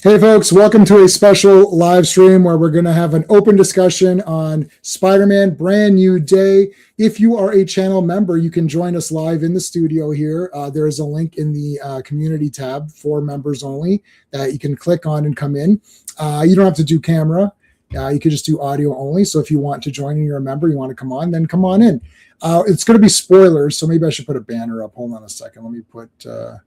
Hey folks, welcome to a special live stream where we're going to have an open discussion on Spider-Man Brand New Day. If you are a channel member, you can join us live in the studio here. There is a link in the community tab for members only that you can click on and come in. You don't have to do camera. You could just do audio only. So if you want to join and you're a member, you want to come on, then come on in. It's going to be spoilers, so maybe I should put a banner up. Hold on a second. Let me put a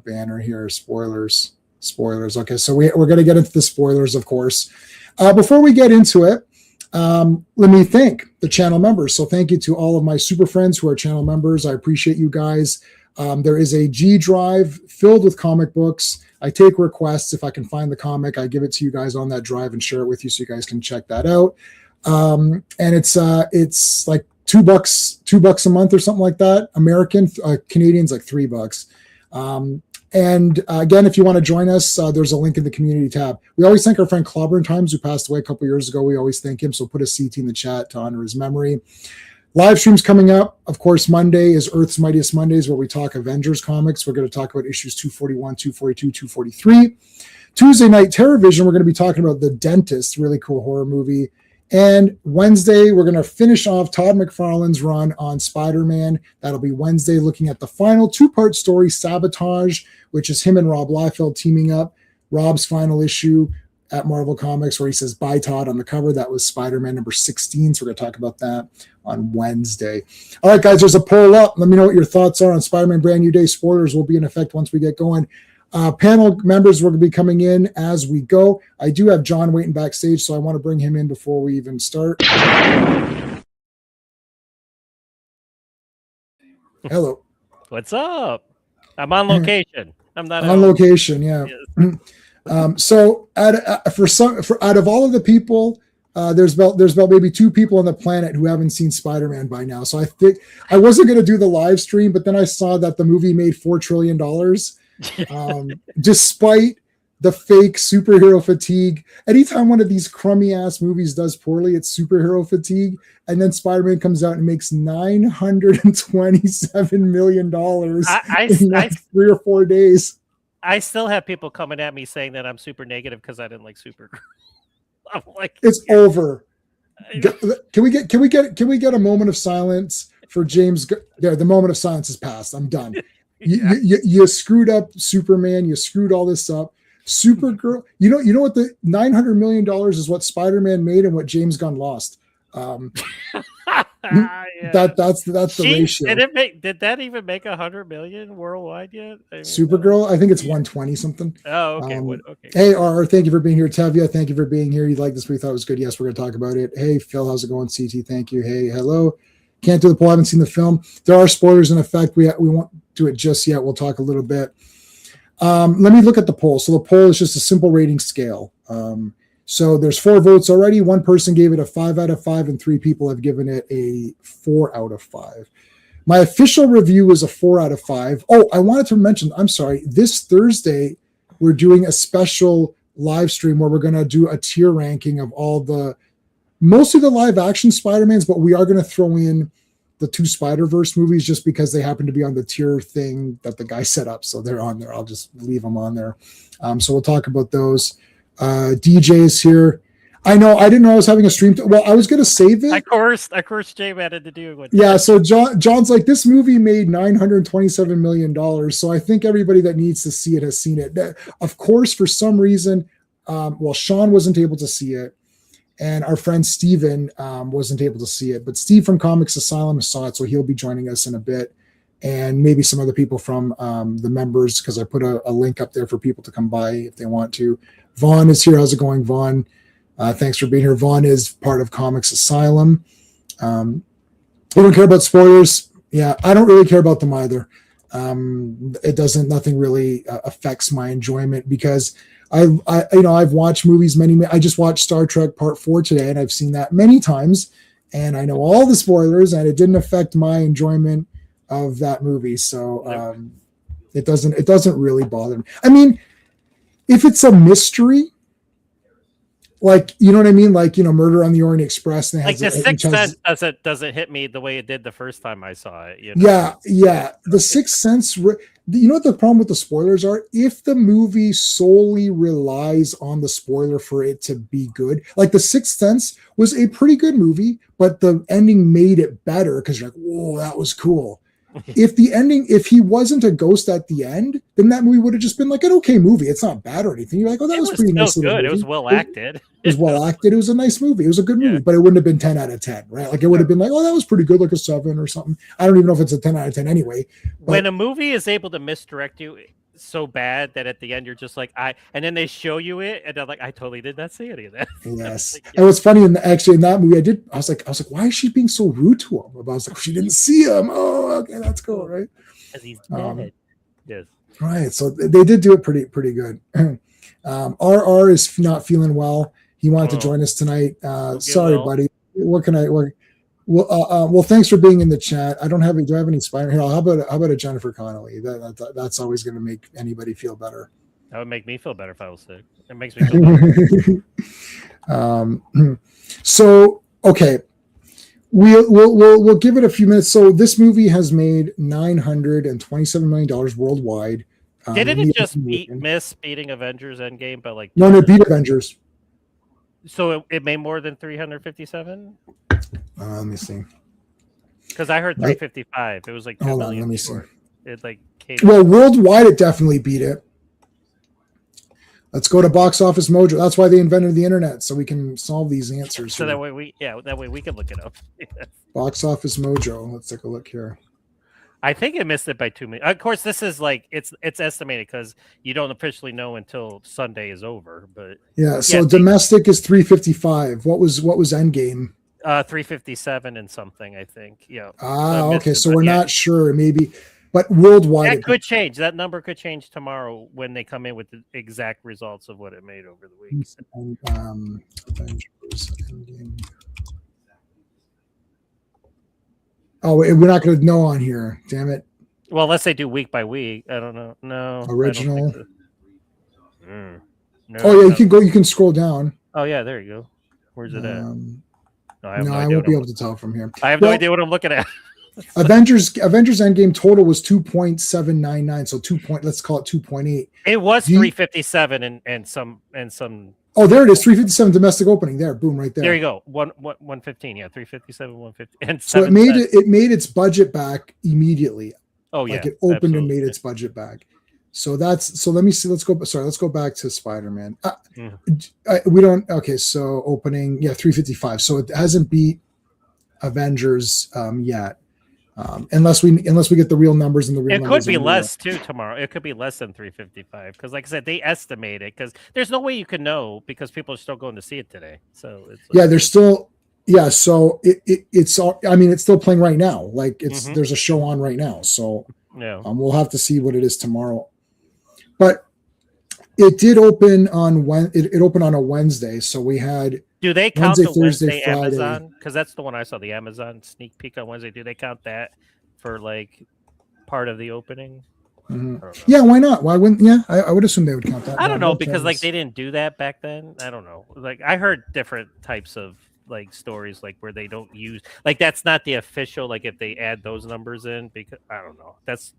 banner here, spoilers. Okay, so we're going to get into the spoilers, of course. Before we get into it, let me thank the channel members. So thank you to all of my super friends who are channel members. I appreciate you guys. There is a G drive filled with comic books. I take requests. If I can find the comic, I give it to you guys on that drive and share it with you so you guys can check that out. And it's like $2 a month or something like that. American, Canadian's like $3. And again, if you want to join us, there's a link in the community tab. We always thank our friend Clobbering Times, who passed away a couple years ago. We always thank him. So put a CT in the chat to honor his memory. Live streams coming up. Of course, Monday is Earth's Mightiest Mondays, where we talk Avengers comics. We're going to talk about issues 241, 242, 243. Tuesday night, TerrorVision, we're going to be talking about The Dentist, really cool horror movie. And Wednesday, we're going to finish off Todd McFarlane's run on Spider-Man. That'll be Wednesday, looking at the final two-part story, Sabotage, which is him and Rob Liefeld teaming up. Rob's final issue at Marvel Comics, where he says, "Bye, Todd," on the cover. That was Spider-Man number 16, so we're going to talk about that on Wednesday. All right, guys, there's a poll up. Let me know what your thoughts are on Spider-Man Brand New Day. Spoilers will be in effect once we get going. Panel members will be coming in as we go. I do have John waiting backstage, so I want to bring him in before we even start. Hello. What's up? I'm on location. I'm not on location. Yeah. So out of all of the people, there's about maybe 2 people on the planet who haven't seen Spider-Man by now. So I think I wasn't going to do the live stream, but then I saw that the movie made $4 trillion. Despite the fake superhero fatigue. Anytime one of these crummy ass movies does poorly, it's superhero fatigue, and then Spider-Man comes out and makes $927 million in like 3 or 4 days. I still have people coming at me saying that I'm super negative because I didn't like Supergirl. I'm like, it's over. Can we get a moment of silence for James? There, the moment of silence has passed. I'm done. You screwed up Superman. You screwed all this up. Supergirl. You know what? The $900 million is what Spider-Man made and what James Gunn lost. That's the ratio. Did that even make $100 million worldwide yet? Supergirl, I think it's 120 something. Oh, okay. Okay. Hey, R, thank you for being here. Tevya, thank you for being here. You like this? We thought it was good. Yes, we're going to talk about it. Hey, Phil, how's it going? CT, thank you. Hey, hello. Can't do the poll. I haven't seen the film. There are spoilers in effect. We won't do it just yet. We'll talk a little bit. Let me look at the poll. So the poll is just a simple rating scale. So there's 4 votes already. 1 person gave it a 5 out of 5, and 3 people have given it a 4 out of 5. My official review is a 4 out of 5. Oh, I wanted to mention, I'm sorry, this Thursday, we're doing a special live stream where we're going to do a tier ranking of mostly the live action Spider-Mans, but we are going to throw in the 2 Spider-Verse movies just because they happen to be on the tier thing that the guy set up. So they're on there. I'll just leave them on there. So we'll talk about those. DJ is here. I know. I didn't know I was having a stream. Well, I was going to save it. Of course, Jay had to do it. Yeah. So John's like, this movie made $927 million. So I think everybody that needs to see it has seen it. Of course, for some reason, Sean wasn't able to see it. And our friend Steven wasn't able to see it, but Steve from Comics Asylum saw it, so he'll be joining us in a bit, and maybe some other people from the members, because I put a link up there for people to come by if they want to. Vaughn is here. How's it going, Vaughn? Thanks for being here. Vaughn is part of Comics Asylum. You don't care about spoilers? Yeah, I don't really care about them either. Nothing really affects my enjoyment because I've watched movies I just watched Star Trek Part 4 today, and I've seen that many times, and I know all the spoilers, and it didn't affect my enjoyment of that movie. So it doesn't really bother me. I mean, if it's a mystery, like, you know what I mean? Like, Murder on the Orient Express. And like The Sixth Sense doesn't hit me the way it did the first time I saw it. Yeah. The Sixth Sense. You know what the problem with the spoilers are? If the movie solely relies on the spoiler for it to be good, like The Sixth Sense was a pretty good movie, but the ending made it better because you're like, whoa, that was cool. If he wasn't a ghost at the end, then that movie would have just been like an okay movie. It's not bad or anything. You're like, oh, that was pretty nice. Good. It was well acted. It was well acted. It was a nice movie. It was a good movie, but it wouldn't have been 10 out of 10, right? Like it would have been like, oh, that was pretty good, like a 7 or something. I don't even know if it's a 10 out of 10 anyway. But when a movie is able to misdirect you so bad that at the end you're just like, and then they show you it and they're like, I totally did not see any of that. Yes. And what's funny actually in that movie, I was like, why is she being so rude to him? I was like, she didn't see him. Oh, okay, that's cool, right? Because he's dead. Yes. Right. So they did do it pretty good. RR is not feeling well. He wanted to join us tonight. Sorry, buddy. What can I work? Well, thanks for being in the chat. Do I have any Spider here? How about a Jennifer Connelly? That's always going to make anybody feel better. That would make me feel better if I was sick. It makes me feel better. So okay, we'll give it a few minutes. So this movie has made $927 million worldwide. Didn't it just miss beating Avengers Endgame by like? No, it beat Avengers. So it made more than 357. Let me see. Because I heard 355. It was like 2 million. Hold on, let me see. It like came well, worldwide it definitely beat it. Let's go to Box Office Mojo. That's why they invented the internet, so we can solve these answers. So that way we can look it up. Box Office Mojo. Let's take a look here. I think it missed it by 2 million. Of course, this is like it's estimated because you don't officially know until Sunday is over. But yeah, so domestic is 355. What was Endgame? 357 and something, I think. Yeah. Okay. So we're not sure. Maybe, but worldwide that could change. That number could change tomorrow when they come in with the exact results of what it made over the week. Avengers Endgame. Oh, we're not going to know on here. Damn it. Well, unless they do week by week. I don't know. No. Original. No, oh yeah, you can scroll down. Oh yeah, there you go. Where's it at? I won't be able to tell from here. I have no idea what I'm looking at. Avengers Endgame total was 2.799. So let's call it 2.8. It was 357 and some. Oh, there it is. 357 domestic opening. There, boom, right there. There you go. 115. Yeah, 357, 150, and so it made its budget back immediately. Oh yeah, like it opened and made its budget back. So let me see. Let's go back to Spider-Man. We don't. Okay, so opening 355. So it hasn't beat Avengers yet. Unless we get the real numbers and the real. It could be less too tomorrow. It could be less than 355 because, like I said, they estimate it because there's no way you can know because people are still going to see it today. So it's there's still So it's all. I mean, it's still playing right now. Like there's a show on right now. So we'll have to see what it is tomorrow. But it did open on it opened on a Wednesday. So we had. Do they count the Wednesday Amazon? Because that's the one I saw, the Amazon sneak peek on Wednesday. Do they count that for like part of the opening? Mm-hmm. Yeah, why not? Why wouldn't? Yeah, I would assume they would count that. I don't know because like they didn't do that back then. I don't know. Like I heard different types of like stories like where they don't use like that's not the official like if they add those numbers in because I don't know.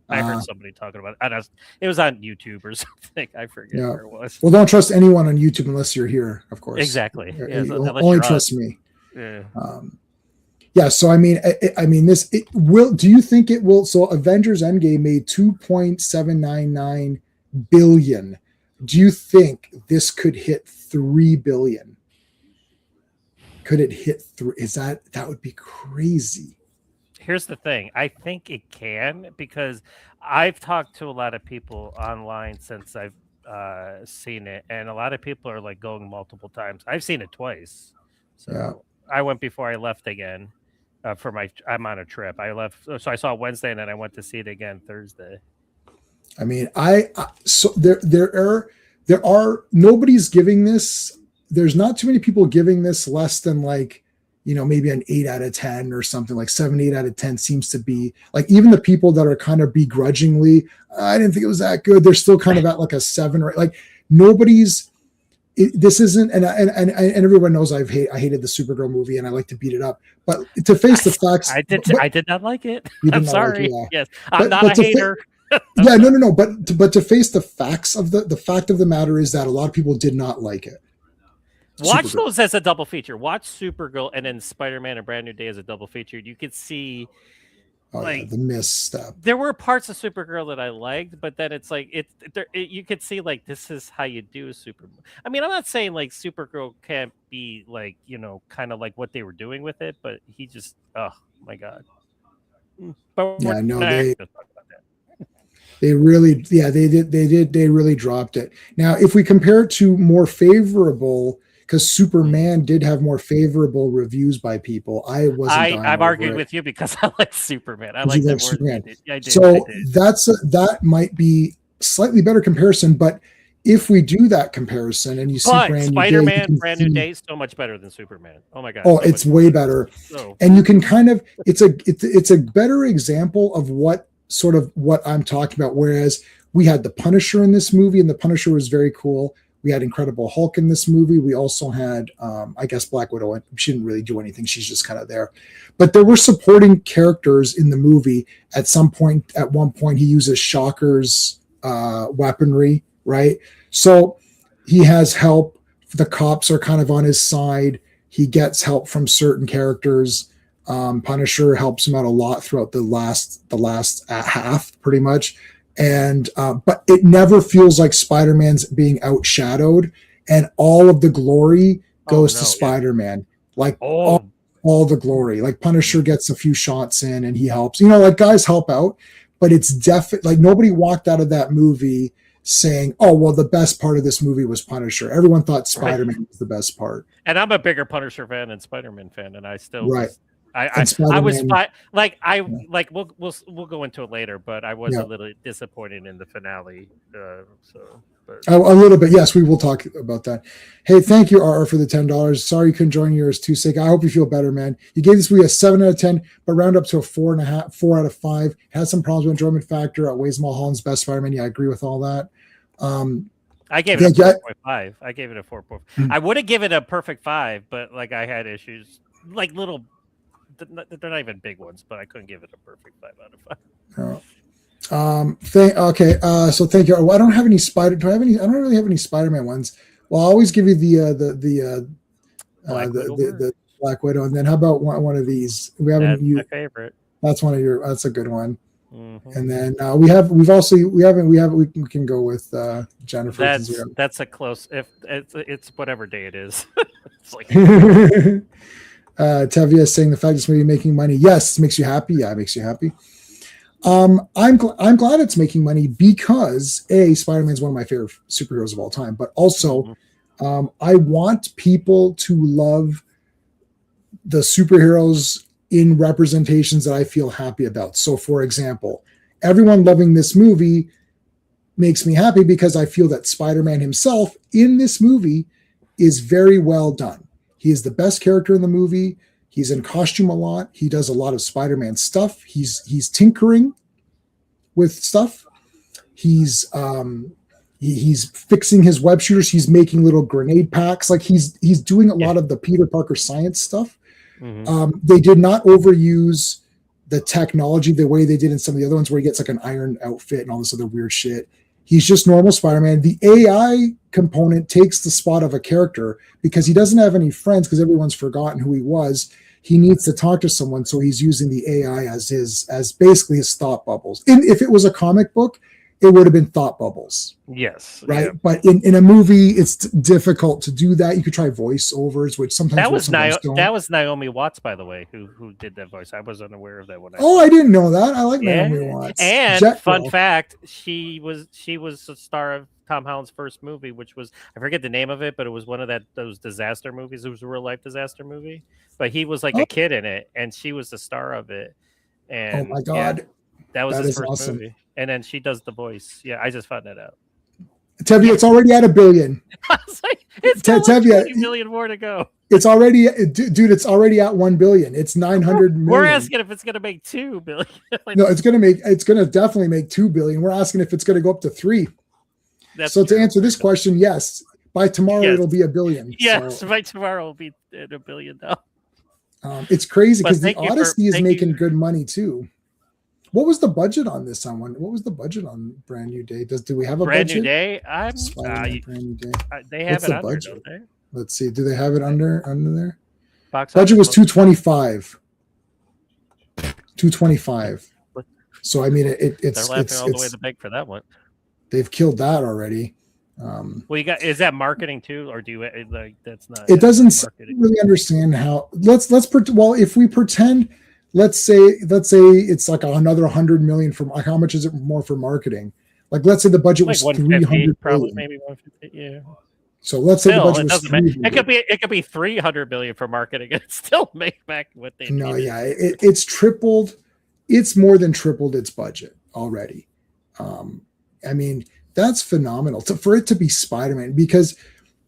I heard somebody talking about it. It was on YouTube or something. I forget where it was. Well, don't trust anyone on YouTube unless you're here, of course. Exactly. Only trust me. Yeah. So I mean, it will. Do you think it will? So Avengers Endgame made $2.799 billion. Do you think this could hit $3 billion? Could it hit 3? That would be crazy. Here's the thing. I think it can because I've talked to a lot of people online since I've seen it, and a lot of people are like going multiple times. I've seen it twice. So I went before I left again I'm on a trip. I left, so I saw it Wednesday, and then I went to see it again Thursday. I mean, so there are nobody's giving this. There's not too many people giving this less than like, maybe an 8 out of 10 or something like 7, 8 out of 10 seems to be like, even the people that are kind of begrudgingly, I didn't think it was that good. They're still kind of at like a 7 or like this isn't, and everyone knows I hated the Supergirl movie and I like to beat it up, but to face the facts, I did not like it. I'm sorry. Yes. I'm not a hater. Yeah, no. But to face the facts of the fact of the matter is that a lot of people did not like it. Watch Supergirl. those as a double feature. Watch Supergirl and then Spider-Man and Brand New Day as a double feature. You could see Oh yeah, like the misstep. there were parts of Supergirl that I liked, but then it's like you could see like this is how you do Super. I mean, I'm not saying like Supergirl can't be like kind of like what they were doing with it, but he just oh my god. But Yeah, no, not they gonna talk about that. they really, yeah, they really dropped it. Now, if we compare it to more favorable, because Superman did have more favorable reviews by people, I wasn't dying I've over argued it. with you because I like Superman. I Did like you that like word. Superman? I did. So that might be slightly better comparison, but if we do that comparison and you see But Brand New Day, Spider-Man, Brand New Day is so much better than Superman. Oh my god! oh, so it's much way better. So And you can kind of it's a better example of what I'm talking about. Whereas we had the Punisher in this movie, and the Punisher was very cool. We had Incredible Hulk in this movie. We also had, I guess, Black Widow. And she didn't really do anything. She's just kind of there. But there were supporting characters in the movie. At one point, he uses Shocker's weaponry, right? So he has help. The cops are kind of on his side. He gets help from certain characters. Punisher helps him out a lot throughout the last half, pretty much. And but it never feels like Spider-Man's being outshadowed, and all of the glory goes to Spider-Man. Like all the glory. Like Punisher gets a few shots in and he helps. Like guys help out, but it's definitely like nobody walked out of that movie saying, "Oh, well, the best part of this movie was Punisher." Everyone thought Spider-Man was the best part. And I'm a bigger Punisher fan than Spider-Man fan, and I still And I was Spider-Man- we'll go into it later, but I was a little disappointed in the finale. A little bit, yes, we will talk about that. Hey, thank you, RR, for the $10. Sorry you couldn't join yours too, sick. I hope you feel better, man. You gave this movie a 7 out of 10, but round up to a 4.5, 4 out of 5. It has some problems with enjoyment factor. Outweighs Mulholland's best Spider-Man. Yeah, I agree with all that. I gave it a 4.5. I gave it a 4.5. I would have given it a perfect 5, but like I had issues, like little. They're not even big ones, but I couldn't give it a perfect 5 out of 5. Okay. So thank you. Well, I don't have any Spider. Do I have any? I don't really have any Spider-Man ones. Well, I'll always give you the Black Widow, and then how about one of these? We haven't. That's my favorite. That's one of your. That's a good one. Mm-hmm. And then we can go with Jennifer. That's a close. If it's whatever day it is. It's like. Tevia is saying the fact this movie making money, yes, makes you happy. Yeah, it makes you happy. I'm glad it's making money because Spider-Man is one of my favorite superheroes of all time, but also I want people to love the superheroes in representations that I feel happy about. So, for example, everyone loving this movie makes me happy because I feel that Spider-Man himself in this movie is very well done. He is the best character in the movie. He's in costume a lot. He does a lot of Spider-Man stuff. He's tinkering with stuff. He's fixing his web shooters. He's making little grenade packs. Like he's doing a lot of the Peter Parker science stuff. Mm-hmm. They did not overuse the technology the way they did in some of the other ones where he gets like an iron outfit and all this other weird shit. He's just normal Spider-Man. The AI component takes the spot of a character because he doesn't have any friends because everyone's forgotten who he was. He needs to talk to someone, so he's using the AI as basically his thought bubbles. If it was a comic book, it would have been thought bubbles. Yes. Right. Yeah. But in a movie, it's difficult to do that. You could try voiceovers, which sometimes that was Naomi Watts, by the way, who did that voice. I wasn't aware of that one. I didn't know that. I like Naomi Watts. And fun fact, she was a star of Tom Holland's first movie, which was, I forget the name of it, but it was one of those disaster movies. It was a real life disaster movie, but he was like a kid in it, and she was the star of it. And oh my god, that was his first movie. And then she does the voice. Yeah, I just found that out. Tevye, it's already at $1 billion. I was like, it's got like 20 million more to go. It's already, dude. It's already at $1 billion. It's 900 million. We're asking if it's going to make $2 billion. No, it's going to definitely make $2 billion. We're asking if it's going to go up to $3 billion. So to answer this question, yes. By tomorrow, it'll be $1 billion. Yes, by tomorrow, it'll be at $1 billion. It's crazy because the Odyssey is making good money too. What was the budget on this? What was the budget on Brand New Day? Do we have a Brand budget? New Day. Spider-Man Brand New Day. They have What's it the under, budget? don't they? Let's see. Do they have it under there? Box Budget was office. 225. 225. So I mean, They're it's laughing all the way to the bank for that one. they've killed that already. Well, is that marketing too, or do you like that's not? It doesn't marketing. really understand how. Well, if we pretend, let's say it's like another 100 million from how much is it more for marketing? Like let's say the budget was 300 probably million. maybe 150. Yeah. So let's say Still, the budget was it doesn't matter. 300. It could be 300 million for marketing and still make back what they No, needed. yeah, it's tripled. It's more than tripled its budget already. I mean, that's phenomenal for it to be Spider-Man, because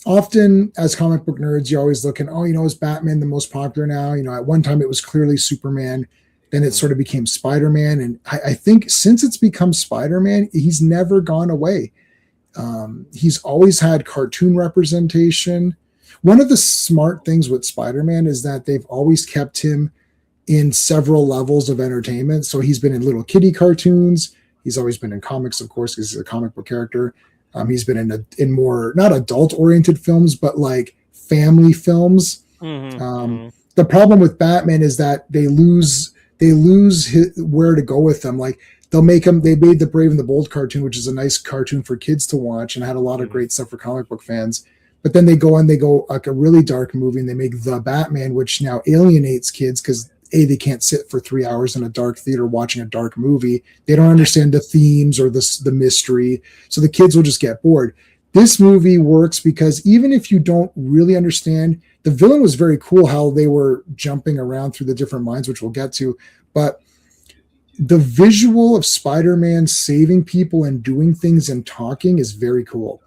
often as comic book nerds, you're always looking, is Batman the most popular now? At one time it was clearly Superman. Then it sort of became Spider-Man. And I think since it's become Spider-Man, he's never gone away. He's always had cartoon representation. One of the smart things with Spider-Man is that they've always kept him in several levels of entertainment. So he's been in little kiddie cartoons. He's always been in comics, of course, because he's a comic book character. He's been in more, not adult-oriented films, but like family films. The problem with Batman is that they lose where to go with them. Like they made the Brave and the Bold cartoon, which is a nice cartoon for kids to watch and had a lot of great stuff for comic book fans. But then they go like a really dark movie and they make The Batman, which now alienates kids because they can't sit for 3 hours in a dark theater watching a dark movie. They don't understand the themes or the mystery. So the kids will just get bored. This movie works because even if you don't really understand, the villain was very cool how they were jumping around through the different minds, which we'll get to. But the visual of Spider-Man saving people and doing things and talking is very cool.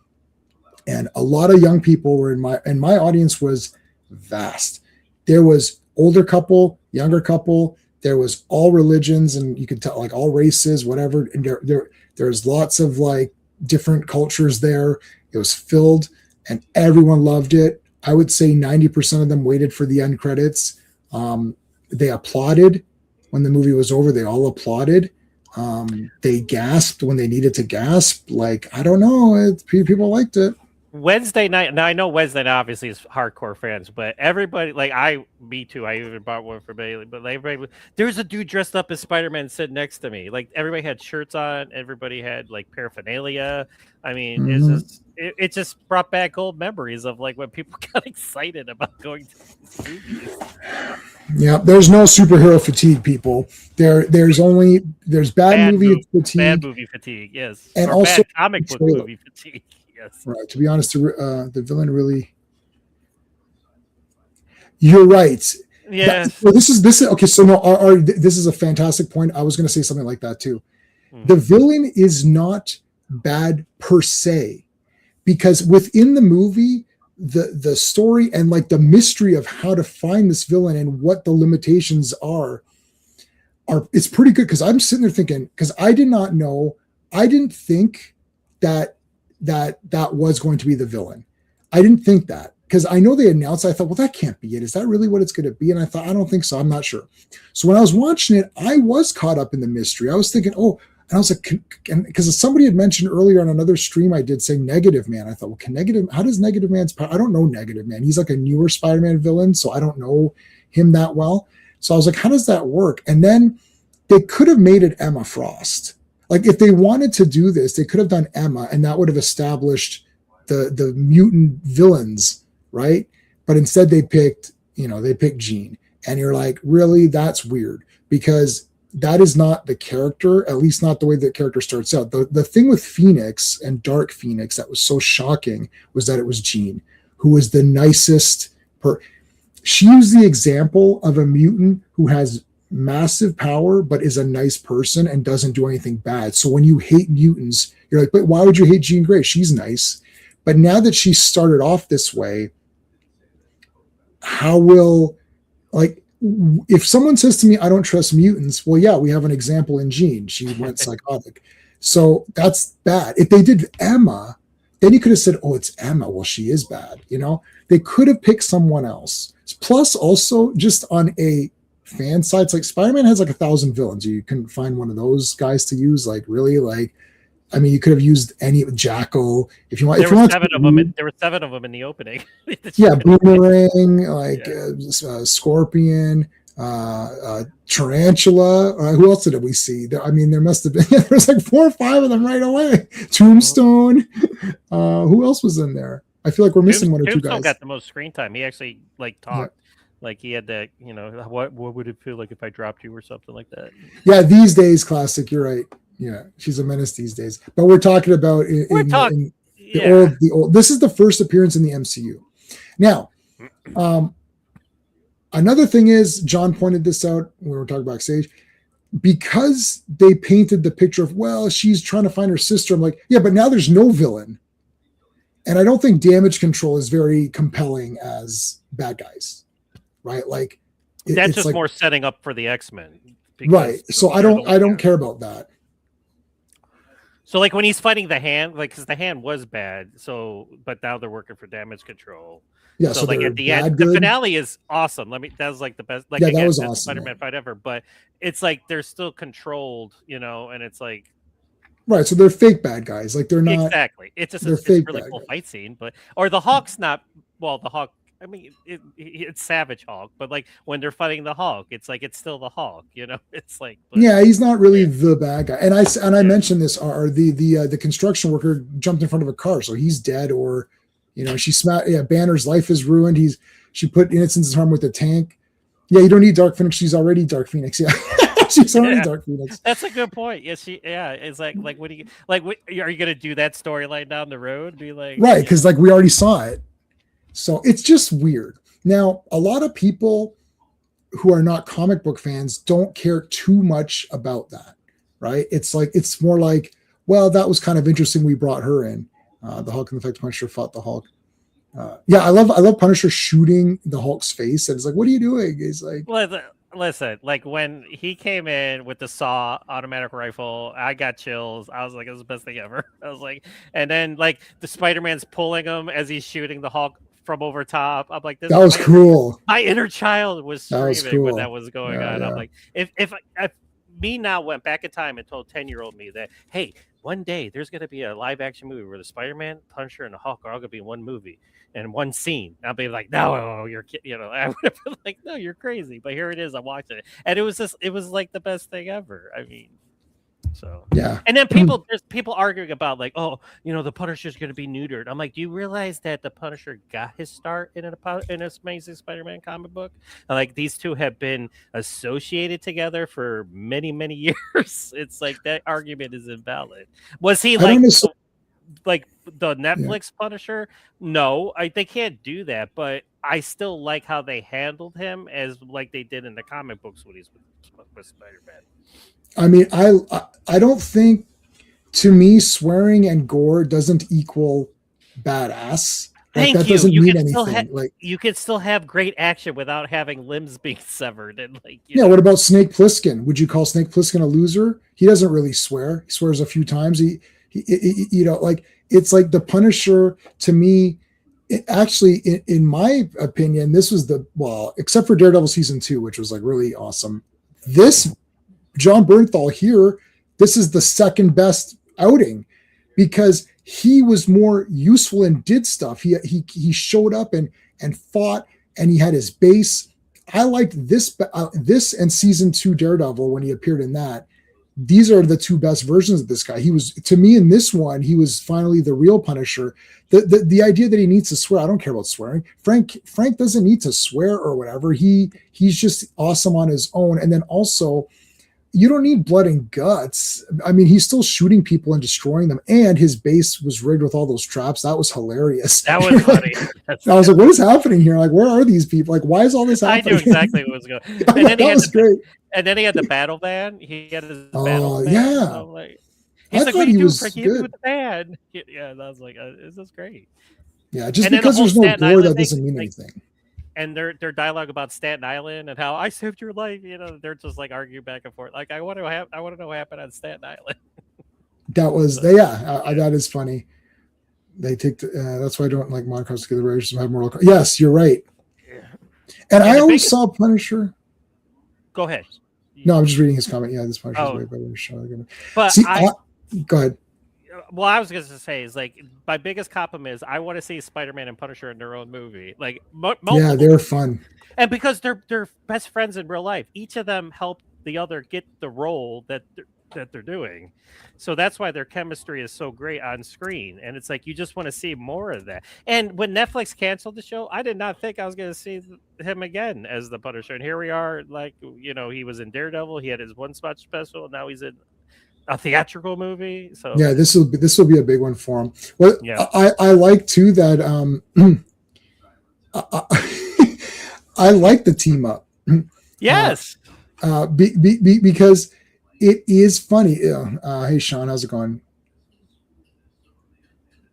And a lot of young people were and my audience was vast. There was older couple, younger couple. There was all religions, and you could tell like all races, whatever. And there's lots of like different cultures there. It was filled, and everyone loved it. I would say 90% of them waited for the end credits. They applauded when the movie was over. They all applauded. They gasped when they needed to gasp. Like, I don't know, people liked it. Wednesday night. Now I know Wednesday night obviously is hardcore fans, but everybody, like me too. I even bought one for Bailey. But like everybody, there's a dude dressed up as Spider-Man sitting next to me. Like everybody had shirts on. Everybody had like paraphernalia. I mean, it just brought back old memories of like when people got excited about going to these movies. Yeah, there's no superhero fatigue, people. There's bad movie fatigue. Bad movie fatigue, yes. And or also bad comic book movie fatigue. Yes. Right. To be honest, the villain really. You're right. Yeah. This is okay. So no, this is a fantastic point. I was going to say something like that too. The villain is not bad per se, because within the movie, the story and like the mystery of how to find this villain and what the limitations are it's pretty good. Because I'm sitting there thinking, because I did not know, I didn't think that was going to be the villain. I didn't think that, because I know they announced. I thought, well, that can't be it. Is that really what it's going to be? And I thought, I don't think so. I'm not sure. So when I was watching it, I was caught up in the mystery. I was thinking, and I was like, because somebody had mentioned earlier on another stream I did saying Negative Man. I thought, well, how does Negative Man's power? I don't know Negative Man. He's like a newer Spider-Man villain, so I don't know him that well. So I was like, how does that work? And then they could have made it Emma Frost. Like if they wanted to do this, they could have done Emma, and that would have established the mutant villains, right? But instead they picked Jean. And you're like, really? That's weird, because that is not the character, at least not the way the character starts out. The thing with Phoenix and Dark Phoenix that was so shocking was that it was Jean, who was the nicest she used the example of a mutant who has massive power but is a nice person and doesn't do anything bad. So when you hate mutants, you're like, but why would you hate Jean Grey? She's nice. But now that she started off this way, if someone says to me, I don't trust mutants, well, yeah, we have an example in Jean. She went psychotic. So that's bad. If they did Emma, then you could have said, oh, it's Emma. Well, she is bad. They could have picked someone else. Plus, also, just on a fan sites, like Spider-Man has like 1,000 villains. You couldn't find one of those guys to use. Like really, like I mean, you could have used any Jacko if you want. There were 7 of them. There were 7 of them in the opening. Yeah, Boomerang, like Yeah. Scorpion, Tarantula. Who else did we see? I mean, there must have been. There's like 4 or 5 of them right away. Tombstone. Who else was in there? I feel like we're missing one or two Tombstone guys. got the most screen time. He actually like talked. Like he had that, you know, what would it feel like if I dropped you or something like that? Yeah, these days, classic. You're right. Yeah, she's a menace these days. But we're talking about the old. This is the first appearance in the MCU. Now, another thing is, John pointed this out when we were talking backstage, because they painted the picture of, well, she's trying to find her sister. I'm like, yeah, but now there's no villain. And I don't think Damage Control is very compelling as bad guys, right? Like that's just like, more setting up for the X-Men. Right. So I don't care about that. So like when he's fighting the Hand, like because the Hand was bad, so but now they're working for Damage Control. Yeah. So like at the end, the finale is awesome. That was like the best. Like that was best awesome, Spider-Man fight ever. But it's like they're still controlled, you know, and it's like. Right, so they're fake bad guys. Like they're not exactly. It's just it's a really cool fight scene, or the Hawk's not. Well, the Hawk. I mean, it's Savage Hawk, but like when they're fighting the Hawk, it's like it's still the Hawk. You know, it's like. Yeah, he's not really the bad guy. And I mentioned this. The construction worker jumped in front of a car, so he's dead. Or, you know, she smacked. Yeah, Banner's life is ruined. She put Innocent's arm with the tank. Yeah, you don't need Dark Phoenix. She's already Dark Phoenix. Yeah. She's already Dark Phoenix. That's a good point. Yeah, it's like what do you like? Are you gonna do that storyline down the road? Be like, right? Because like we already saw it, so it's just weird. Now, a lot of people who are not comic book fans don't care too much about that, right? It's more like, well, that was kind of interesting. We brought her in. The Hulk and the Effect Punisher fought the Hulk. Yeah, I love Punisher shooting the Hulk's face, and it's like, what are you doing? He's like, listen, like when he came in with the saw automatic rifle, I got chills. I was like, it was the best thing ever. I was like, and then like the Spider-Man's pulling him as he's shooting the Hulk from over top. I'm like, that was cool. My inner child was screaming when that was going on. Yeah. I'm like, if me now went back in time and told 10-year-old me that, hey, one day there's going to be a live action movie where the Spider-Man, Punisher, and the Hulk are all going to be in one movie and one scene. I'll be like, no, you're, you know, I would have been like, no, you're crazy. But here it is. I'm watching it. And it was like the best thing ever. I mean, so yeah. And then there's people arguing about like, oh, you know, the Punisher's going to be neutered. I'm like, do you realize that the Punisher got his start in an Amazing Spider-Man comic book? And like these two have been associated together for many, many years. It's like that argument is invalid. Was he like the Netflix Punisher? No, they can't do that. But I still like how they handled him as like they did in the comic books when he's with Spider-Man. I mean, I don't think, to me, swearing and gore doesn't equal badass. Like, that doesn't mean anything. Like, you can still have great action without having limbs being severed. And like, yeah. What about Snake Plissken? Would you call Snake Plissken a loser? He doesn't really swear. He swears a few times. He you know, like it's like the Punisher to me. Actually, in my opinion, this was except for Daredevil season 2, which was like really awesome. This John Bernthal here, this is the second best outing because he was more useful and did stuff. He showed up and fought, and he had his base. I liked this and season 2 Daredevil when he appeared in that. These are the two best versions of this guy. He was, to me, in this one, he was finally the real Punisher. The idea that he needs to swear, I don't care about swearing. Frank doesn't need to swear or whatever. He's just awesome on his own. And then also, you don't need blood and guts. I mean, he's still shooting people and destroying them. And his base was rigged with all those traps. That was hilarious. That was funny. I was like, what is happening here? Like, where are these people? Like, why is all this happening? I knew exactly what was going on. And then that was great. And then he had the battle van. He had his battle van. Yeah. So like, he's like, what do you do, Frank? You with the van. Yeah, and I was like, this is great. Yeah, just because there's no gore, that doesn't mean anything. And their dialogue about Staten Island and how I saved your life, you know, they're just like arguing back and forth. Like, I want to know what happened on Staten Island. That is funny. They take that's why I don't like Monocross because the have more. Yes, you're right. Yeah. And I always saw Punisher. go ahead. No, I'm just reading his comment. Yeah, this Punisher is Oh. way better than Shaw. But See, go ahead. well, I was going to say is like my biggest compliment is I want to see Spider-Man and Punisher in their own movie. Like, Yeah, they're fun. and because they're best friends in real life, each of them help the other get the role that they're doing. So that's why their chemistry is so great on screen. And it's like you just want to see more of that. And when Netflix canceled the show, I did not think I was going to see him again as the Punisher. And here we are, like, you know, he was in Daredevil, he had his one spot special, and now he's in a theatrical movie. So yeah, this will be a big one for him. Well, yeah. I like too that I like the team up. Yes. Because it is funny. Hey Sean, how's it going?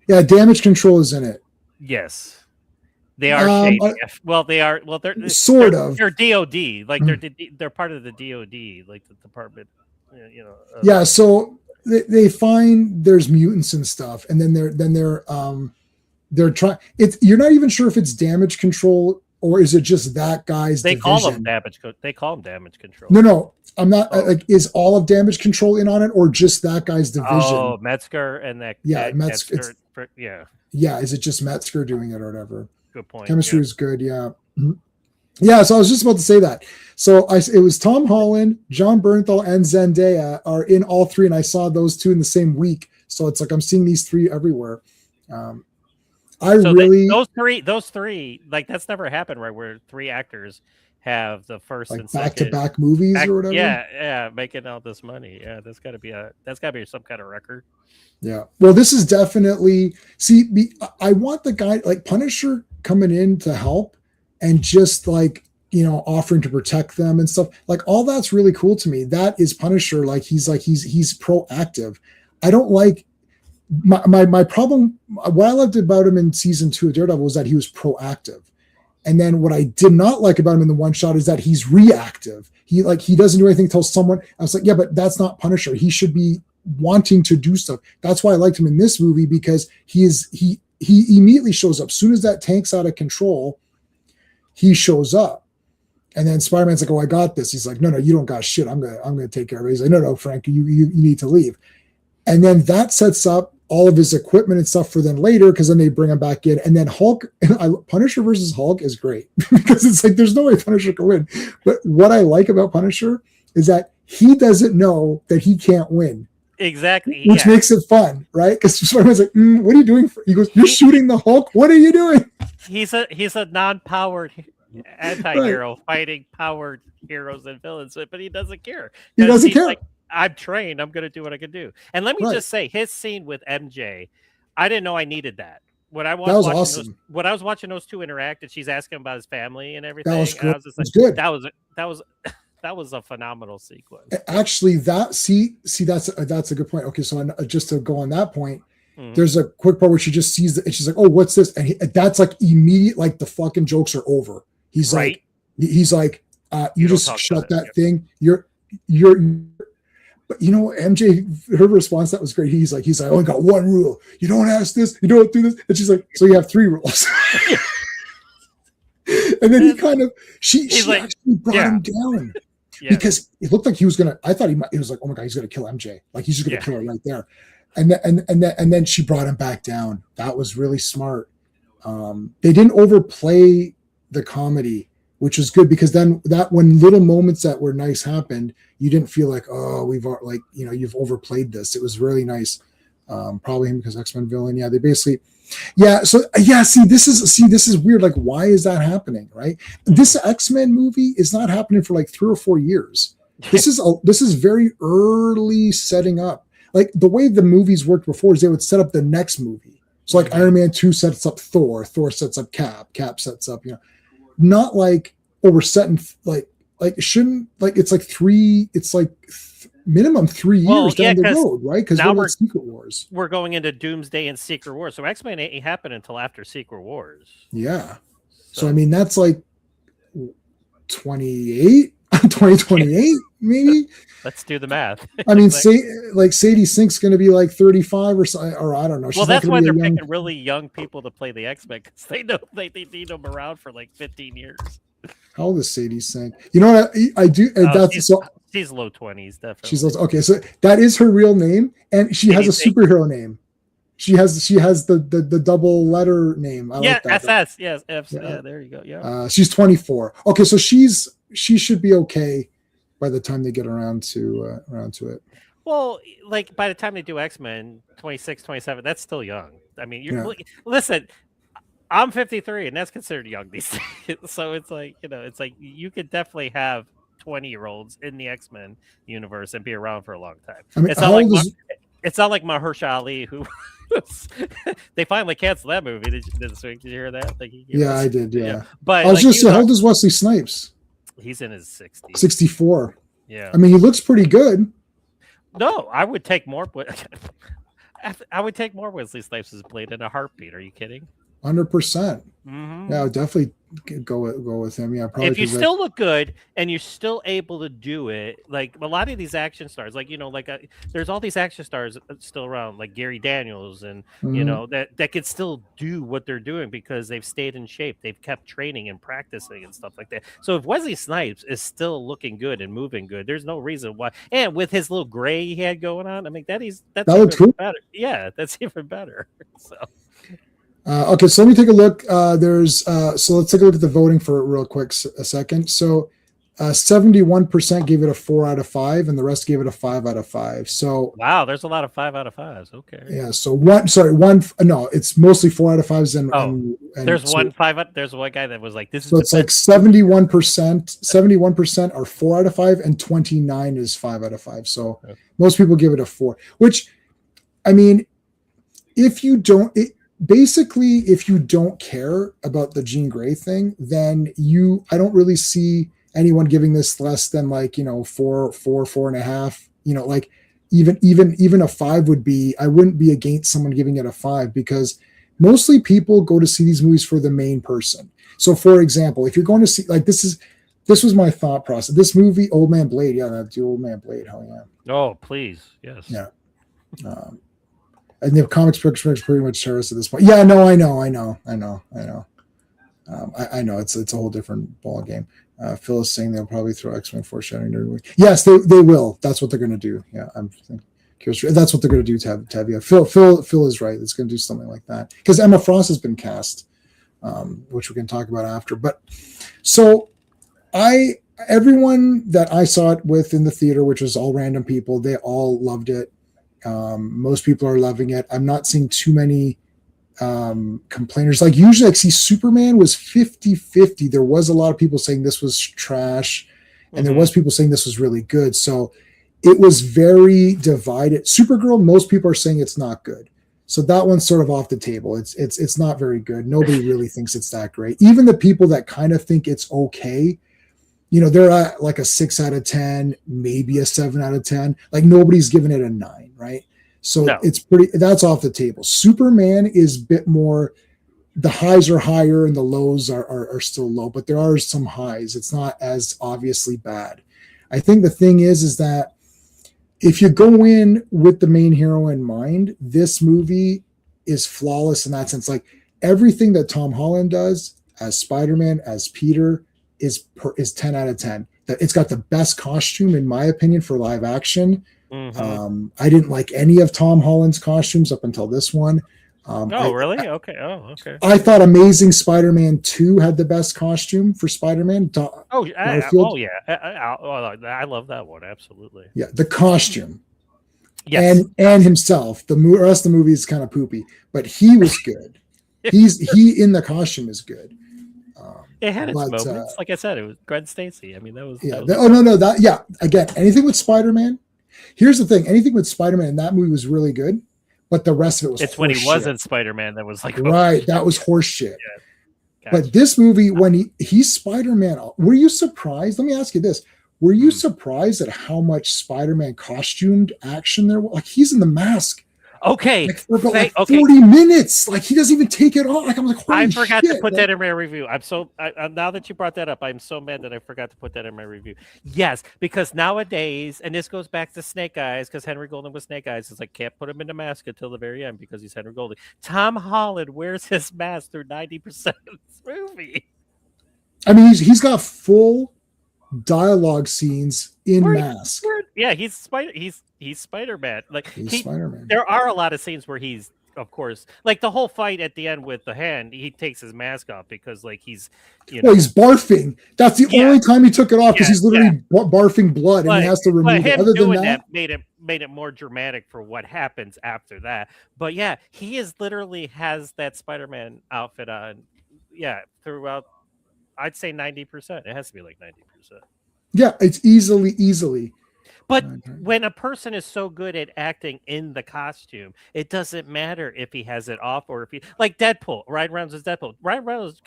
Yeah, Damage Control is in it. Yes. They are shady. Well, they are. Well, they're They're DOD. Like they're part of the DOD, like the Department. You know. Yeah. So they find there's mutants and stuff, and then they're trying. You're not even sure if it's Damage Control or is it just that guy's. They division. call them damage. They call them Damage Control. No, I'm not. Like, is all of Damage Control in on it, or just that guy's division? Oh, Metzger and that. Yeah, Metzger. Yeah. Yeah, is it just Metzger doing it or whatever? Good point. Chemistry is good. Yeah. Yeah. So I was just about to say that. So it was Tom Holland, John Bernthal, and Zendaya are in all three, and I saw those two in the same week. So it's like I'm seeing these three everywhere. Those three, like that's never happened, right? Where three actors have the first like and second back-to-back movies or whatever. Yeah, making all this money. Yeah, that's got to be some kind of record. Yeah. Well, this is definitely I want the guy like Punisher coming in to help and just like, you know, offering to protect them and stuff. Like all that's really cool to me. That is Punisher. He's proactive. I don't like my problem. What I loved about him in season 2 of Daredevil was that he was proactive. And then what I did not like about him in the one shot is that he's reactive. He doesn't do anything until someone. I was like, yeah, but that's not Punisher. He should be wanting to do stuff. That's why I liked him in this movie, because he immediately shows up. As soon as that tank's out of control, he shows up. And then Spider-Man's like, oh, I got this. He's like, no, you don't got shit. I'm gonna take care of it. He's like, no, Frank, you need to leave. And then that sets up all of his equipment and stuff for then later, because then they bring him back in. And then Punisher versus Hulk is great because it's like there's no way Punisher can win. But what I like about Punisher is that he doesn't know that he can't win. Exactly. Which makes it fun, right? Because Spider-Man's like, what are you doing? He goes, you're shooting the Hulk? What are you doing? He's a non-powered anti-hero fighting powered heroes and villains, but he doesn't care. He doesn't care. Like, I'm trained. I'm going to do what I can do. And let me just say, his scene with MJ, I didn't know I needed that. When I was awesome. When I was watching those two interact, and she's asking about his family and everything, that was cool. I was just like, good. That was a phenomenal sequence. Actually, that's a good point. Okay, so just to go on that point, there's a quick part where she just sees it and she's like, "Oh, what's this?" And that's like immediate, like the fucking jokes are over. He's like, you just shut that thing. You're. But you know, MJ, her response, that was great. He's like, I only got one rule. You don't ask this, you don't do this. And she's like, so you have 3 rules. And then she actually brought him down because it looked like he was gonna. I thought he was like, oh my god, he's gonna kill MJ. Like he's just gonna kill her right there. And then she brought him back down. That was really smart. They didn't overplay the comedy, which was good, because then when little moments that were nice happened, you didn't feel like, oh, you've overplayed this. It was really nice. Probably him because X-Men villain. Yeah, they basically, See, this is weird. Like, why is that happening? Right? This X-Men movie is not happening for like 3 or 4 years. This is very early setting up. Like the way the movies worked before is they would set up the next movie. So like Iron Man 2 sets up Thor sets up Cap sets up, not like, oh, we're setting shouldn't, like, it's like minimum 3 years down the road, right? Because now we're Secret Wars. We're going into Doomsday and Secret Wars. So X-Men ain't happened until after Secret Wars. Yeah. So I mean, that's like 2028, maybe. Let's do the math. I mean, Sadie Sink's going to be like 35 or I don't know. Well, that's why they're picking really young people to play the X-Men, because they know they need them around for like 15 years. How old is Sadie Sink? You know what I do? She's low 20s, definitely. She's okay. So that is her real name, and she has a superhero name. She has the double letter name. I like that. SS. Yes, F. Yeah, there you go. Yeah. She's 24. Okay, so she should be okay by the time they get around to it. Well, like by the time they do X-Men 26, 27, that's still young. I mean, listen, I'm 53 and that's considered young these days. So it's like, you could definitely have 20-year-olds in the X-Men universe and be around for a long time. I mean, it's not like Mahershala Ali, who they finally canceled that movie this week. Did you hear that? I did. Yeah. But I was just how old is Wesley Snipes? He's in his 60s. 64. Yeah. I mean, he looks pretty good. No, I would take more. I would take more Wesley Snipes' Blade in a heartbeat. Are you kidding? 100%. Yeah, I would definitely go with him. Yeah, probably. If you still look good and you're still able to do it, like a lot of these action stars, there's all these action stars still around, like Gary Daniels, and that could still do what they're doing because they've stayed in shape, they've kept training and practicing and stuff like that. So if Wesley Snipes is still looking good and moving good, there's no reason why. And with his little gray he had going on, I mean that's even cool. better. Yeah, that's even better. So. Okay, so let me take a look. So let's take a look at the voting for it real quick a second. So 71% gave it a 4 out of 5, and the rest gave it a 5 out of 5. So wow, there's a lot of 5 out of 5s. Okay. Yeah. So it's mostly 4 out of 5s. And there's one 5. There's one guy that was like, this is. So it's like 71%. 71% are 4 out of 5, and 29 is 5 out of 5. So most people give it a 4. Which, I mean, if you don't. Basically, if you don't care about the Jean Grey thing, then I don't really see anyone giving this less than 4.5. Like even a 5 would be. I wouldn't be against someone giving it a 5 because mostly people go to see these movies for the main person. So, for example, if you're going to see this was my thought process. This movie, Old Man Blade, that's the Old Man Blade. Hell yeah! Oh please, yes. Yeah. And the comics pretty much share us at this point. Yeah, no, I know. I know. It's a whole different ball game. Phil is saying they'll probably throw X-Men foreshadowing during the week. Yes, they will. That's what they're going to do. Yeah, I'm curious. That's what they're going to do. Tavia. Phil is right. It's going to do something like that because Emma Frost has been cast, which we can talk about after. But so everyone that I saw it with in the theater, which was all random people, they all loved it. Most people are loving it. I'm not seeing too many complainers. Like usually I see Superman was 50-50. There was a lot of people saying this was trash, and there was people saying this was really good. So it was very divided. Supergirl, most people are saying it's not good. So that one's sort of off the table. It's not very good. Nobody really thinks it's that great. Even the people that kind of think it's okay, they're at like a 6 out of 10, maybe a 7 out of 10. Like nobody's giving it a 9, right? So that's off the table. Superman is a bit more, the highs are higher and the lows are still low, but there are some highs. It's not as obviously bad. I think the thing is that if you go in with the main hero in mind, this movie is flawless in that sense. Like everything that Tom Holland does as Spider-Man, as Peter, is 10 out of 10. It's got the best costume in my opinion for live action. I didn't like any of Tom Holland's costumes up until this one. Really? Okay. Okay. I thought Amazing Spider-Man 2 had the best costume for Spider-Man. I love that one. Absolutely. Yeah, the costume. Yes. And himself. The rest of the movie is kind of poopy, but he was good. He in the costume is good. It had its moments. Like I said, it was Gwen Stacy. I mean, that was. Yeah. Again, anything with Spider-Man. Here's the thing: anything with Spider-Man in that movie was really good, but the rest of it was. It's when he wasn't Spider-Man that was like. Right, that was horseshit. Yeah. Gotcha. But this movie, when he's Spider-Man, were you surprised? Let me ask you this: were you surprised at how much Spider-Man costumed action there was? Like he's in the mask. Okay. For 40 minutes. Like he doesn't even take it off. Like I'm like, holy I forgot shit. to put that in my review. Now that you brought that up, I'm so mad that I forgot to put that in my review. Yes, because nowadays, and this goes back to Snake Eyes, because Henry Golding was Snake Eyes. It's like can't put him in the mask until the very end because he's Henry Golding. Tom Holland wears his mask through 90% of this movie. I mean, he's got full dialogue scenes in Where- mask. Yeah, he's Spider-Man. Like He's Spider-Man. there are a lot of scenes where he's, of course, like the whole fight at the end with the hand. He takes his mask off because like he's, Well, he's barfing. That's the Yeah. only time he took it off because Yeah, he's literally barfing blood, and he has to but remove it. him Other than doing that, made it more dramatic for what happens after that. But yeah, he is literally has that Spider-Man outfit on. Yeah, throughout. I'd say 90%. It has to be like 90%. yeah, it's easily. But Okay. when a person is so good at acting in the costume, it doesn't matter if he has it off or if he, like Deadpool. Ryan Reynolds is Deadpool. Ryan Reynolds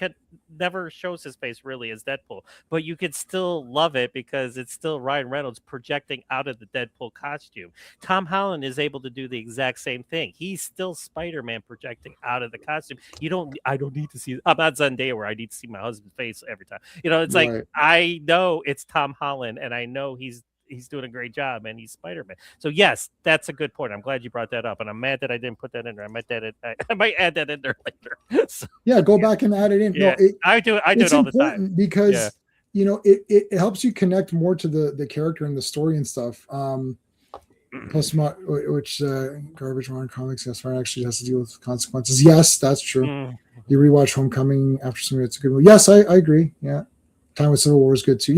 never shows his face really as Deadpool, but you could still love it because it's still Ryan Reynolds projecting out of the Deadpool costume. Tom Holland is able to do the exact same thing. He's still Spider-Man projecting out of the costume. I don't need to see. I'm not Zendaya where I need to see my husband's face every time. It's like Right. I know it's Tom Holland, and I know he's doing a great job, and he's Spider-Man. So yes, that's a good point. I'm glad you brought that up, and I'm mad that I didn't put that in there. I might add that in there later. So, Yeah, go back and add it in. yeah, No, I do it it's all the time. important because Yeah. it helps you connect more to the character and the story and stuff. Plus, which garbage modern comics, yes, fine, actually has to deal with consequences. Yes, that's true. Mm. You rewatch Homecoming after something, it's a good movie. Yes, I agree. Yeah, Time with Civil War is good too.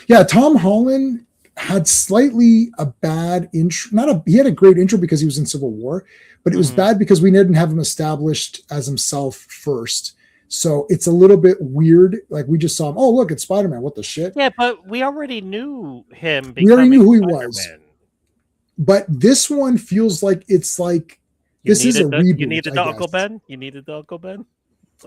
Yeah. Tom Holland had slightly a bad intro. He had a great intro because he was in Civil War, but it was bad because we didn't have him established as himself first. So it's a little bit weird. Like we just saw him. Oh, look, it's Spider-Man. What the shit? Yeah, but we already knew him. We already knew who he Spider-Man. was. But this one feels like it's like this is a reboot. You needed the I Uncle guess. Ben. You needed the Uncle Ben.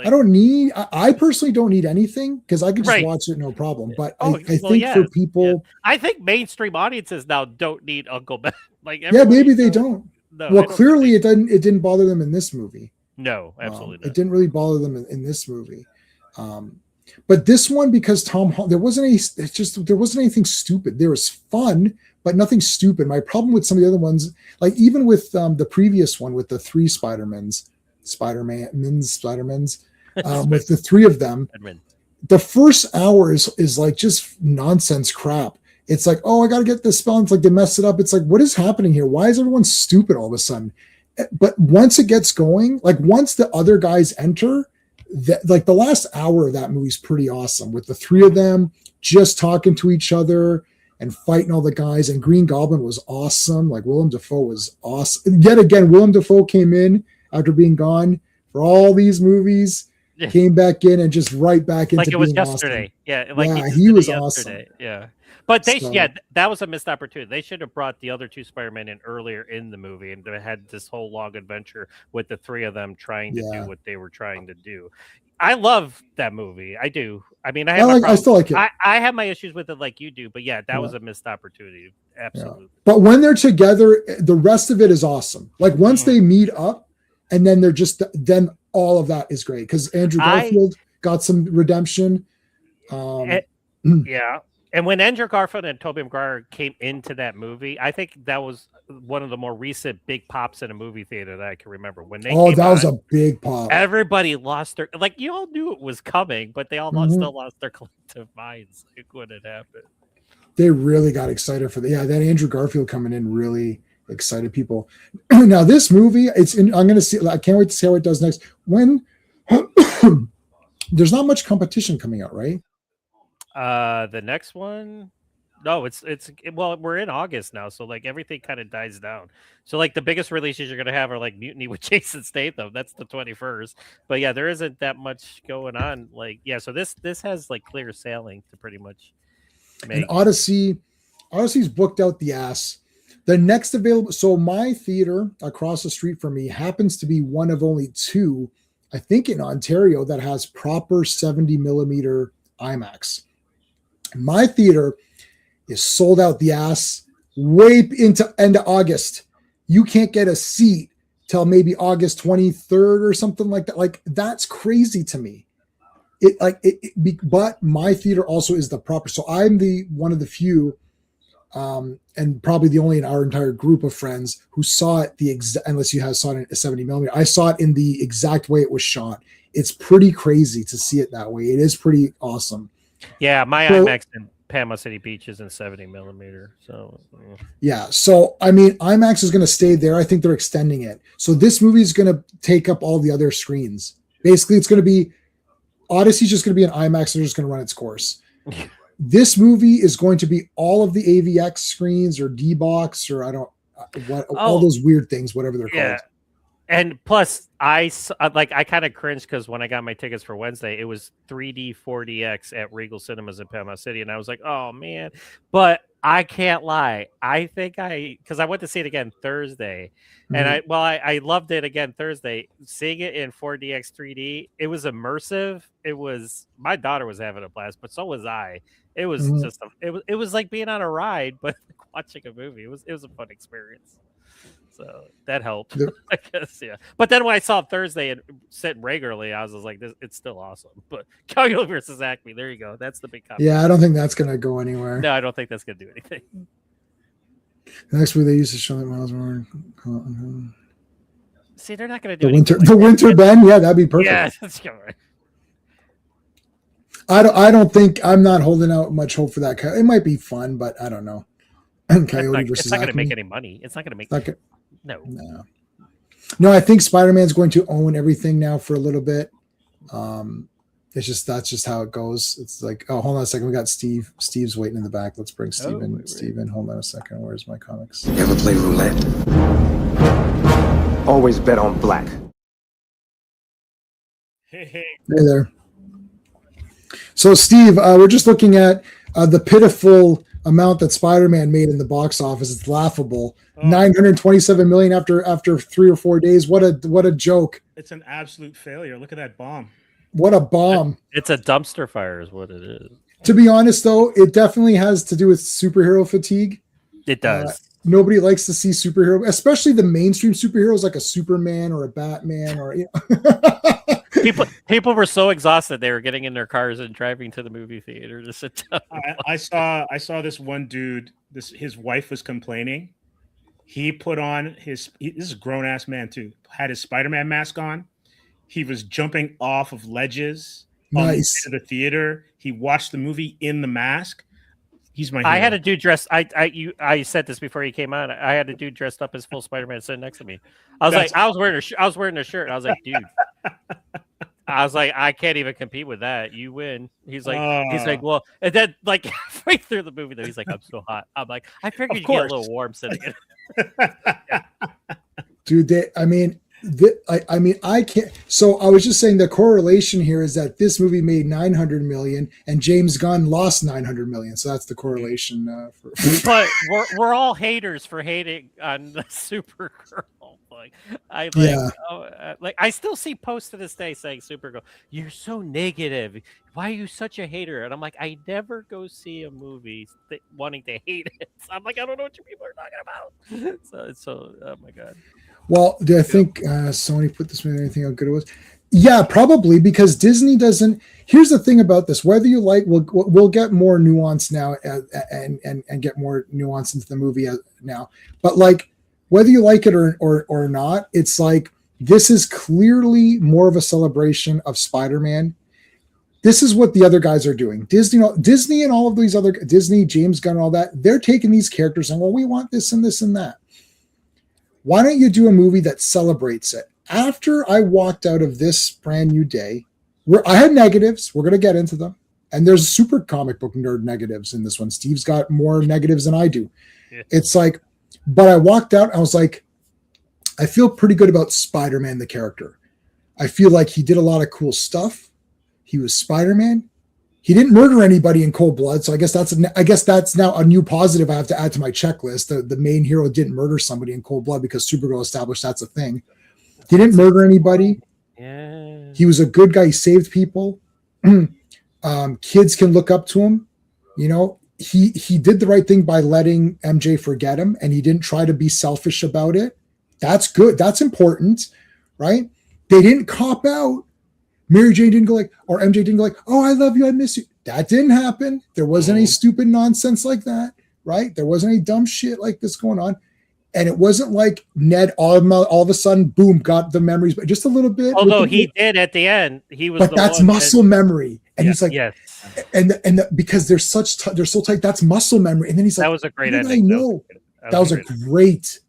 I don't need. I personally don't need anything because I can just Right. watch it, no problem. But Oh, I well, think yeah, for people, I think mainstream audiences now don't need Uncle Ben. Like yeah, everybody maybe they knows- don't. No, I Well, don't clearly think it didn't bother them in this movie. no, absolutely It not. didn't really bother them in this movie. But this one, because there wasn't anything stupid. There was fun, but nothing stupid. My problem with some of the other ones, like even with the previous one with the three Spider-Mans, with the three of them, Edmund. the first hour is like just nonsense crap. It's like, oh, I got to get this spell. It's like they messed it up. It's like, what is happening here? Why is everyone stupid all of a sudden? But once it gets going, like once the other guys enter, like the last hour of that movie is pretty awesome with the three of them just talking to each other and fighting all the guys. And Green Goblin was awesome. Like Willem Dafoe was awesome. Yet again, Willem Dafoe came in after being gone for all these movies, came back in and just right back into like it was being yesterday. Awesome. Yeah, like Yeah, just he did it was yesterday. awesome. Yeah. But So- that was a missed opportunity. They should have brought the other two Spider-Men in earlier in the movie, and they had this whole long adventure with the three of them trying to Yeah. do what they were trying to do. I love that movie. I do. I mean, I still like it. I have my issues with it like you do, but yeah, that Yeah. was a missed opportunity. Absolutely. But when they're together, the rest of it is awesome. Like once they meet up and then then all of that is great because Andrew Garfield got some redemption. Yeah. And when Andrew Garfield and Tobey Maguire came into that movie, I think that was one of the more recent big pops in a movie theater that I can remember. When they came That was on, a big pop. everybody lost their you all knew it was coming, but they all still lost their collective minds like when it happened. They really got excited for that. Yeah, that Andrew Garfield coming in really excited people. Now this movie, I'm going to see. I can't wait to see how it does next. When there's not much competition coming out, right? The next one, no, well, we're in August now, so like everything kind of dies down. So like the biggest releases you're gonna have are like Mutiny with Jason Statham. That's the 21st. But yeah, there isn't that much going on. Like so this has like clear sailing to pretty much make. And Odyssey's booked out the ass. The next available, so my theater across the street from me happens to be one of only two, I think, in Ontario that has proper 70 millimeter IMAX. My theater is sold out the ass way into end of August. You can't get a seat till maybe August 23rd or something like that. Like that's crazy to me. But my theater also is the proper. So I'm one of the few and probably the only in our entire group of friends who saw it unless you have saw it in a 70 millimeter. I saw it in the exact way it was shot. It's pretty crazy to see it that way. It is pretty awesome. Yeah, my IMAX in Panama City Beach is in 70 millimeter. So yeah. So I mean, IMAX is going to stay there. I think they're extending it. So this movie is going to take up all the other screens. Basically, it's going to be Odyssey's just going to be an IMAX. They're just going to run its course. This movie is going to be all of the AVX screens or D-Box or all those weird things, whatever they're called. And plus, I kind of cringed because when I got my tickets for Wednesday, it was 3D 4DX at Regal Cinemas in Panama City, and I was like, "Oh man!" But I can't lie. I think because I went to see it again Thursday, and I loved it again Thursday. Seeing it in 4DX 3D, it was immersive. My daughter was having a blast, but so was I. It was just it was like being on a ride, but watching a movie. It was a fun experience. So that helped, I guess, yeah. But then when I saw it Thursday and sitting regularly, I was just like, it's still awesome. But Calgary versus Acme, there you go. That's the big comment. Yeah, I don't think that's going to go anywhere. No, I don't think that's going to do anything. The next movie they used to show that Miles Morales. See, they're not going to do the Winter Bend. Yeah, that'd be perfect. Yeah, that's right. I don't think I'm not holding out much hope for that. It might be fun, but I don't know. Coyote versus it's not going to Acme. make any money. It's not going to make. No, I think Spider-Man's going to own everything now for a little bit. That's just how it goes. It's like, oh, hold on a second. We got Steve. Steve's waiting in the back. Let's bring Steve in. Steven, hold on a second. Where's my comics? You ever play roulette? Always bet on black. Hey there. So, Steve, we're just looking at the pitiful amount that Spider-Man made in the box office. It's laughable. 927 million after 3 or 4 days. What a joke. It's an absolute failure. Look at that bomb. What a bomb. It's a dumpster fire is what it is. To be honest, though, it definitely has to do with superhero fatigue. It does. Nobody likes to see superhero, especially the mainstream superheroes like a Superman or a Batman or People were so exhausted they were getting in their cars and driving to the movie theater to sit down. I saw this one dude. His wife was complaining. He put on this is a grown ass man too. Had his Spider-Man mask on. He was jumping off of ledges. Nice. On the theater. He watched the movie in the mask. He's my hero. I had a dude dressed. I said this before he came on. I had a dude dressed up as full Spider-Man sitting next to me. I was wearing a shirt. I was like, dude. I was like, I can't even compete with that. You win. He's like, well, and then like halfway through the movie, though, he's like, I'm so hot. I'm like, I figured you'd get a little warm sitting in. Dude, I can't. So I was just saying the correlation here is that this movie made 900 million and James Gunn lost 900 million. So that's the correlation. But we're all haters for hating on the Supergirl. I still see posts to this day saying Supergirl, you're so negative. Why are you such a hater? And I'm like, I never go see a movie wanting to hate it. So I'm like, I don't know what you people are talking about. So oh my god. Well, do I think Sony put this movie anything how good it was? Yeah, probably, because Disney doesn't. Here's the thing about this: whether you like, we'll get more nuance now and get more nuance into the movie now. But like, whether you like it or not, it's like this is clearly more of a celebration of Spider-Man. This is what the other guys are doing. Disney and all of these other James Gunn, and all that. They're taking these characters and we want this and this and that. Why don't you do a movie that celebrates it? After I walked out of this brand new day, I had negatives. We're going to get into them. And there's super comic book nerd negatives in this one. Steve's got more negatives than I do. Yeah. It's like, but I walked out. I was like, I feel pretty good about Spider-Man, the character. I feel like he did a lot of cool stuff. He was Spider-Man. He didn't murder anybody in cold blood, so I guess that's now a new positive I have to add to my checklist. The main hero didn't murder somebody in cold blood because Supergirl established that's a thing. He didn't murder anybody. Yeah. He was a good guy. He saved people. Kids can look up to him. You know, he did the right thing by letting MJ forget him, and he didn't try to be selfish about it. That's good. That's important, right? They didn't cop out. Mary Jane didn't go like, or MJ didn't go like, oh, I love you, I miss you. That didn't happen. There wasn't any stupid nonsense like that. right? There wasn't any dumb shit like this going on. And it wasn't like Ned all of a sudden, boom, got the memories, but just a little bit. Although he did at the end, he was. But that's muscle memory, and he's like, yes, because they're so tight. That's muscle memory, and then he's like, that was a great ending. ending. I know that was a great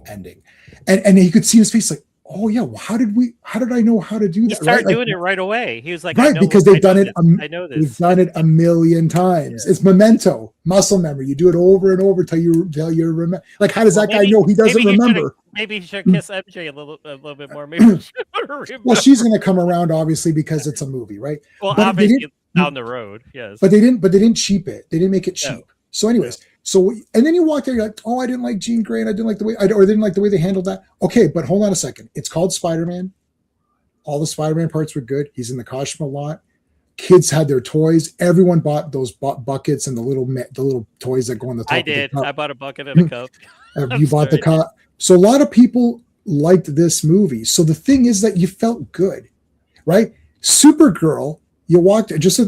ending, and you could see his face like, oh yeah, well, how did I know how to do that? He started doing it right away. He was like, right, because they've done it. I know this. We've done it a million times. Yeah. It's memento, muscle memory. You do it over and over till you remember. Like, how does that guy know he doesn't remember? Maybe he should kiss MJ a little bit more. Maybe well, she's going to come around obviously because it's a movie, right? Well, but obviously down the road, yes. But they didn't cheap it. They didn't make it cheap. No. So, anyways. So, and then you walk there, you're like, oh, I didn't like Jean Grey, and I didn't like the way, or didn't like the way they handled that. Okay, but hold on a second. It's called Spider-Man. All the Spider-Man parts were good. He's in the costume a lot. Kids had their toys. Everyone bought those buckets and the little toys that go on the top. I did. I bought a bucket and a cup. You bought the cup. So a lot of people liked this movie. So the thing is that you felt good, right? Supergirl, you walked just.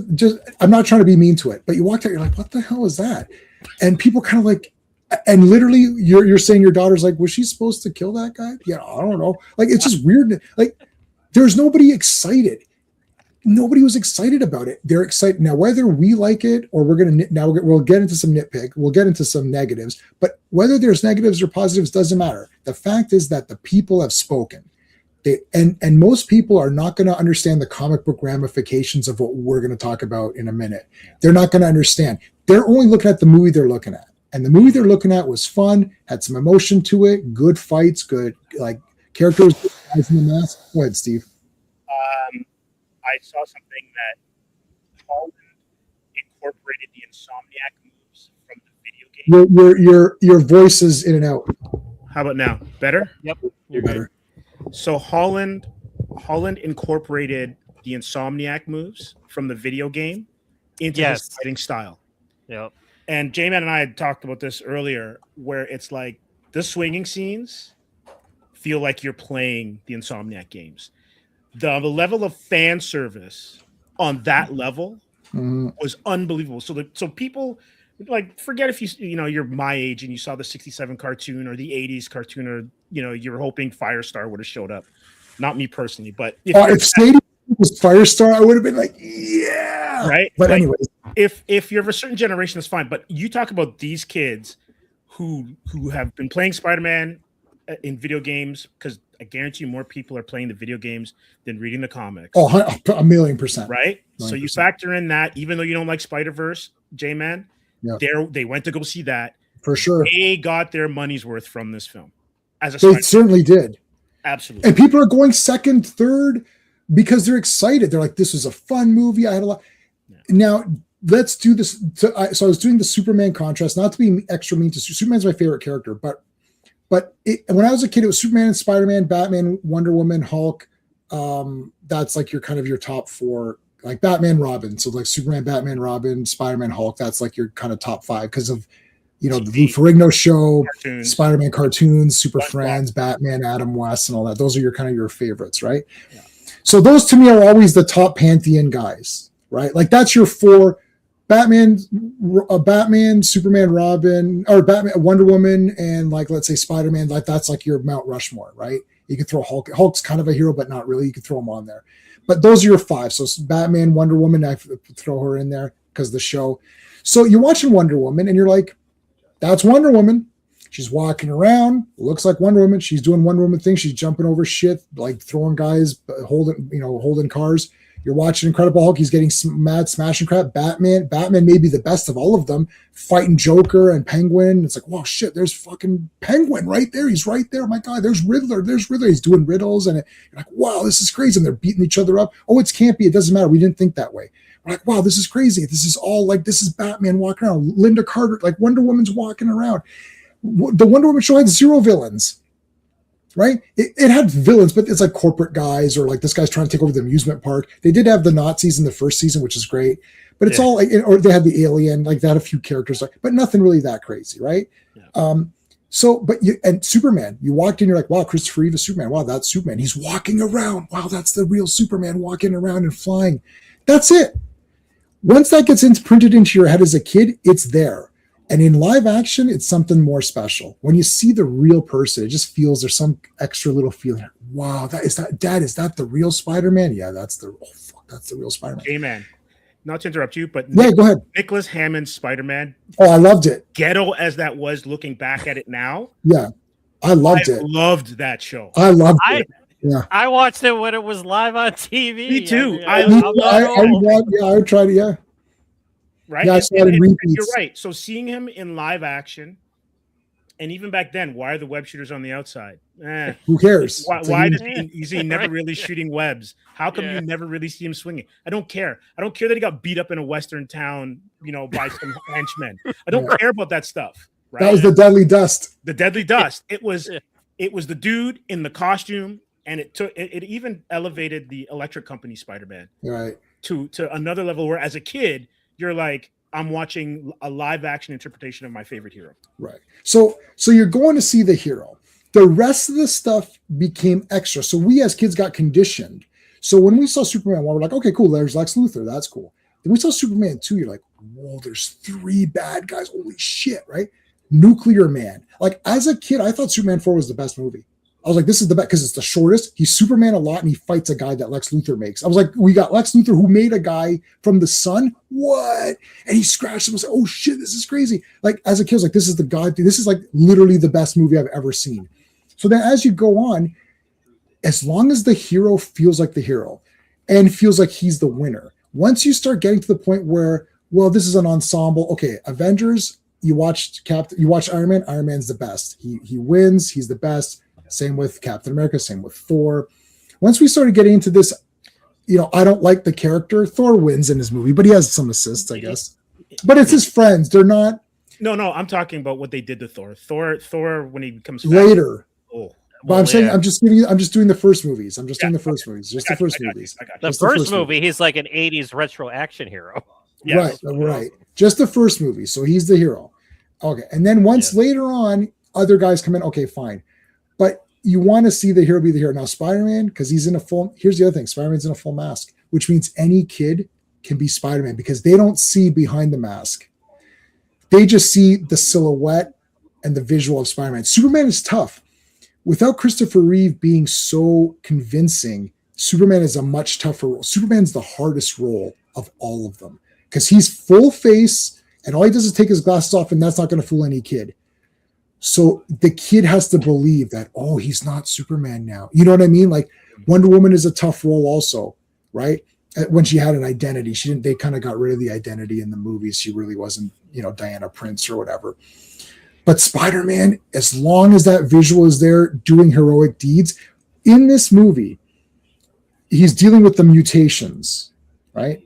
I'm not trying to be mean to it, but you walked out. You're like, what the hell is that? And people kind of like, and literally you're saying your daughter's like, was she supposed to kill that guy? Yeah, I don't know. Like, it's just weird. Like, there's nobody excited. Nobody was excited about it. They're excited. Now, whether we like it or we'll get into some nitpick. We'll get into some negatives, but whether there's negatives or positives doesn't matter. The fact is that the people have spoken. And most people are not going to understand the comic book ramifications of what we're going to talk about in a minute. They're not going to understand. They're only looking at the movie they're looking at. And the movie they're looking at was fun, had some emotion to it, good fights, good like characters, guys in the mask. Go ahead, Steve. I saw something that Holland incorporated the Insomniac moves from the video game. Your voice is in and out. How about now? Better? Yep. You're better. So Holland incorporated the Insomniac moves from the video game into his fighting style. Yep. And J-Man and I had talked about this earlier, where it's like the swinging scenes feel like you're playing the Insomniac games. The level of fan service on that level was unbelievable. So people like forget if you're my age and you saw the 67 cartoon or the 80s cartoon, or you're hoping Firestar would have showed up. Not me personally, but if Stadium was Firestar, I would have been like, yeah, right. But anyways, if you're of a certain generation, that's fine. But you talk about these kids who have been playing Spider-Man in video games, because I guarantee you more people are playing the video games than reading the comics. Oh, 1,000,000%. Right? 1,000,000%. So you factor in that, even though you don't like Spider-Verse, J-Man, they went to go see that. For sure. They got their money's worth from this film. They certainly did. Absolutely. And people are going second, third, because they're excited. They're like, this was a fun movie. I had a lot. Yeah. Now, let's do this. So I was doing the Superman contrast, not to be extra mean to Superman's my favorite character, but when I was a kid, it was Superman, Spider-Man, Batman, Wonder Woman, Hulk. That's like your top four, like Batman, Robin. So like Superman, Batman, Robin, Spider-Man, Hulk. That's like your kind of top five because of, the Lou Ferrigno show, cartoons. Spider-Man cartoons, Super Friends, Batman, Adam West, and all that. Those are your favorites, right? Yeah. So those to me are always the top pantheon guys, right? Like that's your four. Batman, Superman, Robin, or Batman, Wonder Woman, and like let's say Spider-Man, like that's like your Mount Rushmore, right? You could throw Hulk. Hulk's kind of a hero, but not really. You could throw him on there. But those are your five. So Batman, Wonder Woman, I throw her in there because of the show. So you're watching Wonder Woman, and you're like, that's Wonder Woman. She's walking around, looks like Wonder Woman. She's doing Wonder Woman things. She's jumping over shit, like throwing guys, holding cars. You're watching Incredible Hulk. He's getting mad, smashing crap. Batman may be the best of all of them, fighting Joker and Penguin. It's like, wow, shit, there's fucking Penguin right there. He's right there. Oh my God, there's Riddler. He's doing riddles. And you're like, wow, this is crazy. And they're beating each other up. Oh, it can't be. It doesn't matter. We didn't think that way. We're like, wow, this is crazy. This is all like, this is Batman walking around. Linda Carter, like Wonder Woman's walking around. The Wonder Woman show had 0 villains. Right? It had villains, but it's like corporate guys or like this guy's trying to take over the amusement park. They did have the Nazis in the first season, which is great, but it's all like, or they had the alien, like they had a few characters, but nothing really that crazy. Right? Yeah. And Superman, you walked in, you're like, wow, Christopher Reeve is Superman. Wow, that's Superman. He's walking around. Wow, that's the real Superman walking around and flying. That's it. once that gets printed into your head as a kid, it's there. And in live action, it's something more special. When you see the real person, it just feels there's some extra little feeling. Wow, Dad, is that the real Spider-Man? Yeah, that's the real Spider-Man. Amen. Not to interrupt you, but Yeah, go ahead. Nicholas Hammond's Spider-Man, Oh, I loved it. ghetto as that was, looking back at it now, Yeah, I loved it. loved that show. I loved it. Yeah. I watched it when it was live on TV. Me too. I would try to, yeah. Right? Yeah, I saw it in You're repeats. right. So seeing him in live action, and even back then, why are the web shooters on the outside? Who cares? Why is he never really shooting webs? How come you never really see him swinging? I don't care. I don't care that he got beat up in a western town, by some henchmen. I don't care about that stuff. Right? That was the Deadly Dust. The Deadly Dust. It was the dude in the costume, and it even elevated the Electric Company Spider-Man Right. to another level where, as a kid, you're like, I'm watching a live action interpretation of my favorite hero. Right. So you're going to see the hero. The rest of the stuff became extra. So we as kids got conditioned. So when we saw Superman 1, we're like, okay, cool, there's Lex Luthor. That's cool. Then we saw Superman 2, you're like, whoa, there's 3 bad guys. Holy shit, right? Nuclear Man. Like, as a kid, I thought Superman 4 was the best movie. I was like, this is the best because it's the shortest. He's Superman a lot and he fights a guy that Lex Luthor makes. I was like, we got Lex Luthor who made a guy from the sun. What? And he scratched him and said, oh shit, this is crazy. Like, as a kid, I was like, this is the god. This is like literally the best movie I've ever seen. So then as you go on, as long as the hero feels like the hero and feels like he's the winner, once you start getting to the point where, well, this is an ensemble. Okay, Avengers, you watch Iron Man. Iron Man's the best. He wins. He's the best. Same with Captain America, same with Thor. Once we started getting into this, I don't like the character. Thor wins in his movie, but he has some assists, I guess. But it's his friends. They're not. No, I'm talking about what they did to Thor. Thor when he becomes later. Oh. But I'm saying I'm just doing the first movies. I'm just doing the first movies. Just the first movies. The first movie, he's like an 80s retro action hero. Yes. Right. Just the first movie. So he's the hero. Okay. And then once later on, other guys come in. Okay, fine. But you want to see the hero be the hero. Now, Spider-Man, because he's in a full, here's the other thing. Spider-Man's in a full mask, which means any kid can be Spider-Man because they don't see behind the mask. They just see the silhouette and the visual of Spider-Man. Superman is tough. Without Christopher Reeve being so convincing, Superman is a much tougher role. Superman's the hardest role of all of them because he's full face and all he does is take his glasses off and that's not going to fool any kid. So the kid has to believe that, oh, he's not Superman now. You know what I mean? Like Wonder Woman is a tough role also, right? When she had an identity, they kind of got rid of the identity in the movies. She really wasn't, Diana Prince or whatever. But Spider-Man, as long as that visual is there doing heroic deeds, in this movie, he's dealing with the mutations, right?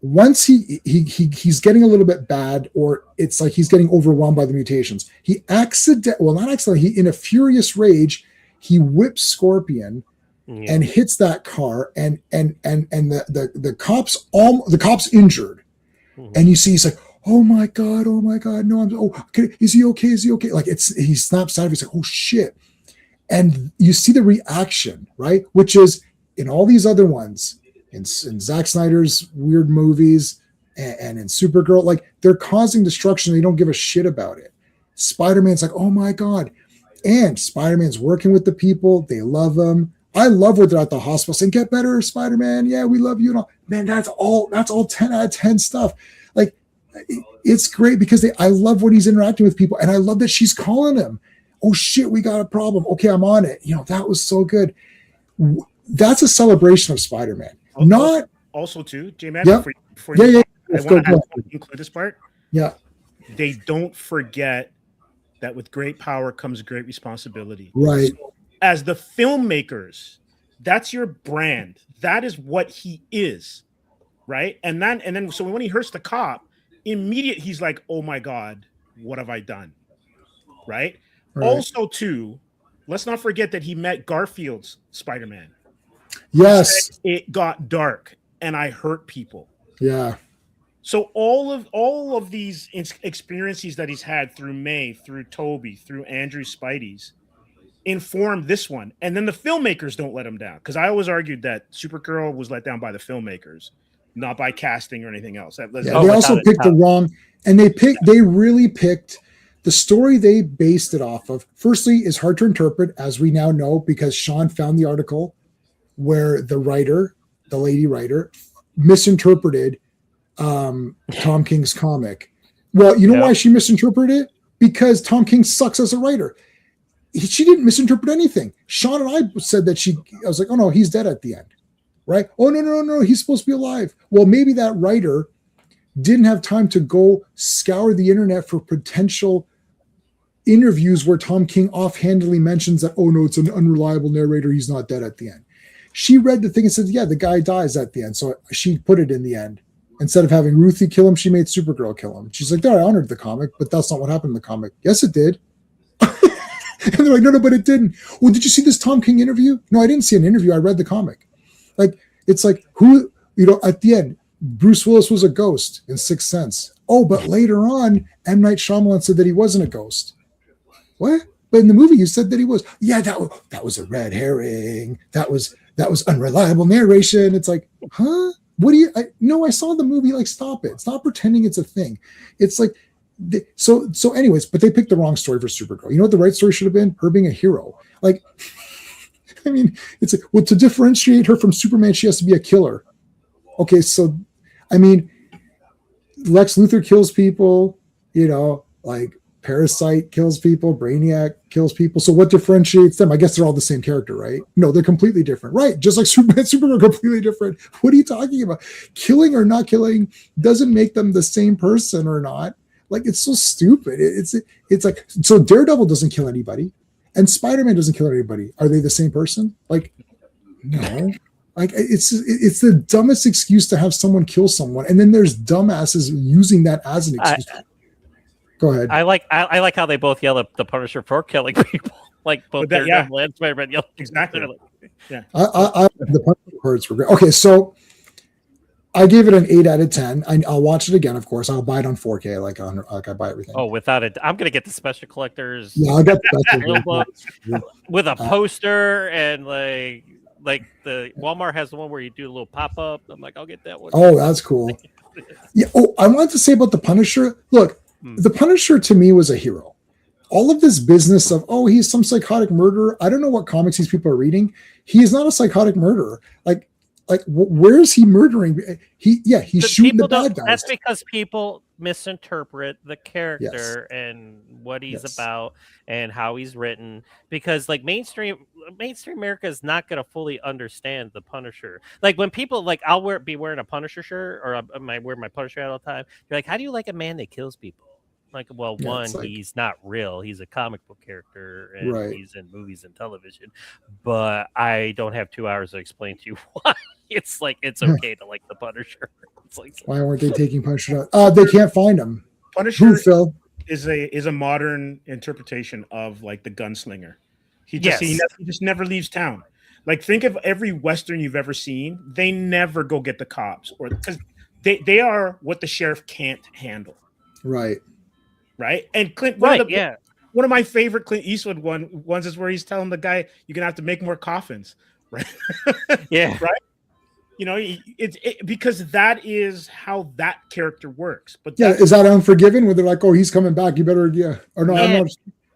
Once he's getting a little bit bad, or it's like he's getting overwhelmed by the mutations. He in a furious rage, he whips Scorpion and hits that car, and the cop's injured, and you see he's like, oh my god, no, is he okay? Like he snaps out of it. He's like, oh shit, and you see the reaction, right? Which is in all these other ones. In Zack Snyder's weird movies and in Supergirl, like they're causing destruction. They don't give a shit about it. Spider-Man's like, oh my God. And Spider-Man's working with the people. They love him. I love where they're at the hospital saying, get better, Spider-Man. Yeah, we love you. And all. Man, that's all 10 out of 10 stuff. Like it's great because I love when he's interacting with people. And I love that she's calling him. Oh shit, we got a problem. Okay, I'm on it. That was so good. That's a celebration of Spider-Man. Not also too, J-Man. Yeah. Before I want to include this part. Yeah. They don't forget that with great power comes great responsibility. Right. So as the filmmakers, that's your brand. That is what he is. Right. And then so when he hurts the cop, immediately he's like, oh my God, what have I done? Right. Also, too, let's not forget that he met Garfield's Spider-Man. Yes, it got dark and I hurt people. Yeah. So all of these experiences that he's had through May, through Toby, through Andrew Spidey's informed this one. And then the filmmakers don't let him down. Because I always argued that Supergirl was let down by the filmmakers. not by casting or anything else. Yeah, Oh, they also without a picked the doubt. wrong, and they really picked the story they based it off of. Firstly, is hard to interpret, as we now know, because Sean found the article where the lady writer, misinterpreted Tom King's comic. Well, you know Yeah. why she misinterpreted it? Because Tom King sucks as a writer. She didn't misinterpret anything. Sean and I said that I was like, oh no, he's dead at the end, right? Oh no, he's supposed to be alive. Well, maybe that writer didn't have time to go scour the internet for potential interviews where Tom King offhandedly mentions that, oh no, it's an unreliable narrator, he's not dead at the end. She read the thing and said, yeah, the guy dies at the end. So she put it in the end. Instead of having Ruthie kill him, she made Supergirl kill him. She's like, no, I honored the comic, but that's not what happened in the comic. Yes, it did. And they're like, no, but it didn't. Well, did you see this Tom King interview? No, I didn't see an interview. I read the comic. Like, it's like, who, at the end, Bruce Willis was a ghost in Sixth Sense. Oh, but later on, M. Night Shyamalan said that he wasn't a ghost. What? But in the movie, you said that he was. Yeah, that was a red herring. That was unreliable narration. It's like, huh? What do you? No, I saw the movie. Like, stop it. Stop pretending it's a thing. It's like, so. Anyways, but they picked the wrong story for Supergirl. You know what the right story should have been? Her being a hero. Like, I mean, it's like, well, to differentiate her from Superman, she has to be a killer. Okay, so, I mean, Lex Luthor kills people. Like Parasite kills people, Brainiac kills people. So what differentiates them? I guess they're all the same character, right? No, they're completely different, right? Just like Superman, Superman are completely different. What are you talking about? Killing or not killing doesn't make them the same person or not. Like, it's so stupid. It's like, so Daredevil doesn't kill anybody, and Spider-Man doesn't kill anybody. Are they the same person? Like, no. Like, it's the dumbest excuse to have someone kill someone, and then there's dumbasses using that as an excuse. Go ahead. I like how they both yell at the Punisher for killing people. Like both Daredevil and Spider-Man yell. Exactly. Yeah. The Punisher parts were great. Okay, so I gave it an 8 out of 10. I'll watch it again, of course. I'll buy it on 4K, like I buy everything. Oh, without it, I'm gonna get the special collectors. Yeah, I got the with a poster and like the Walmart has the one where you do a little pop up. I'm like, I'll get that one. Oh, that's cool. Yeah. Oh, I wanted to say about the Punisher. Look, the Punisher to me was a hero. All of this business of, oh, he's some psychotic murderer. I don't know what comics these people are reading. He is not a psychotic murderer. Like where is he murdering? He's shooting the bad guys. That's because people misinterpret the character and what he's about and how he's written. Because like mainstream America is not going to fully understand the Punisher. Like when people like, I'll be wearing a Punisher shirt, or I might wear my Punisher hat all the time. You're like, how do you like a man that kills people? Like, well, he's not real. He's a comic book character, and he's in movies and television. But I don't have 2 hours to explain to you why it's okay to like the Punisher. It's like, why aren't they taking Punisher out? They can't find him. Punisher is a modern interpretation of like the gunslinger. He just never leaves town. Like, think of every Western you've ever seen. They never go get the cops, or because they are what the sheriff can't handle. Right. And Clint, one of my favorite Clint Eastwood ones is where he's telling the guy, you're gonna have to make more coffins, right? Yeah. Right. It's because that is how that character works. But is that Unforgiven, where they're like, oh, he's coming back, you better or no? Yeah.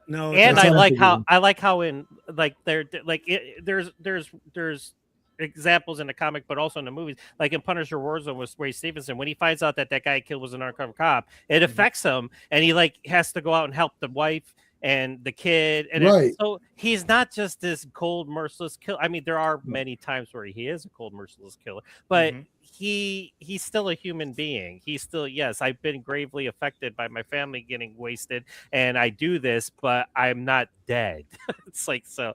No, and I like how in like there's examples in the comic, but also in the movies, like in Punisher Warzone with Ray Stevenson, when he finds out that guy killed was an undercover cop, it affects him, and he like has to go out and help the wife and the kid, and so he's not just this cold, merciless killer. I mean, there are many times where he is a cold, merciless killer, but he's still a human being. He's still, yes, I've been gravely affected by my family getting wasted, and I do this, but I'm not dead. It's like, so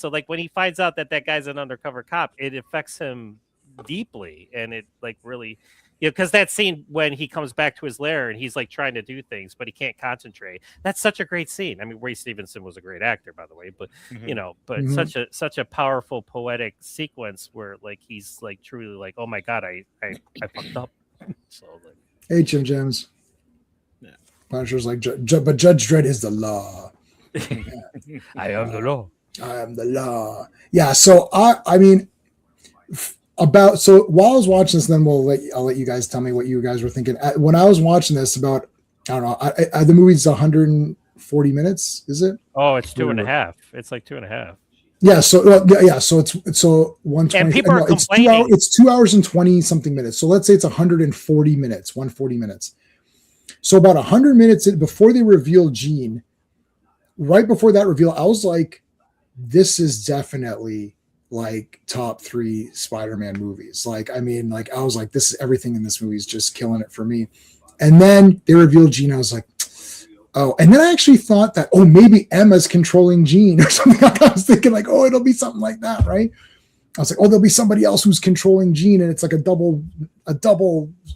like when he finds out that guy's an undercover cop, it affects him deeply, and it like really, because that scene when he comes back to his lair and he's like trying to do things, but he can't concentrate. That's such a great scene. I mean, Ray Stevenson was a great actor, by the way, but such a powerful poetic sequence where like he's like truly like, oh my god, I fucked up. So like, hey, Jim Jones. Yeah. Punisher's like, but Judge Dredd is the law. I am the law. I am the law. Yeah. So I mean, about, so while I was watching this, then I'll let you guys tell me what you guys were thinking. When I was watching this, about, I don't know, the movie's 140 minutes, is it? Oh, it's 2.5. It's like 2.5. Yeah, so so it's 120. And people are it's complaining. It's 2 hours and 20 something minutes. So let's say it's 140 minutes, 140 minutes. So about 100 minutes before they reveal Jean, right before that reveal, I was like, this is definitely like top 3 Spider-Man movies. Like, I mean, like, I was like, this is everything in this movie is just killing it for me. And then they revealed Jean. I was like, oh, and then I actually thought that, oh, maybe Emma's controlling Jean or something. I was thinking like, oh, it'll be something like that, right? I was like, oh, there'll be somebody else who's controlling Jean, and it's like a double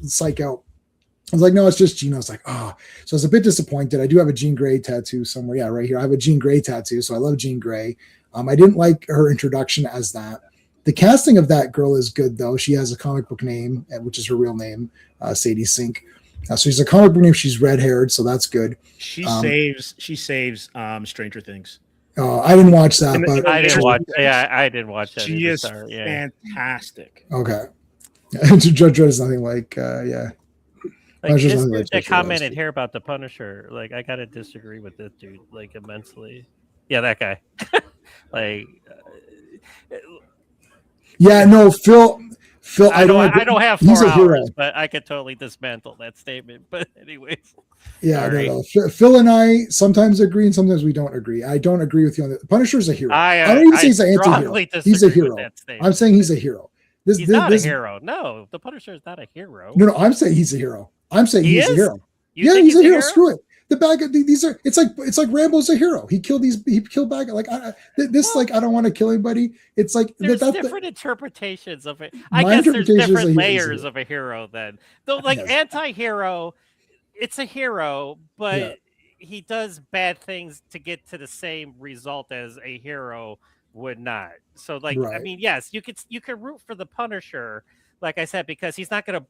psych out. I was like, no, it's just Jean. I was like, oh. So I was a bit disappointed. I do have a Jean Grey tattoo somewhere. Yeah, right here. I have a Jean Grey tattoo, so I love Jean Grey. I didn't like her introduction as that. The casting of that girl is good, though. She has a comic book name, which is her real name, Sadie Sink. So she's a comic book name. She's red-haired, so that's good. She saves Stranger Things. I didn't watch that, but I didn't watch. Yeah, I didn't watch that. She either, is sorry. Yeah. fantastic. okay. Judge Dredd is nothing like, yeah. Like That's just this nothing dude like that Judge Dredd. commented here about the Punisher, like I gotta disagree with this dude, like immensely. Yeah, that guy. Like, Yeah, no, Phil. I don't have he's 4 a hero. hours, but I could totally dismantle that statement. But anyways, Yeah, sorry. no. Phil and I sometimes agree and sometimes we don't agree. I don't agree with you on that. Punisher is a hero. I don't even say he's an anti-hero. strongly He's a disagree hero. with that statement. I'm saying he's a hero. He's not a hero. No, the Punisher is not a hero. No, I'm saying he's a hero. I'm saying He he's a is? hero. You Yeah, think he's a hero. Screw it. The bad guy. These are. It's like Rambo's a hero. He killed these. He killed bad guys. Like this. Like I don't want to kill anybody. It's like There's that's different interpretations of it. I My guess there's interpretation is different that he's a layers hero. of a hero. Then, though, like Yes. anti-hero, it's a hero, but Yeah. he does bad things to get to the same result as a hero would not. So, like, I Right. mean, yes, you could root for the Punisher, like I said, because he's not gonna.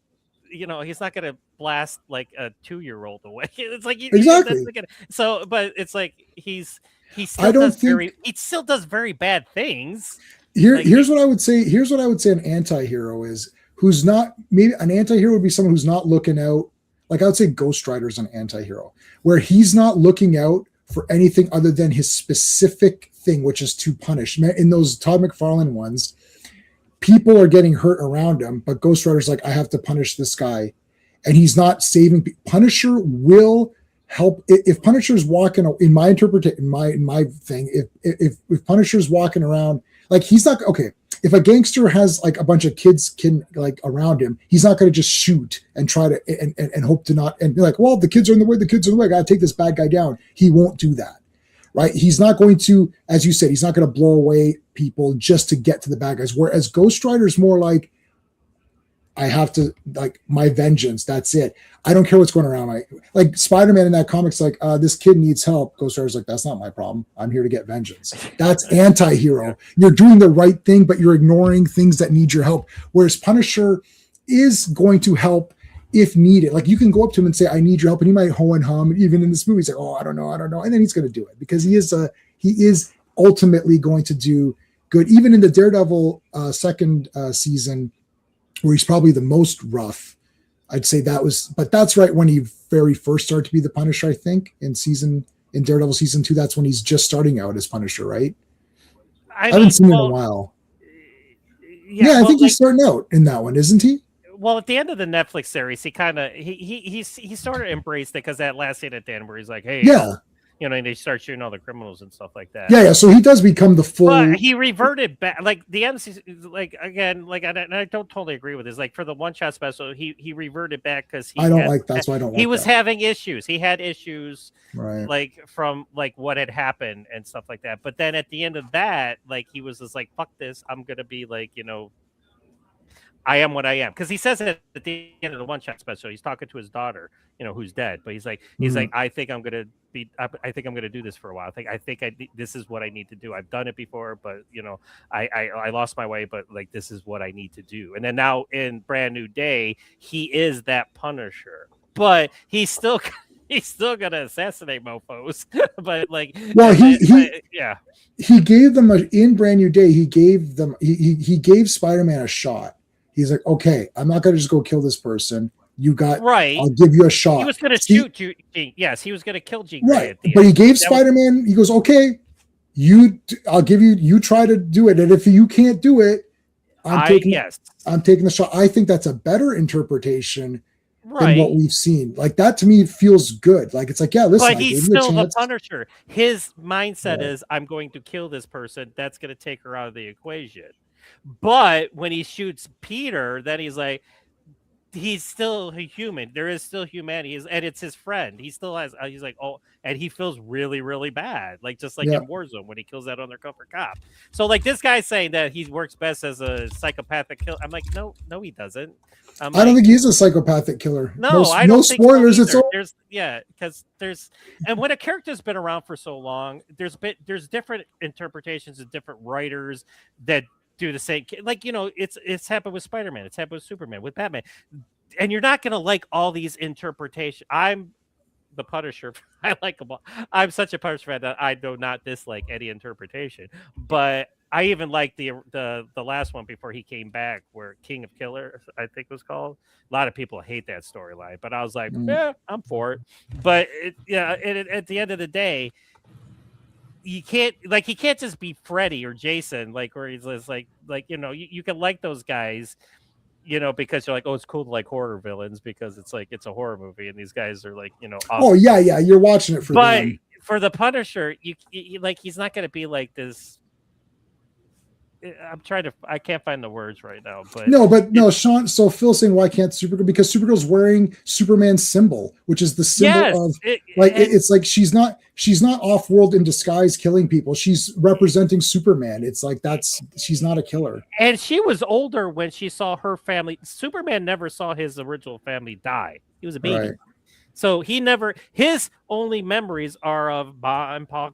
He's not going to blast like a 2-year-old away. It's like Exactly. So, but it's like he I still don't does think- he still does very bad things. Here's what I would say. Here's what I would say an anti-hero is, who's not, maybe an anti-hero would be someone who's not looking out. Like I would say Ghost Rider is an anti-hero, where he's not looking out for anything other than his specific thing, which is to punish. In those Todd McFarlane ones, people are getting hurt around him, but Ghost Rider's like, I have to punish this guy. And he's not saving. Punisher will help. If Punisher's walking, in my interpretation, in my thing, if Punisher's walking around, like he's not, okay, if a gangster has like a bunch of kids like around him, he's not going to just shoot and try to, and hope to not, and be like, well, the kids are in the way, I got to take this bad guy down. He won't do that. Right? He's not going to, as you said, he's not going to blow away people just to get to the bad guys. Whereas Ghost Rider is more like, I have to, like, my vengeance. That's it. I don't care what's going around. Like Spider-Man in that comic's like, this kid needs help. Ghost Rider's like, that's not my problem. I'm here to get vengeance. That's anti-hero. You're doing the right thing, but you're ignoring things that need your help. Whereas Punisher is going to help if needed. Like you can go up to him and say, I need your help. And he might ho and hum. Even in this movie, he's like, oh, I don't know. And then he's going to do it because he is ultimately going to do good. Even in the Daredevil second season, where he's probably the most rough, I'd say but that's right when he very first started to be the Punisher, I think, in Daredevil season 2. That's when he's just starting out as Punisher, right? I haven't seen him in a while. Yeah, I think he's starting out in that one, isn't he? Well, at the end of the Netflix series, he kind of he sort of embraced it, because that last scene at the end where he's like, "Hey, yeah," and they start shooting all the criminals and stuff like that. Yeah. So he does become the full. But he reverted back, like the MC, like again, like and I don't totally agree with this. Like for the one-shot special, he reverted back because I don't like. That's why I don't. He was having issues. He had issues, right? Like from like what had happened and stuff like that. But then at the end of that, like he was just like, "Fuck this! I'm gonna be like, I am what I am," because he says it at the end of the one-shot special. He's talking to his daughter, who's dead, but he's like, I think I'm gonna do this for a while. This is what I need to do. I've done it before, but I lost my way, but like this is what I need to do. And then now in Brand New Day, he is that Punisher, but he's still gonna assassinate mofos. But like, well, yeah. He gave them in Brand New Day. He gave them. He gave Spider-Man a shot. He's like, okay, I'm not going to just go kill this person. You got, Right. I'll give you a shot. He was going to shoot Jean. Yes, he was going to kill Jean. Right. But he gave Spider-Man, he goes, okay, I'll give you, you try to do it. And if you can't do it, I'm taking the shot. I think that's a better interpretation than what we've seen. Like that to me feels good. Like it's like, yeah, listen. But he's still the Punisher. His mindset is, I'm going to kill this person. That's going to take her out of the equation. But when he shoots Peter, then he's like, he's still a human. There is still humanity, and it's his friend. He still has. He's like, oh, and he feels really, really bad, like just like in Warzone when he kills that undercover cop. So like this guy's saying that he works best as a psychopathic killer. I'm like, no, he doesn't. I don't think he's a psychopathic killer. No, I don't think spoilers. So it's all. Because there's and when a character's been around for so long, there's different interpretations and different writers that do the same. Like it's happened with Spider-Man, it's happened with Superman, with Batman, and you're not gonna like all these interpretations. I'm the Punisher. I like them all. I'm such a Punisher fan that I do not dislike any interpretation. But I even like the last one before he came back, where King of Killers, I think it was called. A lot of people hate that storyline, but I was like, yeah, I'm for it. But at the end of the day, he can't just be Freddy or Jason, like where he's just like you can like those guys, because you're like, oh, it's cool to like horror villains because it's like it's a horror movie and these guys are like awesome. Oh yeah, you're watching it for them. But for the Punisher, you like he's not going to be like this. I can't find the words right now, but no, Sean. So Phil's saying, why can't Supergirl? Because Supergirl's wearing Superman's symbol, which is the symbol of it's like she's not off-world in disguise killing people. She's representing Superman. It's like she's not a killer. And she was older when she saw her family. Superman never saw his original family die. He was a baby, so his only memories are of Ma and Pa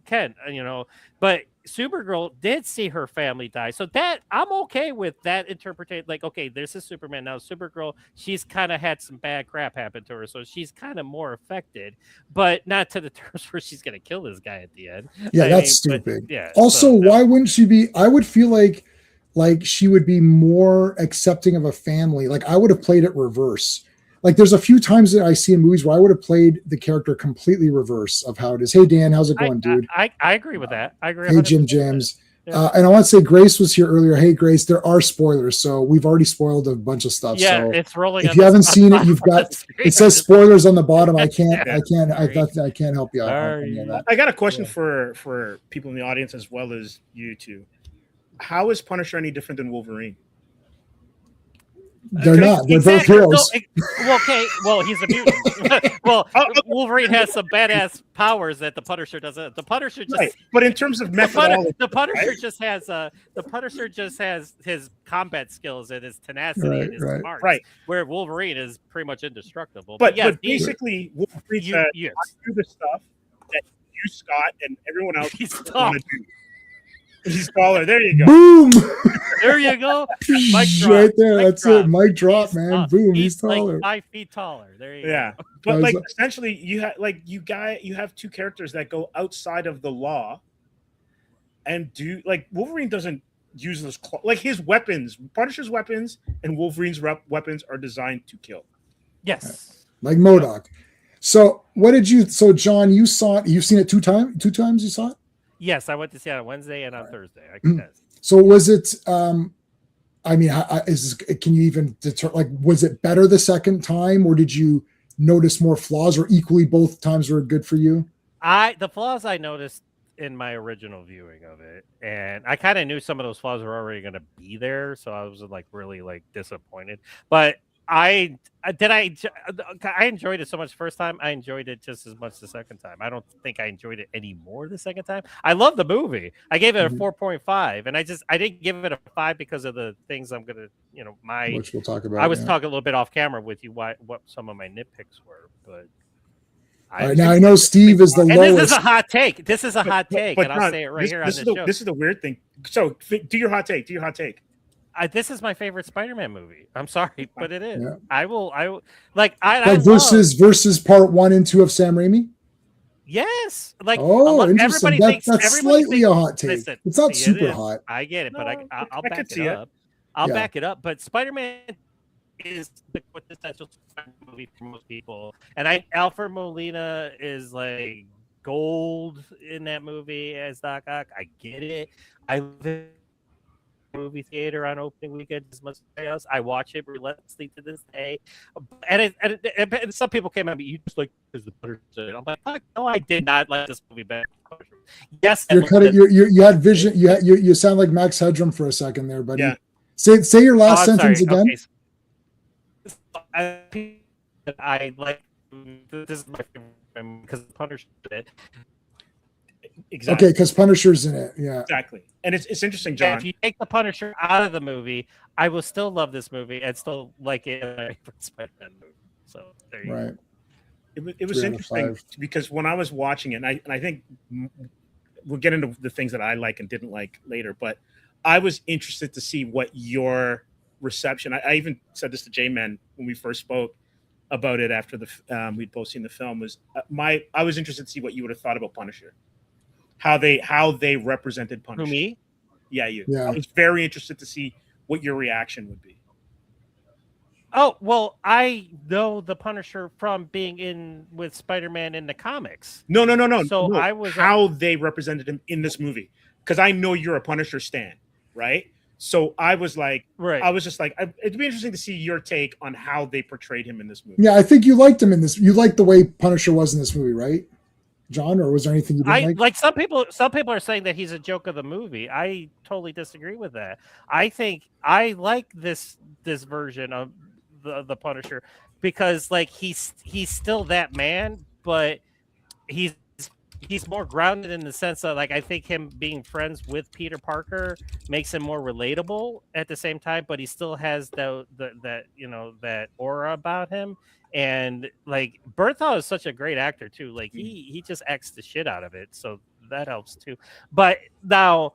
Kent. But Supergirl did see her family die, so that I'm okay with that interpretation. Like, okay, this is Superman now. Supergirl, she's kind of had some bad crap happen to her, so she's kind of more affected, but not to the terms where she's gonna kill this guy at the end. Yeah, that's stupid. Also, why wouldn't she be? I would feel like she would be more accepting of a family. Like I would have played it reverse. Like there's a few times that I see in movies where I would have played the character completely reverse of how it is. Hey Dan, how's it going, dude? I agree with that. I agree. Hey Jim Jams. Yeah. And I want to say Grace was here earlier. Hey Grace, there are spoilers, so we've already spoiled a bunch of stuff. Yeah, so it's rolling. If you haven't seen it, you've got it says spoilers on the bottom. I can't help you out. I got a question for people in the audience as well as you two. How is Punisher any different than Wolverine? They're not. They're both heroes. Well, he's a mutant. Wolverine has some badass powers that the Punisher doesn't. The Punisher just. But in terms of methodology, the Punisher just has his combat skills and his tenacity and his smarts. Right. Where Wolverine is pretty much indestructible. But basically, Wolverine said, I do the stuff that you, Scott, and everyone else want to do. He's taller. There you go. Boom. There you go. Mic drop. Right there. That's it. Mic drop, man. Boom. He's taller. Like 5 feet taller. There you go. But like essentially, you have two characters that go outside of the law, and Wolverine doesn't use those like his weapons. Punisher's weapons and Wolverine's weapons are designed to kill. Yes. Like MODOK. So what did you? So John, you saw it. You've seen it two times. You saw it. Yes, I went to see it on Wednesday and on Thursday. So was it? Can you even deter? Like, was it better the second time, or did you notice more flaws, or equally both times were good for you? The flaws I noticed in my original viewing of it, and I kind of knew some of those flaws were already going to be there, so I was like really like disappointed. But I enjoyed it so much the first time. I enjoyed it just as much the second time. I don't think I enjoyed it any more the second time. I love the movie. I gave it a 4.5, and I didn't give it a 5 because of the things I'm gonna, which we'll talk about. I was talking a little bit off camera with you what some of my nitpicks were, but. All right, now I know Steve is the lowest. This is a hot take. And I'll say it right here on this show. This is the weird thing. So do your hot take. This is my favorite Spider-Man movie. I'm sorry, but it is. Yeah. I will versus part 1 and 2 of Sam Raimi. Yes, like interesting. That's slightly a hot take. It's not super hot. I get it, but I'll back it up. I'll Yeah. back it up. But Spider-Man is the quintessential Spider-Man movie for most people, and Alfred Molina is like gold in that movie as Doc Ock. I get it. I live in a movie theater on opening weekend as much as anybody else. I watch it relentlessly to this day. And some people came at me, you just like because the Punisher. I'm like, fuck, no, I did not like this movie better. Yes, You're cutting. You had vision. You sound like Max Headroom for a second there, buddy. Yeah. Say your last I'm sentence sorry. again. Okay, I like this is my favorite because the Punisher did it. Exactly. Okay, because Punisher's in it. Yeah. Exactly. And it's interesting, Yeah, John. if you take the Punisher out of the movie, I will still love this movie and still like it in my favorite Spider-Man movie. So there you go. Right. It was 3 out of interesting 5. because when I was watching it, and I think we'll get into the things that I like and didn't like later, but I was interested to see what your reception. I even said this to J-Man when we first spoke about it after we'd both seen the film. Was I was interested to see what you would have thought about Punisher, how they represented Punisher. Who, me? Yeah, you. Yeah. I was very interested to see what your reaction would be. Oh, well, I know the Punisher from being in with Spider-Man in the comics. No. So no, I was how they represented him in this movie, because I know you're a Punisher stan, right? So I was like, right. I was just like, it'd be interesting to see your take on how they portrayed him in this movie. Yeah, I think you liked him in this. You liked the way Punisher was in this movie, right, John? Or was there anything you didn't like? Some people are saying that he's a joke of the movie. I totally disagree with that. I think I like this version of the Punisher because like he's still that man, but he's more grounded in the sense that like I think him being friends with Peter Parker makes him more relatable at the same time, but he still has that that aura about him. And like Bertha is such a great actor too. Like he just acts the shit out of it, so that helps too. But now,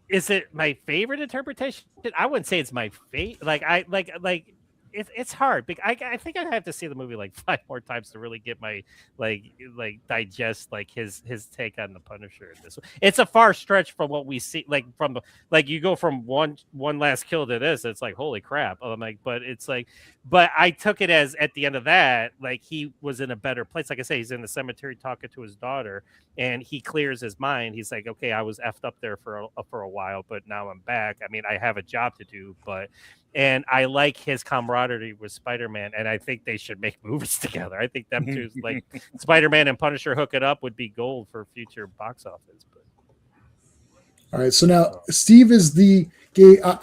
is it my favorite interpretation? I wouldn't say it's my favorite. Like it's hard because I think I have to see the movie like 5 more times to really get my like digest like his take on the Punisher in this. It's a far stretch from what we see you go from one last kill to this. It's like holy crap. I'm like, but I took it as at the end of that like he was in a better place. Like I say, he's in the cemetery talking to his daughter, and he clears his mind. He's like, okay, I was effed up there for a while, but now I'm back. I mean, I have a job to do, and I like his camaraderie with Spider-Man, and I think they should make movies together. I think them two, like Spider-Man and Punisher, hook it up would be gold for future box office. But all right, so now Steve is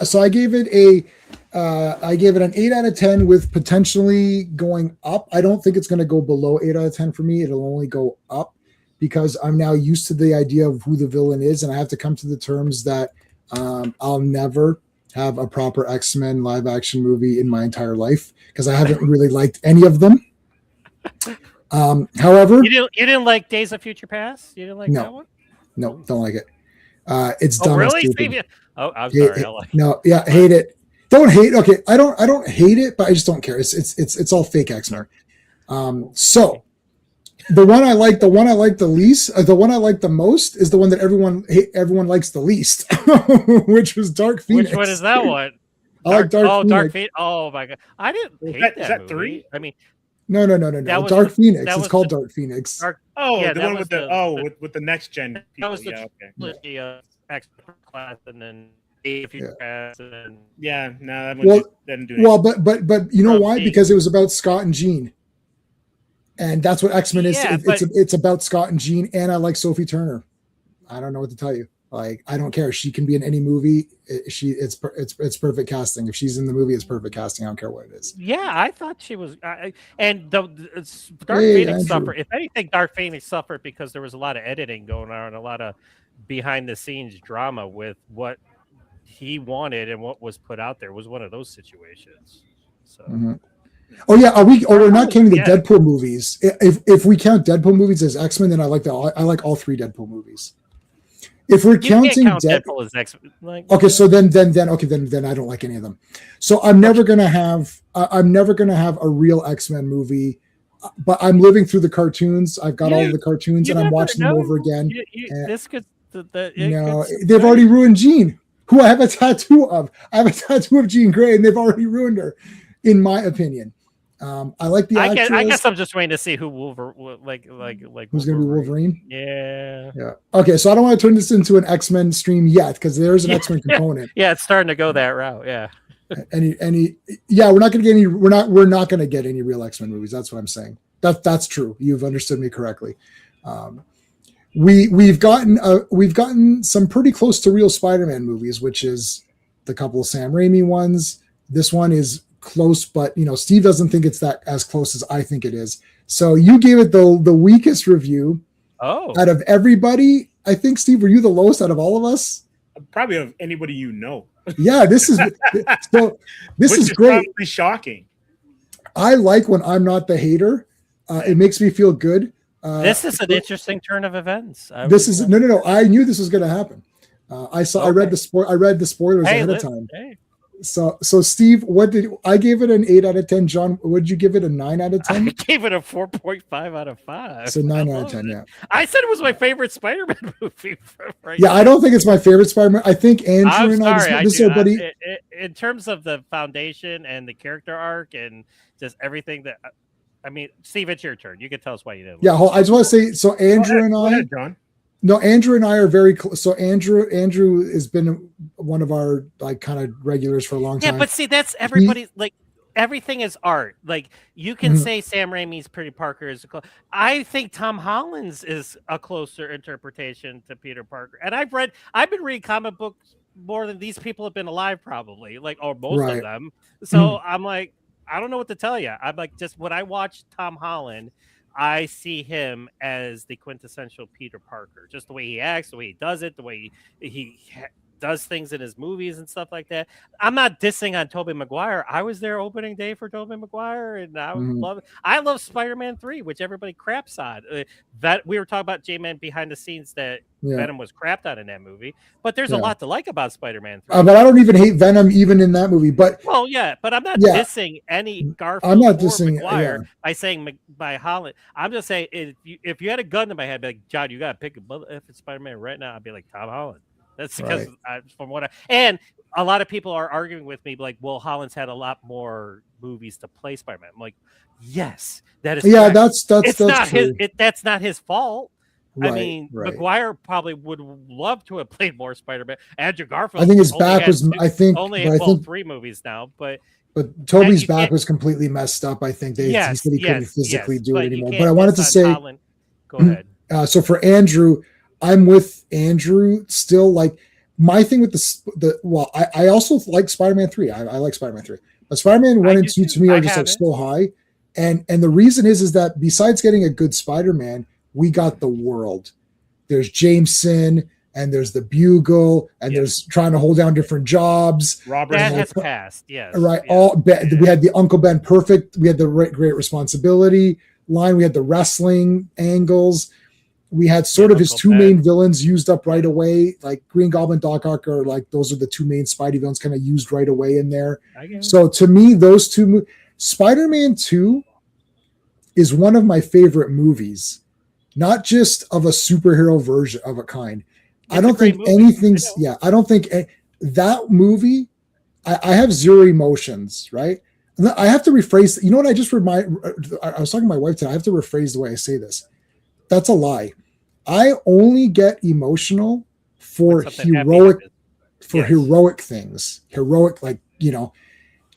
so I gave it an 8 out of 10 with potentially going up. I don't think it's going to go below 8 out of 10 for me. It'll only go up because I'm now used to the idea of who the villain is, and I have to come to the terms that I'll never have a proper X-Men live action movie in my entire life because I haven't really liked any of them. However, you didn't like Days of Future Past? You didn't like that one? No, don't like it. It's dumb. Really, Steve? Oh, I'm sorry. Hate it. Don't hate. Okay, I don't hate it, but I just don't care. It's all fake X-Men. So the one I like the least, the one I like the most is the one that everyone likes the least, which was Dark Phoenix. Which one is that one? I like Dark Phoenix. Oh my god, I didn't hate that. Is that movie. 3? I mean, no. Dark Phoenix. It's called Dark Phoenix. The one with with the next gen. People. That was the X class, and then Future Past, and then that one didn't do anything. Well, but you know why? Because it was about Scott and Jean. And that's what X-Men is. It's about Scott and Jean, and I like Sophie Turner. I don't know what to tell you. Like, I don't care. She can be in any movie. It's perfect casting. If she's in the movie, it's perfect casting. I don't care what it is. Yeah, I thought she was. And Dark Phoenix suffered. If anything, Dark Phoenix suffered because there was a lot of editing going on, a lot of behind-the-scenes drama with what he wanted and what was put out there. It was one of those situations. So. Mm-hmm. Oh yeah, we're not counting the Deadpool movies. If we count Deadpool movies as X-Men, then I like all 3 Deadpool movies. If we're counting Deadpool as X-Men, okay, so then I don't like any of them. So I'm never gonna have a real X-Men movie. But I'm living through the cartoons. I've got all of the cartoons, and I'm watching them over again. They've already ruined Jean. who I have a tattoo of. I have a tattoo of Jean Grey, and they've already ruined her, in my opinion. I like the actress. I guess I'm just waiting to see who like who's going to be Wolverine. Yeah. Okay, so I don't want to turn this into an X-Men stream yet because there's an X-Men component. Yeah, it's starting to go that route. Yeah. We're not going to get any. We're not going to get any real X-Men movies. That's what I'm saying. That's true. You've understood me correctly. We've gotten some pretty close to real Spider-Man movies, which is the couple of Sam Raimi ones. This one is close, but Steve doesn't think it's that as close as I think it is. So you gave it the weakest review out of everybody. I think, Steve, were you the lowest out of all of us? Probably of anybody Yeah, this is so. This Which is great. Probably shocking. I like when I'm not the hater. It makes me feel good. This is an interesting turn of events. No. I knew this was going to happen. I read the spoilers ahead of time. Hey. So Steve, I gave it an 8 out of 10. John, what did you give it, a 9 out of 10? I gave it a 4.5 out of 5. So 9 out of 10, yeah. I said it was my favorite Spider-Man movie. I don't think it's my favorite Spider-Man. I think Andrew buddy. In terms of the foundation and the character arc and just everything that, I mean, Steve, it's your turn. You can tell us why you didn't. Yeah, I just want to say, so Andrew and I, John. No, Andrew and I are very close. So Andrew has been one of our kind of regulars for a long time. Yeah, but see, that's everybody. Everything is art. Like you can say Sam Raimi's Peter Parker is. I think Tom Holland's is a closer interpretation to Peter Parker. And I've been reading comic books more than these people have been alive, probably, or most of them. So I'm like, I don't know what to tell you. I'm like, just when I watch Tom Holland, I see him as the quintessential Peter Parker, just the way he acts, the way he does it, the way he does things in his movies and stuff like that. I'm not dissing on Tobey Maguire. I was there opening day for Tobey Maguire, and I love Spider-Man 3, which everybody craps on. That we were talking about J-Man behind the scenes that Venom was crapped on in that movie, but there's a lot to like about Spider-Man 3. But I don't even hate Venom even in that movie. But but I'm not dissing any Garfield. I'm not dissing Maguire by saying by Holland. I'm just saying if you had a gun to my head, I'd be like, John, you got to pick a if it's Spider-Man right now. I'd be like Tom Holland. That's because from what and a lot of people are arguing with me, like, well, Holland's had a lot more movies to play Spider-Man. I'm like, yes, that is. Yeah, correct. that's not true. that's not his fault. Right, I mean, Maguire probably would love to have played more Spider-Man. Andrew Garfield. I think his back was. I think only had 3 movies now, but Toby's back was completely messed up. I think he said he couldn't physically do it anymore. But I wanted to say, go ahead. So for Andrew, I'm with Andrew still. Like my thing with I also like Spider-Man 3. I like Spider-Man 3, but Spider-Man 1 and 2 to me are just like so high. And the reason is that besides getting a good Spider-Man, we got the world. There's Jameson and there's the Bugle and there's trying to hold down different jobs. Robert has passed. Yes. Right. We had the Uncle Ben Perfect. We had the Great Responsibility line. We had the wrestling angles. We had sort of his two main villains used up right away. Like Green Goblin, Doc Ock are those are the two main Spidey villains kind of used right away in there. So to me, those two, Spider-Man 2 is one of my favorite movies, not just of a superhero version of a kind. I don't think anything's, I don't think that movie, I have zero emotions, right? I have to rephrase, you know what I was talking to my wife today, I have to rephrase the way I say this. That's a lie. I only get emotional for heroic things,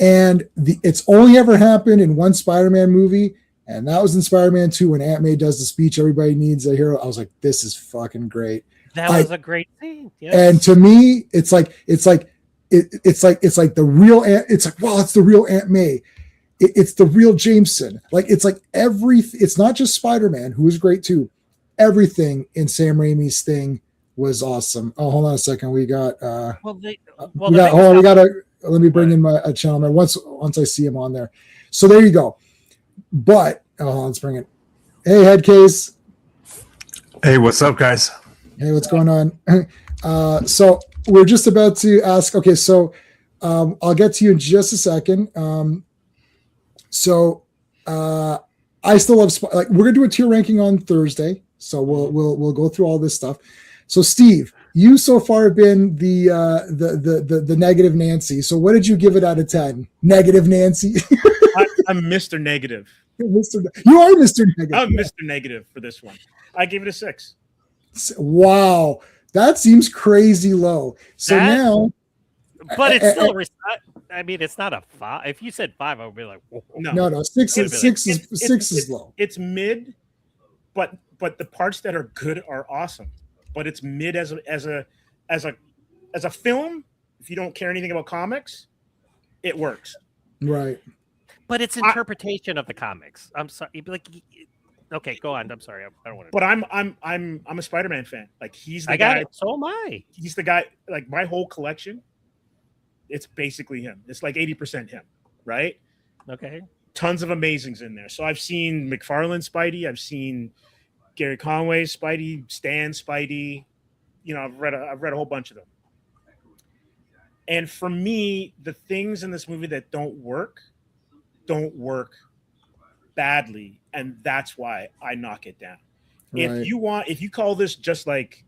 and it's only ever happened in one Spider-Man movie, and that was in Spider-Man 2 when Aunt May does the speech, everybody needs a hero. I was like, this is fucking great. That was a great scene. Yes. And to me, it's like the real Aunt, it's like, wow, it's the real Aunt May. It's the real Jameson. It's not just Spider-Man, who was great too. Everything in Sam Raimi's thing was awesome. Oh, hold on a second. We got let me bring in my channel man once I see him on there. So there you go. But let's bring it. Hey, head case. Hey, what's up, guys? Hey, what's going on? So we're just about to ask. Okay, so I'll get to you in just a second. I still love we're gonna do a tier ranking on Thursday, so we'll go through all this stuff. So Steve, you so far have been the negative Nancy. So what did you give it out of 10? Negative Nancy. I'm Mr. Negative. You are Mr. Negative. I'm Mr. Negative for this one. I gave it a 6. Wow, that seems crazy low. So now, but it's still. I mean, it's not a 5. If you said 5, I would be like, whoa. no, six is low. It's mid, but the parts that are good are awesome. But it's mid as a film. If you don't care anything about comics, it works. Right. But it's interpretation of the comics. I'm sorry. You'd be like, okay, go on. I'm sorry. I don't want to. But I'm a Spider-Man fan. Like he's the I guy. got it. So am I. He's the guy. Like my whole collection, it's basically him. It's like 80% him, right? Okay. Tons of amazings in there. So I've seen McFarlane Spidey. I've seen Gary Conway's Spidey, Stan Spidey. You know, I've read a whole bunch of them. And for me, the things in this movie that don't work badly, and that's why I knock it down. Right. If you call this just like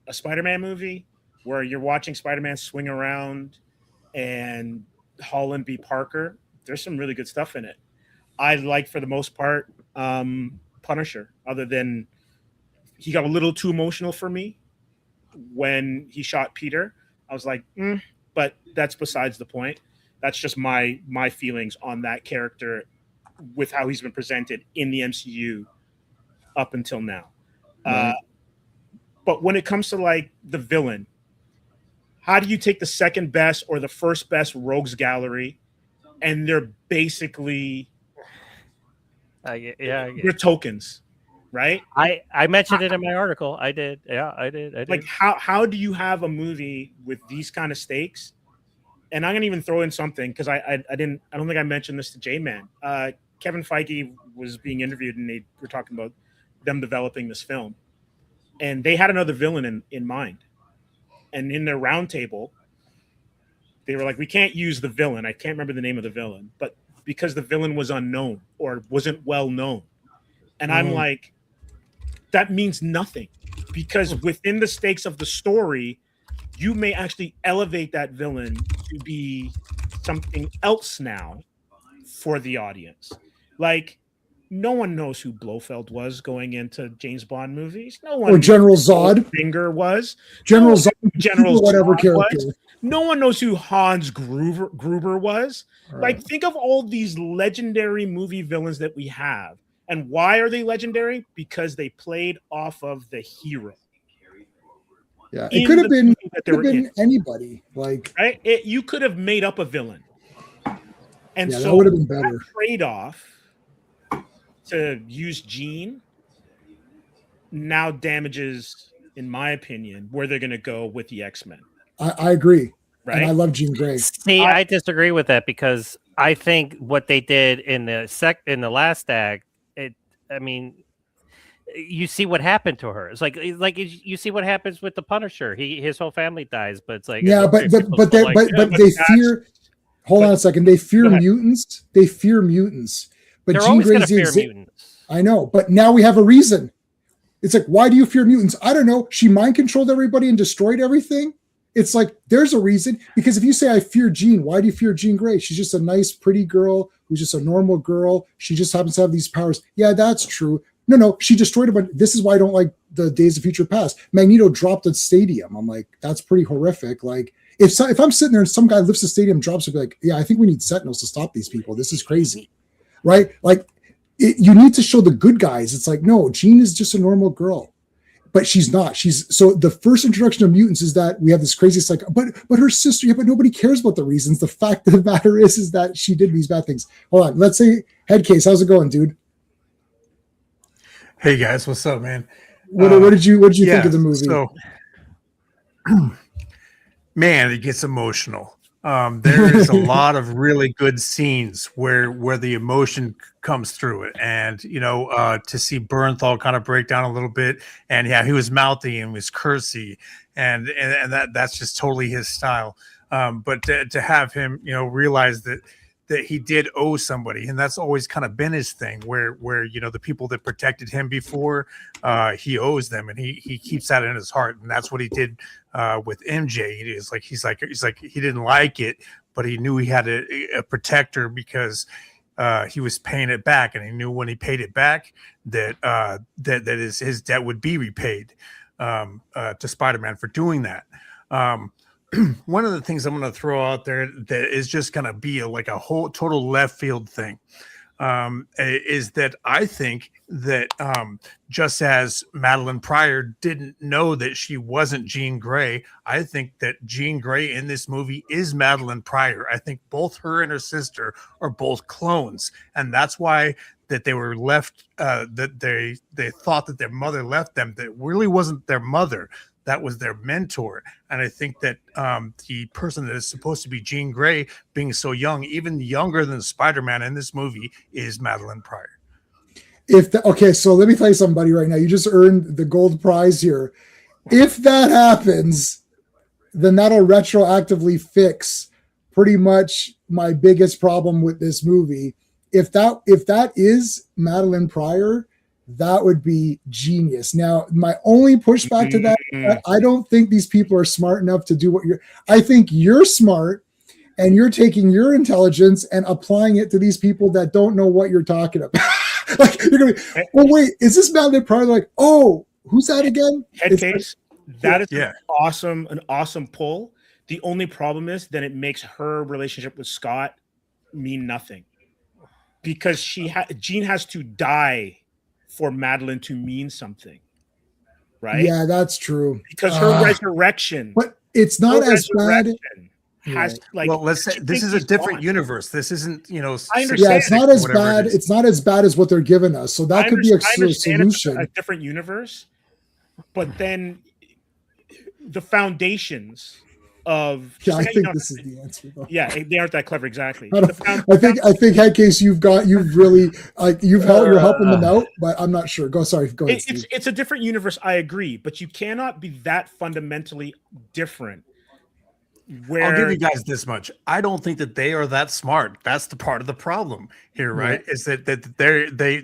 a Spider-Man movie where you're watching Spider-Man swing around and Holland be Parker, there's some really good stuff in it. I like, for the most part, Punisher, other than he got a little too emotional for me when he shot Peter. I was like, but that's besides the point. That's just my feelings on that character with how he's been presented in the MCU up until now. Right. But when it comes to like the villain, how do you take the second best or the first best rogues gallery and they're basically they're tokens, right? I mentioned it in my article. I did. Yeah, I did. Like how do you have a movie with these kind of stakes? And I'm gonna even throw in something because I don't think I mentioned this to J-Man. Kevin Feige was being interviewed and they were talking about them developing this film, and they had another villain in mind. And in their roundtable, they were like, "We can't use the villain. I can't remember the name of the villain, but because the villain was unknown or wasn't well known." And I'm like, that means nothing, because within the stakes of the story, you may actually elevate that villain to be something else now for the audience. Like, no one knows who Blofeld was going into James Bond movies. No one. Or General Zod. Finger was. General Zod. General whatever Zod character. was. No one knows who Hans Gruber was. Right. Like, think of all these legendary movie villains that we have. And why are they legendary? Because they played off of the hero. Yeah, it could have been anybody. Like, right? You could have made up a villain. And yeah, so that would have been better. Trade-off to use Jean now damages, in my opinion, where they're going to go with the X-Men. I agree. Right? And I love Jean Grey. See, I disagree with that because I think what they did in the last act, you see what happened to her. It's like you see what happens with the Punisher. His whole family dies, but it's like, yeah, but they fear. Hold on a second. They fear mutants. They fear mutants. But they're Jean always going to Grey's fear mutants. I know, but now we have a reason. It's like, why do you fear mutants? I don't know. She mind controlled everybody and destroyed everything. It's like, there's a reason. Because if you say I fear Jean, why do you fear Jean Grey? She's just a nice, pretty girl who's just a normal girl. She just happens to have these powers. Yeah, that's true. No, she destroyed a bunch. This is why I don't like the Days of Future Past. Magneto dropped a stadium. I'm like, that's pretty horrific. Like, if I'm sitting there and some guy lifts the stadium, drops it, be like, yeah, I think we need Sentinels to stop these people. This is crazy, right? Like, you need to show the good guys. It's like, no, Jean is just a normal girl, but she's not. So the first introduction of mutants is that we have this crazy, it's like, but her sister, yeah, but nobody cares about the reasons. The fact of the matter is that she did these bad things. Hold on, let's say Headcase. How's it going, dude? Hey guys, what's up, man? What did you think of the movie? So, man, it gets emotional. There is a lot of really good scenes where the emotion comes through it, and to see Bernthal kind of break down a little bit, and yeah, he was mouthy and was cursy, and that's just totally his style. But to have him, realize that that he did owe somebody, and that's always kind of been his thing. Where you know the people that protected him before, he owes them, and he keeps that in his heart, and that's what he did with MJ. He's like he didn't like it, but he knew he had a protector because he was paying it back, and he knew when he paid it back that his debt would be repaid to Spider-Man for doing that. One of the things I'm going to throw out there that is just going to be like a whole total left field thing is that I think that just as Madeline Pryor didn't know that she wasn't Jean Grey, I think that Jean Grey in this movie is Madeline Pryor. I think both her and her sister are both clones, and that's why that they were left, that they thought that their mother left them. That really wasn't their mother. That was their mentor. And I think that the person that is supposed to be Jean Grey, being so young, even younger than Spider-Man in this movie, is Madeline Pryor. Okay, so let me tell you something, buddy, right now. You just earned the gold prize here. If that happens, then that'll retroactively fix pretty much my biggest problem with this movie. If that is Madeline Pryor, that would be genius. Now, my only pushback to that, I don't think these people are smart enough to do I think you're smart, and you're taking your intelligence and applying it to these people that don't know what you're talking about. Like, you're gonna be, oh wait, is this Madeline Pryor? Like, oh, who's that again? Head case. That is an awesome pull. The only problem is then it makes her relationship with Scott mean nothing, because Jean has to die for Madeline to mean something, right? Yeah, that's true. Because her resurrection, but it's not as bad. Has like, well, let's say this is a different universe. This isn't, you know, I understand. Yeah, it's not as bad. It's not as bad as what they're giving us. So that could be a solution. A different universe, but then the foundations of I think this is the answer, though. Yeah, they aren't that clever, exactly. I think Headcase, you're helping them out, but I'm not sure. Go ahead. It's a different universe. I agree, but you cannot be that fundamentally different. I'll give you guys this much. I don't think that they are that smart. That's the part of the problem here, right? Yeah. Is that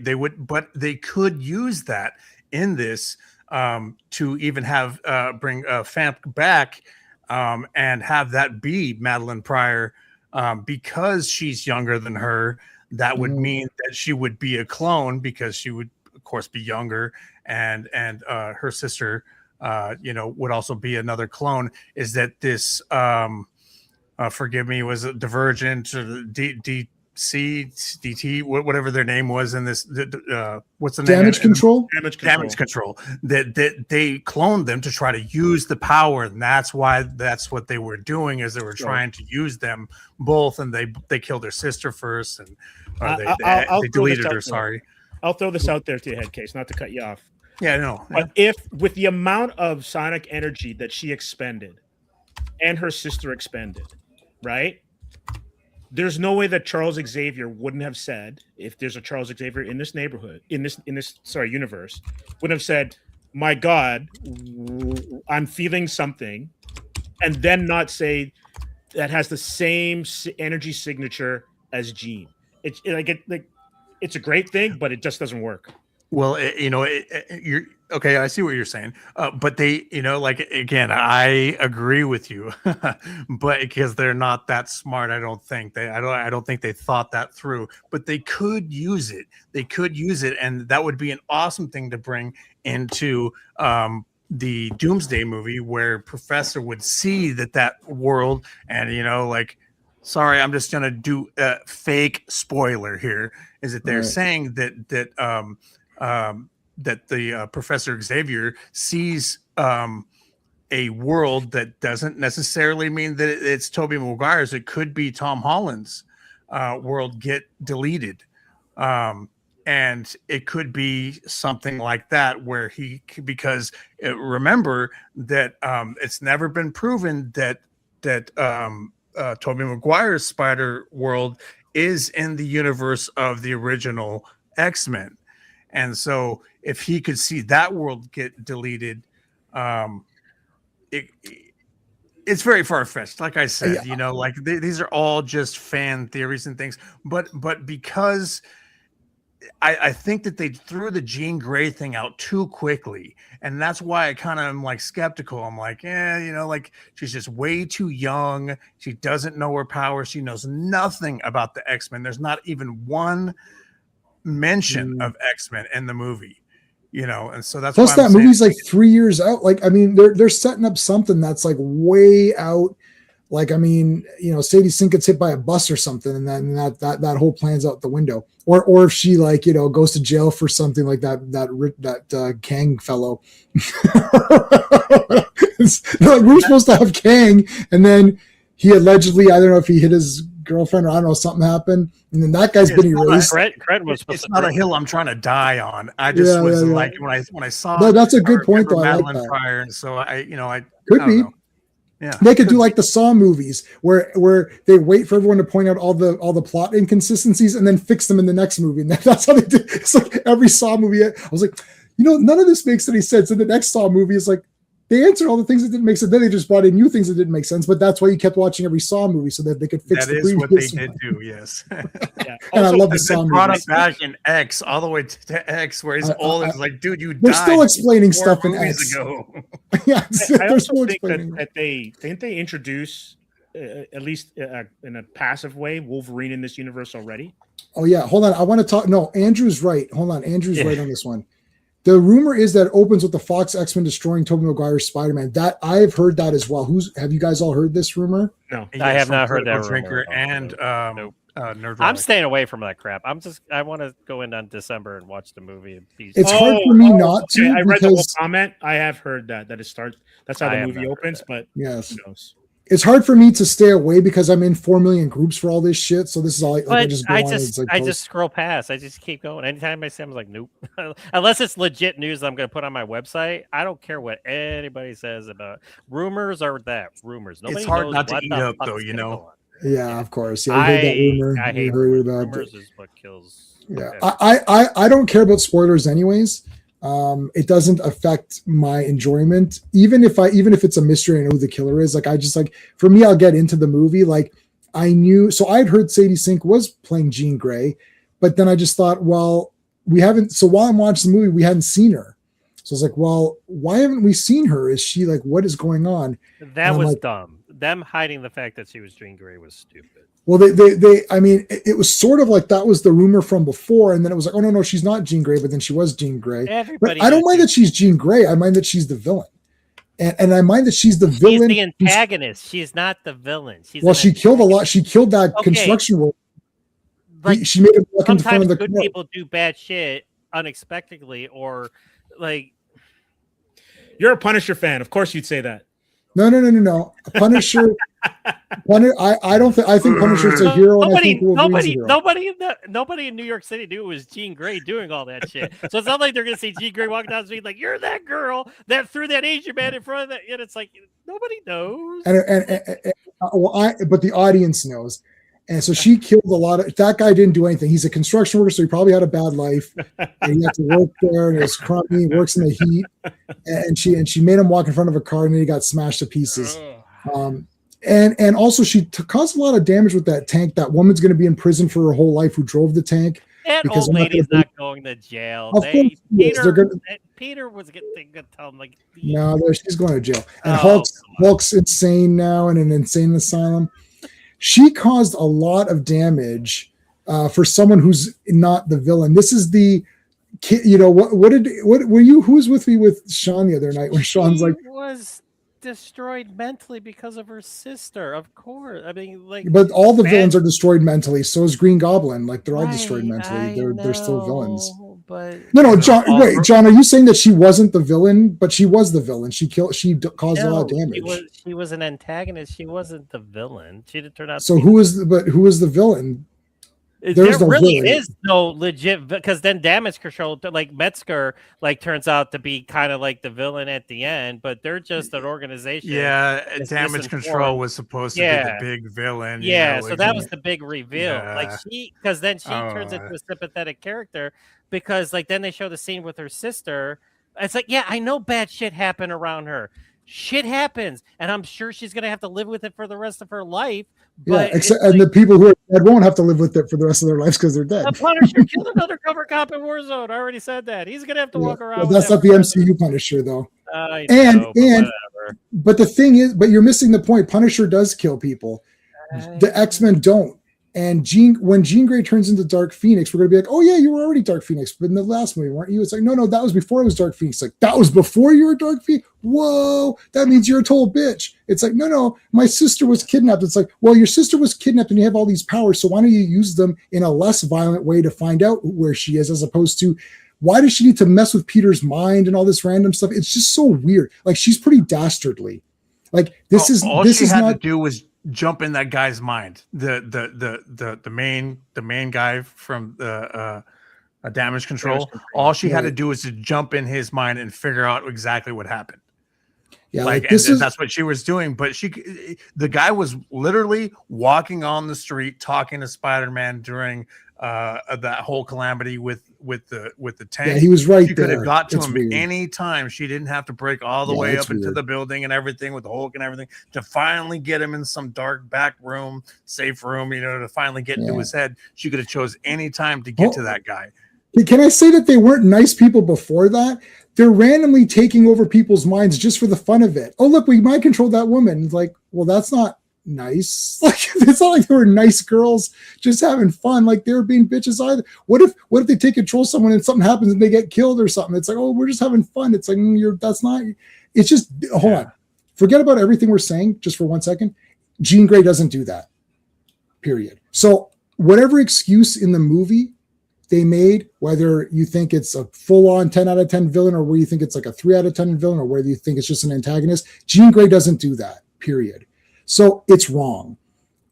they would, but they could use that in this to even have bring Famke back. And have that be Madeline Pryor because she's younger than her. That would mean that she would be a clone because she would, of course, be younger, and her sister, would also be another clone. Is that this? Forgive me, was it Divergent or DT, whatever their name was in this? What's the Damage name? Control. Damage Control. That they cloned them to try to use the power, and that's what they were doing, is they were trying to use them both, and they killed their sister first, and they deleted her. Sorry, I'll throw this out there to your head case, not to cut you off. Yeah, no. But if with the amount of sonic energy that she expended, and her sister expended, right? There's no way that Charles Xavier wouldn't have said, if there's a Charles Xavier in this neighborhood, in this universe, wouldn't have said, "My God, I'm feeling something," and then not say that has the same energy signature as Jean. It's a great thing, but it just doesn't work. Well, you're okay. I see what you're saying, but they, again, I agree with you, but because they're not that smart, I don't think they thought that through. But they could use it. And that would be an awesome thing to bring into the Doomsday movie, where Professor would see that world, and sorry, I'm just gonna do a fake spoiler here. Is that they're saying that the Professor Xavier sees a world that doesn't necessarily mean that it's Tobey Maguire's. It could be Tom Holland's world get deleted. And it could be something like that, where because remember that it's never been proven that Tobey Maguire's Spider world is in the universe of the original X-Men. And so if he could see that world get deleted, it's very far-fetched, like I said. Yeah. You know, like these are all just fan theories and things, but because I think that they threw the Jean Grey thing out too quickly, and that's why I kind of am like skeptical. I'm like, you know, like she's just way too young. She doesn't know her powers. She knows nothing about the X-Men. There's not even one mention of X-Men in the movie, you know, and so that's Plus why I'm that saying, movie's like 3 years out. Like, I mean, they're setting up something that's like way out. Like, I mean, you know, Sadie Sink gets hit by a bus or something, and then that whole plan's out the window. Or if she, like, you know, goes to jail for something like that Kang fellow. Like, we were supposed to have Kang, and then he allegedly, I don't know if he hit his girlfriend or I don't know, something happened, and then that guy's been erased. Cred was supposed it's to not a bring- hill I'm trying to die on. I just was like, when I saw No, that's a good I point, remember though. I like Madeline that. Pryor, and so I Could don't be. know. Yeah, They could do like the Saw movies where they wait for everyone to point out all the plot inconsistencies and then fix them in the next movie. And that's how they did. It's like every Saw movie. I was like, you know, none of this makes any sense. And the next Saw movie is like, they answered all the things that didn't make sense. Then they just brought in new things that didn't make sense. But that's why you kept watching every Saw movie so that they could fix that the is previous what they one. did do. Yes. Yeah. And I love the And Saw then brought movies. us back in X all the way to X, where he's old. It's like, dude, you They're died still explaining 4 stuff in movies X. ago. Yeah, I they're also still think explaining. that they introduce at least in a passive way Wolverine in this universe already. Oh yeah, hold on. I want to talk. No, Andrew's right. Hold on, Andrew's right on this one. The rumor is that it opens with the Fox X-Men destroying Tobey Maguire's Spider-Man. That I've heard that as well. Have you guys all heard this rumor? No, I have from not heard that Critical Drinker rumor. and Nope. Nerd I'm Relic. staying away from that crap. I want to go in on December and watch the movie. And be- It's hard for me not to I read the whole because comment. I have heard that it starts. That's how I the have movie not heard opens. that. But yes, who knows? it's hard for me to stay away because I'm in 4 million groups for all this shit. So this is all I just go on. And it's like I post. just scroll past. I just keep going. Anytime I see, I'm like, nope. Unless it's legit news I'm going to put on my website. I don't care what anybody says about rumors or that rumors. Nobody hard knows not to what eat the up, fuck's though, you gonna know. go on. Yeah, of course. Yeah, you heard that rumor. I You hate heard rumors. about Rumors is what kills. Yeah, everything. I don't care about spoilers anyways. It doesn't affect my enjoyment, even if it's a mystery and I know who the killer is. Like, I just like, for me, I'll get into the movie. Like, I knew, so I'd heard Sadie Sink was playing Jean Grey, but then I just thought, well, we haven't. So while I'm watching the movie, we hadn't seen her. So I was like, well, why haven't we seen her? Is she like, what is going on? That I'm was like- dumb. Them hiding the fact that she was Jean Grey was stupid. Well, I mean, it was sort of like that was the rumor from before, and then it was like, oh no, she's not Jean Grey, but then she was Jean Grey. Everybody. But I don't knows mind that she's Jean Grey. I mind that she's the villain, and I mind that she's the she's villain. the antagonist. She's not the villain. She's Well, an she killed a lot. She killed that Okay. construction worker. Like, She made him walk into front sometimes of the good car. people do bad shit unexpectedly, or like You're a Punisher fan. Of course, you'd say that. No. Punisher. I don't think. I think Punisher's a hero, and I think Wolverine's a hero. nobody in New York City knew it was Jean Grey doing all that shit. So it's not like they're gonna see Jean Grey walk down the street like, "You're that girl that threw that Asian man in front of that." And it's like nobody knows. But the audience knows. And so she killed a lot of that guy. Didn't do anything. He's a construction worker, so he probably had a bad life. And he had to work there, and it was crummy. He works in the heat, and she made him walk in front of a car, and then he got smashed to pieces. And also she caused a lot of damage with that tank. That woman's going to be in prison for her whole life who drove the tank. That because old they're not lady's gonna not going to jail. Of course she is. They're gonna- Peter was going to tell him like, No, she's going to jail. And Oh, Hulk's insane now in an insane asylum. She caused a lot of damage for someone who's not the villain. This is the kid. You know what were you? Who was with me with Sean the other night when Sean's like, was destroyed mentally because of her sister. Of course, I mean, like, but all the Man- villains are destroyed mentally. So is Green Goblin. Like they're all right, destroyed mentally. I They're still villains. know, but No, John. Wait, John. Are you saying that she wasn't the villain, but she was the villain? She caused a lot of damage. She was an antagonist. She wasn't the villain. She didn't turn out. So to be who is the villain? There There's no really villain. is no legit, because then Damage Control, like Metzger, like turns out to be kind of like the villain at the end, but they're just an organization. Yeah, It's Damage misinformed. Control was supposed to be Yeah. the big villain. you Yeah, know, so like- that was the big reveal. Like Yeah. because then she turns Oh. into a sympathetic character, because like then they show the scene with her sister. It's like, yeah, I know bad shit happened around her. shit happens, and I'm sure she's gonna have to live with it for the rest of her life. Yeah, But except and the people who are dead won't have to live with it for the rest of their lives because they're dead. the Punisher killed an undercover cop in Warzone. I already said that. He's gonna have to walk around. Well, with that's that not the forever. MCU Punisher though. I And- know, but and- whatever. But the thing is, but you're missing the point. Punisher does kill people. The X-Men don't. And when Jean Grey turns into Dark Phoenix, we're gonna be like, oh yeah, you were already Dark Phoenix, but in the last movie, weren't you? It's like, no, that was before I was Dark Phoenix. Like, that was before you were Dark Phoenix. Whoa, that means you're a total bitch. It's like, no, my sister was kidnapped. It's like, well, your sister was kidnapped and you have all these powers, so why don't you use them in a less violent way to find out where she is, as opposed to why does she need to mess with Peter's mind and all this random stuff? It's just so weird. Like, she's pretty dastardly. Like, this is all this she is had not to do was jump in that guy's mind. The main guy from the damage control. All she had to do was to jump in his mind and figure out exactly what happened. yeah, Like, like this and is that's what she was doing. But the guy was literally walking on the street talking to Spider-Man during that whole calamity with the tank. yeah, he was right She could there. have got to It's him weird. any time. She didn't have to break all the Yeah, way it's up into weird. the building and everything with the Hulk and everything to finally get him in some dark back room, safe room, to finally get into Yeah. his head. She could have chose any time to get to that guy. Can I say that they weren't nice people before that? They're randomly taking over people's minds just for the fun of it. Oh, look, we mind controlled that woman. It's like, well, that's not nice. Like, it's not like they were nice girls just having fun. Like, they were being bitches either. What if they take control of someone and something happens and they get killed or something? It's like, oh, we're just having fun. It's like, that's not. It's just, hold on. Forget about everything we're saying just for 1 second. Jean Grey doesn't do that. Period. So whatever excuse in the movie they made, whether you think it's a full-on 10 out of 10 villain or where you think it's like a 3 out of 10 villain or whether you think it's just an antagonist, Jean Grey doesn't do that, period. So it's wrong.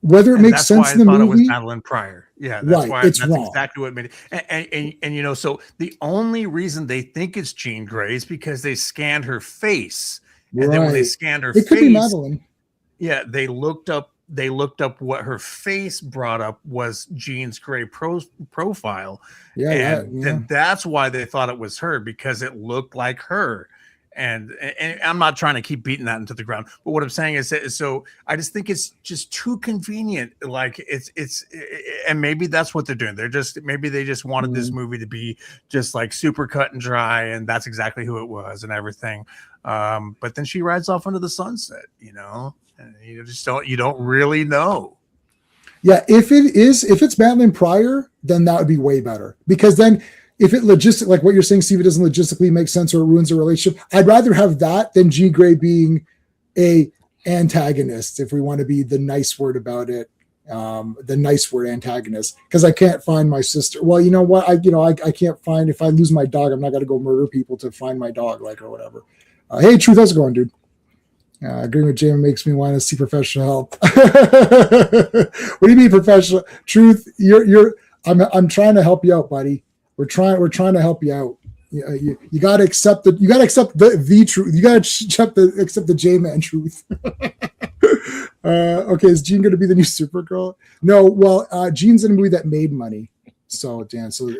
Whether it And makes that's sense why in the I thought it was movie, Madeline Pryor. Yeah, that's Right, why it's that's wrong. exactly what made it. And so the only reason they think it's Jean Grey is because they scanned her face. And then when they right. scanned her It could be face, Madeline. yeah, they looked up what her face brought up was Jean's Grey profile. Yeah, And then that's why they thought it was her, because it looked like her. And I'm not trying to keep beating that into the ground, but what I'm saying is that, so I just think it's just too convenient. Like and maybe that's what they're doing. Maybe they just wanted this movie to be just like super cut and dry, and that's exactly who it was and everything. But then she rides off into the sunset, and you don't really know. Yeah, if it's Madeline Pryor, then that would be way better, because then if it like what you're saying, Steve, it doesn't logistically make sense or it ruins a relationship. I'd rather have that than Jean Grey being a antagonist, if we want to be the nice word about it, the nice word antagonist, because I can't find my sister. Well, you know what? I can't find, if I lose my dog, I'm not going to go murder people to find my dog, like, or whatever. Hey, Truth, how's it going, dude? Agreeing with Jamie makes me want to see professional help. What do you mean professional? Truth, I'm trying to help you out, buddy. We're trying to help you out. You got to accept the truth. You got to accept the J-Man truth. Okay, is Jean going to be the new Supergirl? No. Well, Jean's in a movie that made money. So Dan, so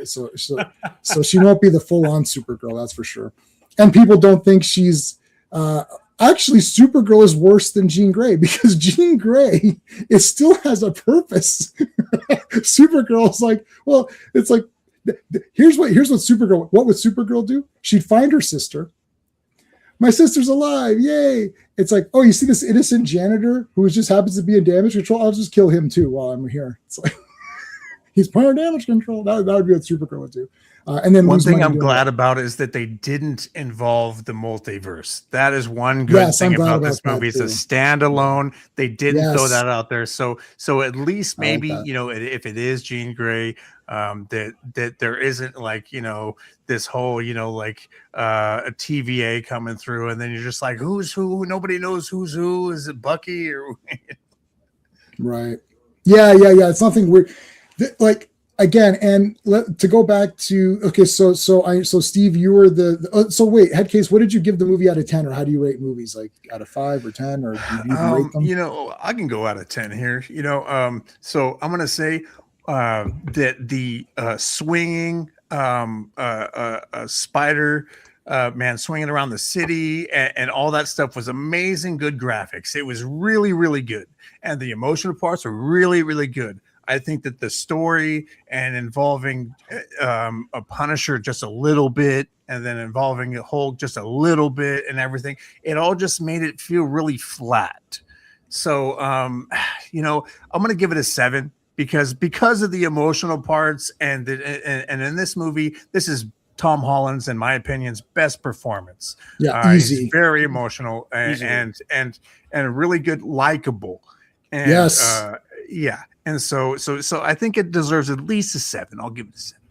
she won't be the full-on Supergirl, that's for sure. And people don't think she's actually, Supergirl is worse than Jean Grey, because Jean Grey still has a purpose. Supergirl's like, well, it's like, here's what Supergirl. What would Supergirl do? She'd find her sister. My sister's alive! Yay! It's like, oh, you see this innocent janitor who just happens to be in damage control? I'll just kill him too while I'm here. It's like, he's part of damage control. That would be what Supergirl would do. And then one thing I'm glad about is that they didn't involve the multiverse. That is one good thing about this movie. It's a standalone. They didn't throw that out there. So at least maybe, if it is Jean Grey, that there isn't like, this whole, a TVA coming through, and then you're just like, who's who? Nobody knows who's who. Is it Bucky or right? Yeah. It's nothing weird. Like, again, and to go back to, okay, so Steve, you were so wait, Headcase, what did you give the movie out of 10, or how do you rate movies, like out of 5 or 10, or do you rate them? I can go out of 10 here. So I'm gonna say that the swinging spider man, swinging around the city and all that stuff was amazing. Good graphics. It was really, really good. And the emotional parts were really, really good. I think that the story and involving a Punisher just a little bit, and then involving a Hulk just a little bit, and everything, it all just made it feel really flat. So, I'm going to give it a 7 because of the emotional parts, and in this movie, this is Tom Holland's, in my opinion, best performance. Yeah, easy. He's very emotional and really good, likable. And, yes. Yeah. And so I think it deserves at least a 7. I'll give it a 7.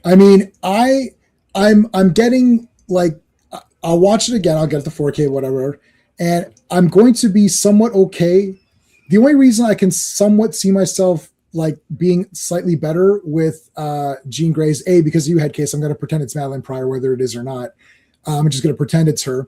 I mean, I'm getting like, I'll watch it again. I'll get the 4K, whatever. And I'm going to be somewhat okay. The only reason I can somewhat see myself like being slightly better with Jean Grey's because you had Case, I'm going to pretend it's Madeline Pryor, whether it is or not. I'm just going to pretend it's her.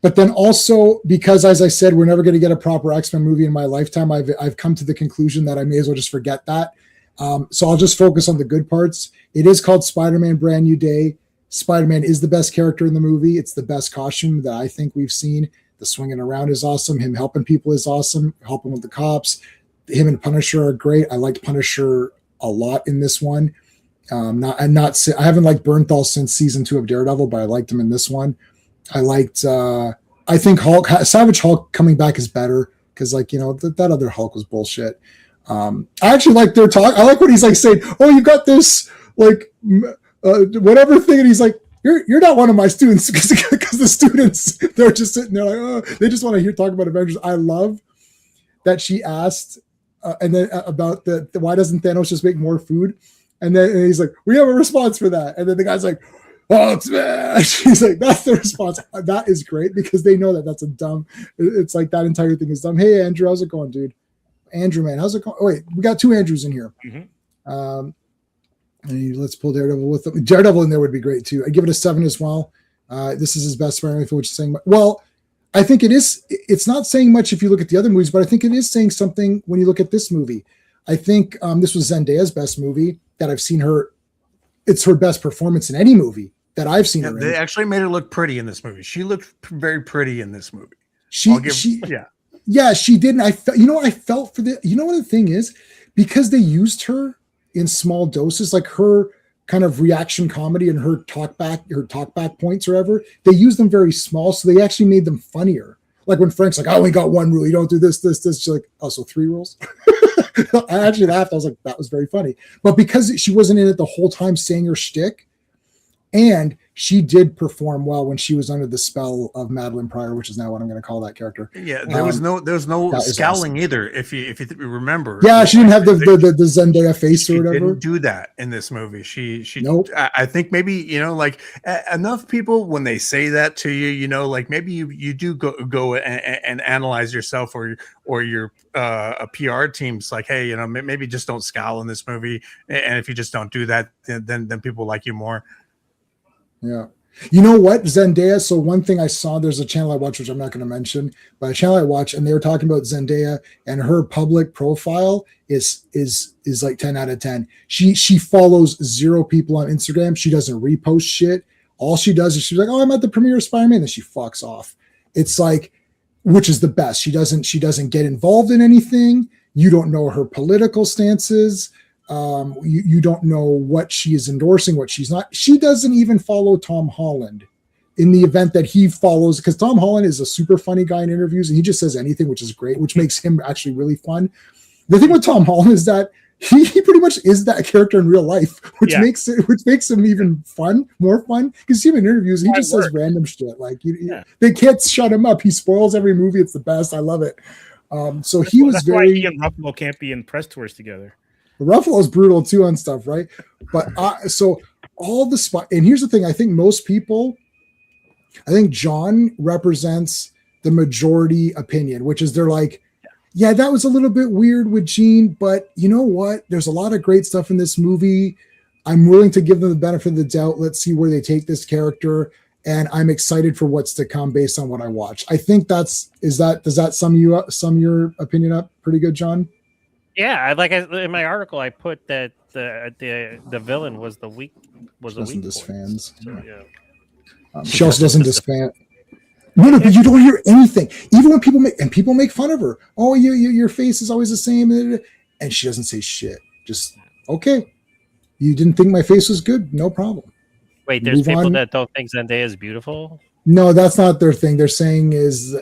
But then also because, as I said, we're never going to get a proper X-Men movie in my lifetime. I've come to the conclusion that I may as well just forget that. So I'll just focus on the good parts. It is called Spider-Man Brand New Day. Spider-Man is the best character in the movie. It's the best costume that I think we've seen. The swinging around is awesome. Him helping people is awesome. Helping with the cops. Him and Punisher are great. I liked Punisher a lot in this one. I haven't liked Bernthal since season 2 of Daredevil, but I liked him in this one. I liked, I think Savage Hulk coming back is better because, that other Hulk was bullshit. I actually like their talk. I like when he's like saying, "Oh, you got this whatever thing," and he's like, "You're not one of my students," because the students, they're just sitting there like, "Oh," they just want to hear talk about Avengers. I love that she asked, and then about the why doesn't Thanos just make more food, and he's like, "We have a response for that," and then the guy's like, "Oh, it's bad." She's like, "That's the response." That is great because they know that that's a dumb. It's like that entire thing is dumb. Hey, Andrew, how's it going, dude? Andrew, man, how's it going? Oh, wait, we got 2 Andrews in here. Mm-hmm. And let's pull Daredevil with them. Daredevil in there would be great too. I give it a 7 as well. This is his best Spider-Man, which is saying, well, I think it is. It's not saying much if you look at the other movies, but I think it is saying something when you look at this movie. I think this was Zendaya's best movie that I've seen her. It's her best performance in any movie that I've seen her in. They actually made her look pretty in this movie. She looked very pretty in this movie. She did. And I felt, I felt for the, what the thing is, because they used her in small doses, like her kind of reaction comedy and her talk back points or whatever, they used them very small. So they actually made them funnier. Like when Frank's like, "I only got 1 rule. You don't do this. She's like, "Oh, so 3 rules." I actually laughed. I was like, that was very funny. But because she wasn't in it the whole time saying her shtick, and she did perform well when she was under the spell of Madeline Pryor, which is now what I'm going to call that character. Yeah, there was no scowling awesome. Either. If you remember, yeah, she didn't have the Zendaya face or whatever. She didn't do that in this movie. She nope. I think maybe enough people when they say that to you, maybe you do go and analyze yourself or your a PR team's like, hey, maybe just don't scowl in this movie, and if you just don't do that, then people like you more. Yeah. You know what? Zendaya. So one thing I saw, there's a channel I watch, which I'm not going to mention, but a channel I watch, and they were talking about Zendaya, and her public profile is like 10 out of 10. She follows 0 people on Instagram. She doesn't repost shit. All she does is she's like, "Oh, I'm at the premiere of Spider-Man," and she fucks off. It's like, which is the best. She doesn't get involved in anything. You don't know her political stances. You don't know what she is endorsing, what she's not. She doesn't even follow Tom Holland in the event that he follows, because Tom Holland is a super funny guy in interviews and he just says anything, which is great, which makes him actually really fun. The thing with Tom Holland is that he pretty much is that character in real life, which makes him even more fun because you see him in interviews, he just says random shit. Like they can't shut him up. He spoils every movie. It's the best. I love it. So he was that's very. Why he and Ruffalo can't be in press tours together. Ruffalo's brutal too on stuff, right? But so all the spot, and here's the thing: I think John represents the majority opinion, which is they're like, yeah, that was a little bit weird with Jean, but you know what? There's a lot of great stuff in this movie. I'm willing to give them the benefit of the doubt. Let's see where they take this character, and I'm excited for what's to come based on what I watch. I think does that sum your opinion up pretty good, John? Yeah, in my article, I put that the villain was the weak. Listen to this, fans. So, yeah. She also doesn't disband. No, but you don't hear anything. Even when people make fun of her. Oh, your face is always the same, and she doesn't say shit. Just okay. You didn't think my face was good? No problem. Wait, there's Move people on. that don't think Zendaya is beautiful. No, that's not their thing. They're saying is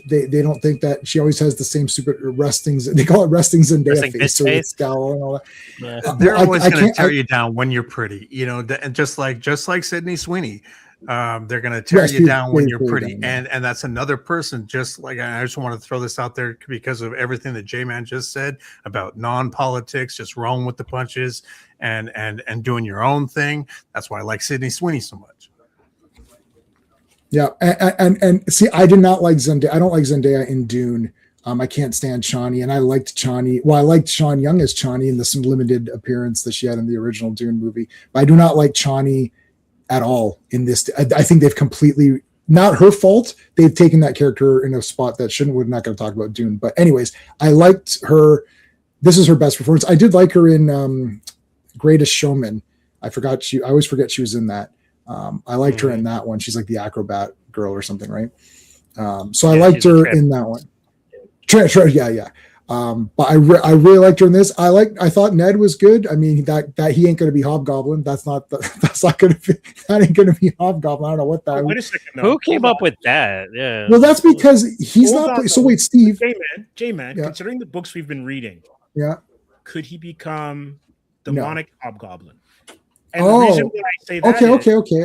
they don't think that she always has the same super restings. They call it resting Zendaya Resting face, bitch so the face? scowl and all that. Yeah. They're I- always I going to can't- tear I- you down when you're pretty, and just like Sydney Sweeney, they're going to tear Yes, you people- down when they you're tear you pretty, down, yeah. and that's another person. Just like I just want to throw this out there because of everything that J-Man just said about non-politics, just rolling with the punches and doing your own thing. That's why I like Sydney Sweeney so much. Yeah, and see, I did not like Zendaya. I don't like Zendaya in Dune. I can't stand Chani, and I liked Chani. Well, I liked Sean Young as Chani in the some limited appearance that she had in the original Dune movie. But I do not like Chani at all in this. I think they've completely, not her fault. They've taken that character in a spot that shouldn't. We're not going to talk about Dune, but anyways, I liked her. This is her best performance. I did like her in Greatest Showman. I always forget she was in that. I liked her in that one. She's like the acrobat girl or something, right? So I liked she's a her trans- in that one. Yeah. But I really liked her in this. I thought Ned was good. I mean, that he ain't going to be Hobgoblin. That ain't going to be Hobgoblin. I don't know what that. Wait a second. though. Who came Hold up with that? Yeah. Well, that's because he's Hold not. on, So though. wait, Steve. on. J-Man, Yeah. considering the books we've been reading, Yeah. could he become No. demonic hobgoblin? And Oh. the reason why I say that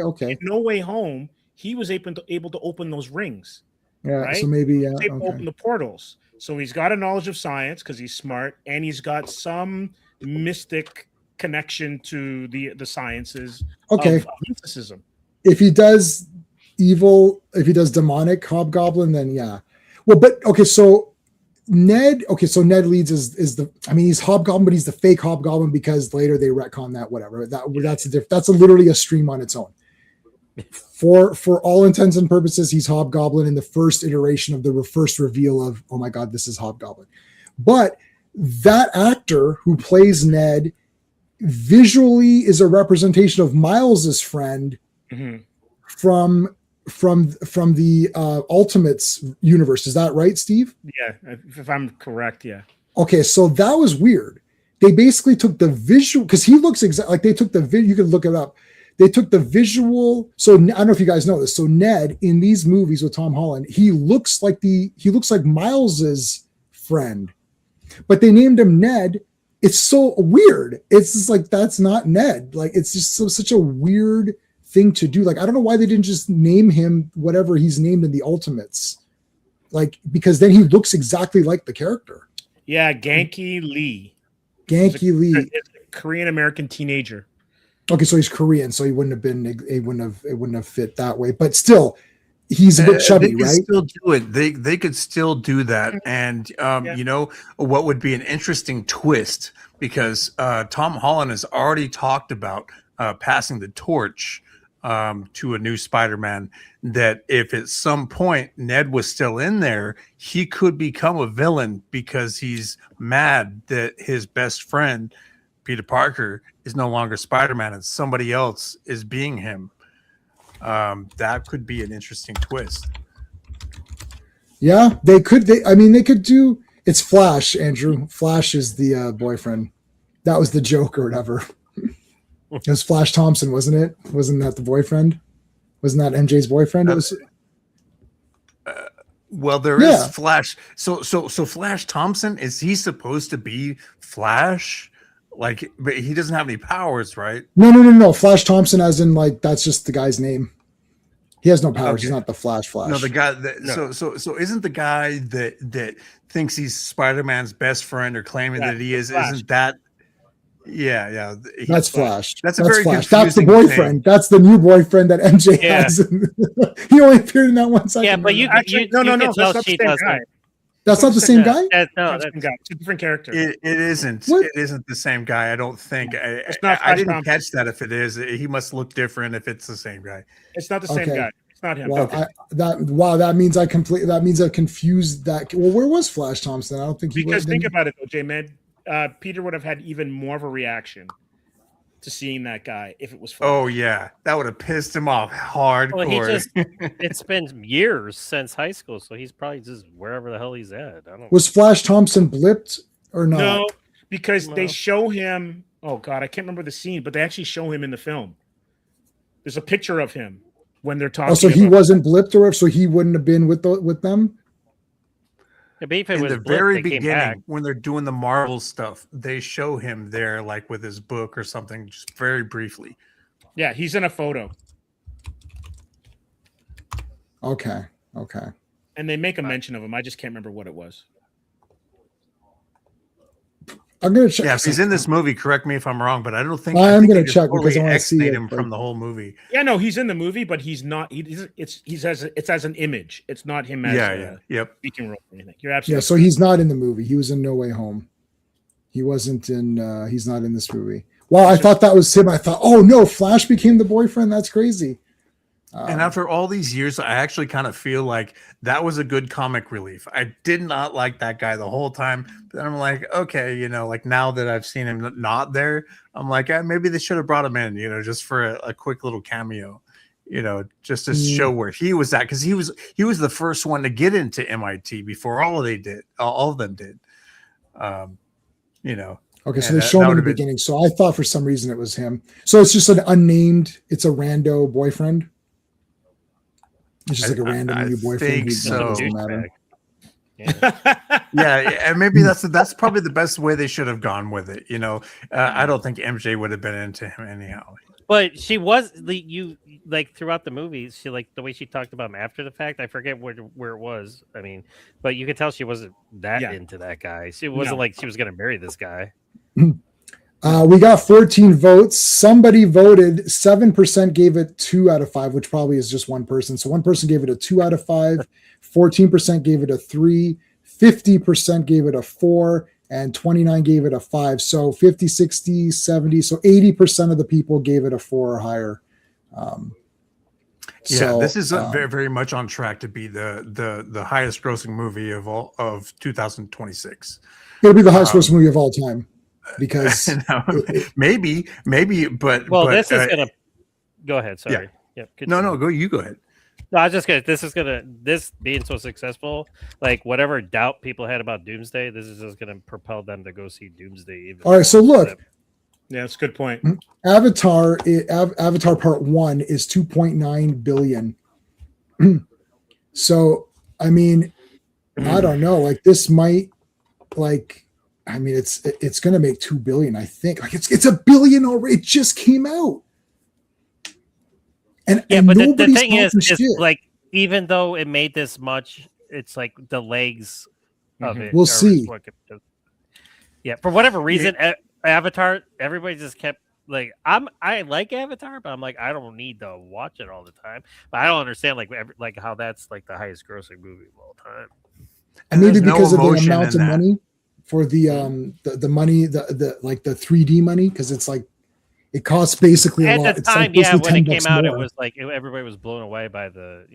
Okay. in No Way Home, he was able to open those rings. Yeah. Right? So maybe He was able to open Okay. the portals. So he's got a knowledge of science because he's smart, and he's got some mystic connection to the sciences Okay. of mysticism. If he does evil, if he does demonic Hobgoblin, then yeah. Well, but okay. So Ned Leeds is he's Hobgoblin, but he's the fake Hobgoblin because later they retcon that, whatever. That's literally a stream on its own. For all intents and purposes, he's Hobgoblin in the first iteration of the first reveal of, oh my God, this is Hobgoblin. But that actor who plays Ned visually is a representation of Miles's friend Mhm. from the Ultimates universe. Is that right, Steve? Yeah, if I'm correct, yeah. Okay, so that was weird. They basically took the visual because he looks exactly like they took the video. You can look it up. They took the visual. So I don't know if you guys know this. So Ned in these movies with Tom Holland, he looks like Miles's friend, but they named him Ned. It's so weird. It's just like that's not Ned. Like it's just such a weird thing to do. Like I don't know why they didn't just name him whatever he's named in the Ultimates. Like because then he looks exactly like the character. Yeah, Genki Lee. Genki Lee. It's a Korean American teenager. Okay, so he's Korean, so it wouldn't have fit that way. But still, he's a bit chubby, they could right? Still do it. They could still do that, and Yeah. you know what would be an interesting twist because Tom Holland has already talked about passing the torch to a new Spider-Man. That if at some point Ned was still in there, he could become a villain because he's mad that his best friend Peter Parker is no longer Spider-Man and somebody else is being him. That could be an interesting twist. Yeah, they could. They could do. It's Flash, Andrew. Flash is the boyfriend. That was the joke or whatever. It was Flash Thompson, wasn't it? Wasn't that the boyfriend? Wasn't that MJ's boyfriend? It was. Well, there is Yeah. Flash. So Flash Thompson, is he supposed to be Flash? Like, but he doesn't have any powers, right? No. Flash Thompson, as in like that's just the guy's name. He has no powers. He's Okay. not the Flash. No, the guy that No. so isn't the guy that thinks he's Spider-Man's best friend or claiming Yeah, that he is, Flash. isn't that yeah, That's Flash. That's a very Flash. That's the confusing boyfriend. That's the new boyfriend that MJ Yeah. has. He only appeared in that one second. Yeah, but you Actually, no, can that's tell not the she same doesn't. guy. That's not the same guy. No, That's the that's same guy. It's a different character. It isn't. What? It isn't the same guy. I don't think. It's not I Flash didn't Thompson. catch that. If it is, he must look different. If it's the same guy. It's not the same Okay. guy. It's not him. Well, that means I confused that. Well, where was Flash Thompson? I don't think he Because was. think about it, though, J-Man. Peter would have had even more of a reaction to seeing that guy if it was Flash. Oh yeah, that would have pissed him off hardcore. Well, it's been years since high school, so he's probably just wherever the hell he's at. I don't Was Flash Thompson blipped or not? No, because they No. show him. Oh God, I can't remember the scene, but they actually show him in the film. There's a picture of him when they're talking. Oh, so he about- wasn't blipped, or so he wouldn't have been with them. Yeah, but if it in was the Blip, very they came back. beginning when they're doing the Marvel stuff, they show him there like with his book or something, just very briefly. Yeah, he's in a photo, Okay. and they make a mention of him. I just can't remember what it was. I'm gonna check. Yeah, if he's in this movie, correct me if I'm wrong, but I don't think I am think gonna they just check because I wanna see X-nayed it, him but- from the whole movie. Yeah, no, he's in the movie, but he's not. It's as an image. It's not him as Yep. speaking role or anything. You're Yeah, absolutely so he's not in the movie. He was in No Way Home. He wasn't in. He's not in this movie. Wow, I thought that was him. I thought, oh no, Flash became the boyfriend. That's crazy. And after all these years, I actually kind of feel like that was a good comic relief. I did not like that guy the whole time. But I'm like, okay, like now that I've seen him not there, I'm like, maybe they should have brought him in, just for a quick little cameo, just to show where he was at. Because he was the first one to get into MIT before all of them did. Okay, so Yeah, they show him that in the would've been- beginning. So I thought for some reason it was him. So it's just an unnamed. It's a rando boyfriend. It's just like a random I new boyfriend. think who so. doesn't matter. Yeah. Yeah, and maybe that's probably the best way they should have gone with it. I don't think MJ would have been into him anyhow. But she was throughout the movie. She the way she talked about him after the fact. I forget where it was. I mean, but you could tell she wasn't that into that guy. She wasn't like she was going to marry this guy. We got 14 votes. Somebody voted. 7% gave it 2 out of 5, which probably is just one person. So one person gave it a 2 out of 5. 14% gave it a 3. 50% gave it a 4. And 29 gave it a 5. So 50, 60, 70. So 80% of the people gave it a 4 or higher. This is very, very much on track to be the highest grossing movie of 2026. It'll be the highest grossing movie of all time because maybe, but this is gonna go ahead. Sorry. Yeah. Go. You go ahead. No, I was just gonna. This being so successful, like whatever doubt people had about Doomsday, this is just gonna propel them to go see Doomsday. Even all right. So look, yeah, that's a good point. Avatar Part 1 is 2.9 billion. So I mean, I don't know. Like this might, it's gonna make 2 billion. I think it's a billion already. It just came out. And but the nobody's thing is shit. like even though it made this much, it's like the legs of it. We'll are see. what for whatever reason, Avatar. Everybody just kept like I like Avatar, but I'm like I don't need to watch it all the time. But I don't understand like how that's like the highest grossing movie of all time. And maybe there's no because of the emotion amount in of that. money for the money, the like the 3D money, because it's like it costs basically a At lot. the It's like time, yeah, basically when it $10 came out, it more. was like everybody was blown away by the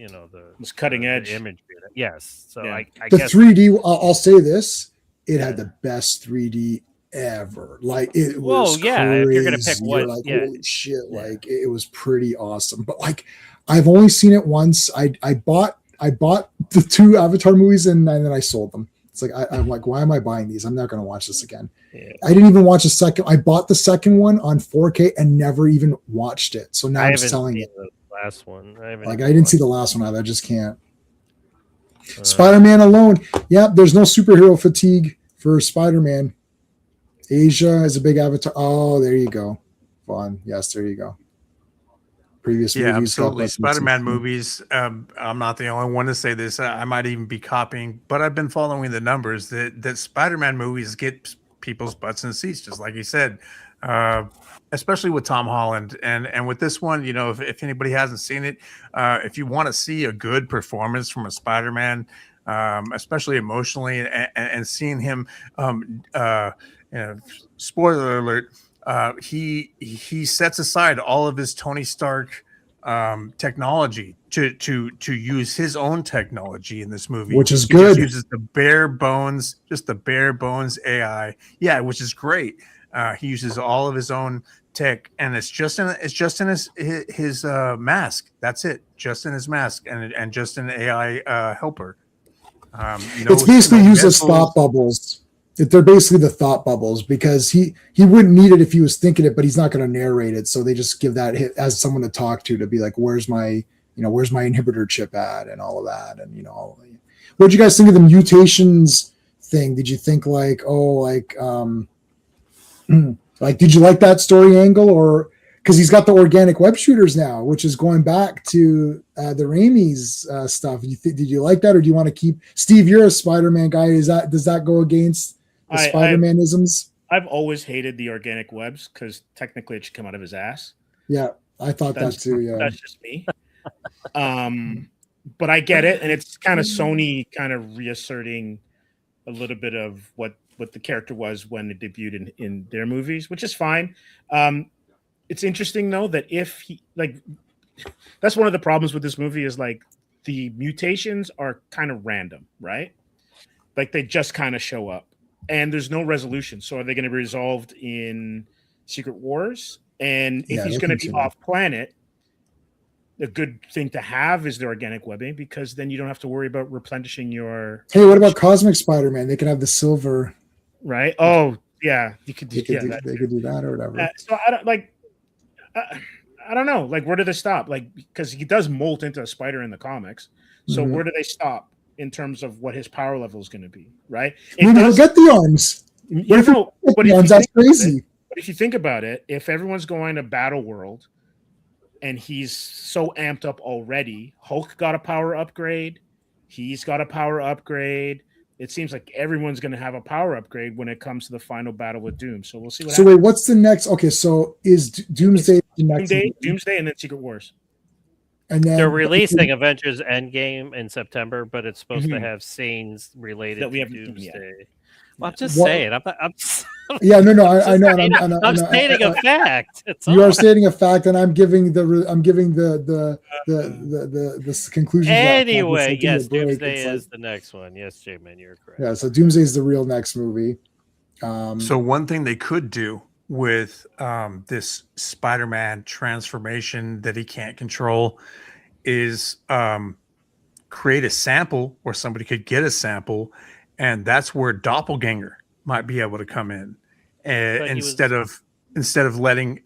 It's cutting edge. imagery. Yes, so Yeah. I The guess 3D. I'll say this: it had the best 3D ever. Like it was. Well, yeah, if you're gonna pick crazy. one, You're like, yeah. holy shit! Like it was pretty awesome. But like, I've only seen it once. I bought the 2 Avatar movies and then I sold them. It's like I'm like, why am I buying these? I'm not going to watch this again. Yeah. I didn't even watch the second. I bought the second one on 4K and never even watched it. So now I I'm haven't just telling seen it. the last one. I Didn't see the last one either. I just can't. Uh, Spider-Man alone. Yeah, there's no superhero fatigue for Spider-Man. Asia is a big Avatar. Oh, there you go. Fun. Yes, there you go. Previous Yeah, movies got absolutely. less than Spider-Man 16. movies. I'm not the only one to say this. I might even be copying, but I've been following the numbers that Spider-Man movies get people's butts in seats, just like you said. Especially with Tom Holland and with this one, if anybody hasn't seen it, if you want to see a good performance from a Spider-Man, especially emotionally, and seeing him, spoiler alert. He sets aside all of his Tony Stark technology to use his own technology in this movie, Which is He just good. uses the bare bones AI, which is great. He uses all of his own tech, and it's just in his mask. That's it, just in his mask, and just an AI helper. It's basically used as thought bubbles. They're basically the thought bubbles because he wouldn't need it if he was thinking it, but he's not going to narrate it. So they just give that as someone to talk to be like, where's my inhibitor chip at and all of that. And, what did you guys think of the mutations thing? Did you think like, like, did you like that story angle, or because he's got the organic web shooters now, which is going back to the Raimi's stuff. Did you like that, or do you want to keep Steve? You're a Spider-Man guy. Does that go against the Spider-Man-isms? I've always hated the organic webs because technically it should come out of his ass. Yeah, I thought that too. Yeah, that's just me. But I get it, and it's kind of Sony kind of reasserting a little bit of what the character was when it debuted in their movies, which is fine. It's interesting though that if he that's one of the problems with this movie is like the mutations are kind of random, right? Like they just kind of show up and there's no resolution. So are they going to be resolved in Secret Wars? And if he's going to be off planet, a good thing to have is the organic webbing because then you don't have to worry about replenishing your. Hey, what about Cosmic Spider-Man? They can have the silver, right? Oh, yeah, they could do that or whatever. So I don't like. I don't know. Like, where do they stop? Like, because he does molt into a spider in the comics. So where do they stop in terms of what his power level is going to be? Right? Maybe he'll get the arms. That's crazy. But if you think about it, if everyone's going to Battle World and he's so amped up already, Hulk got a power upgrade. He's got a power upgrade. It seems like everyone's going to have a power upgrade when it comes to the final battle with Doom. So we'll see what happens. Wait, what's the next? Okay, so is Doomsday the next? Doomsday and then Secret Wars. And then they're releasing Avengers Endgame in September, but it's supposed to have scenes related to Doomsday. Well, I'm just saying. Yeah, no. I know. I'm stating a fact. You are stating a fact, and I'm giving the conclusion. Anyway, yes, Doomsday is the next one. Yes, J-Man, you're correct. Yeah, so Doomsday is the real next movie. So one thing they could do with this Spider-Man transformation that he can't control is create a sample, or somebody could get a sample. And that's where Doppelganger might be able to come in, instead of pushing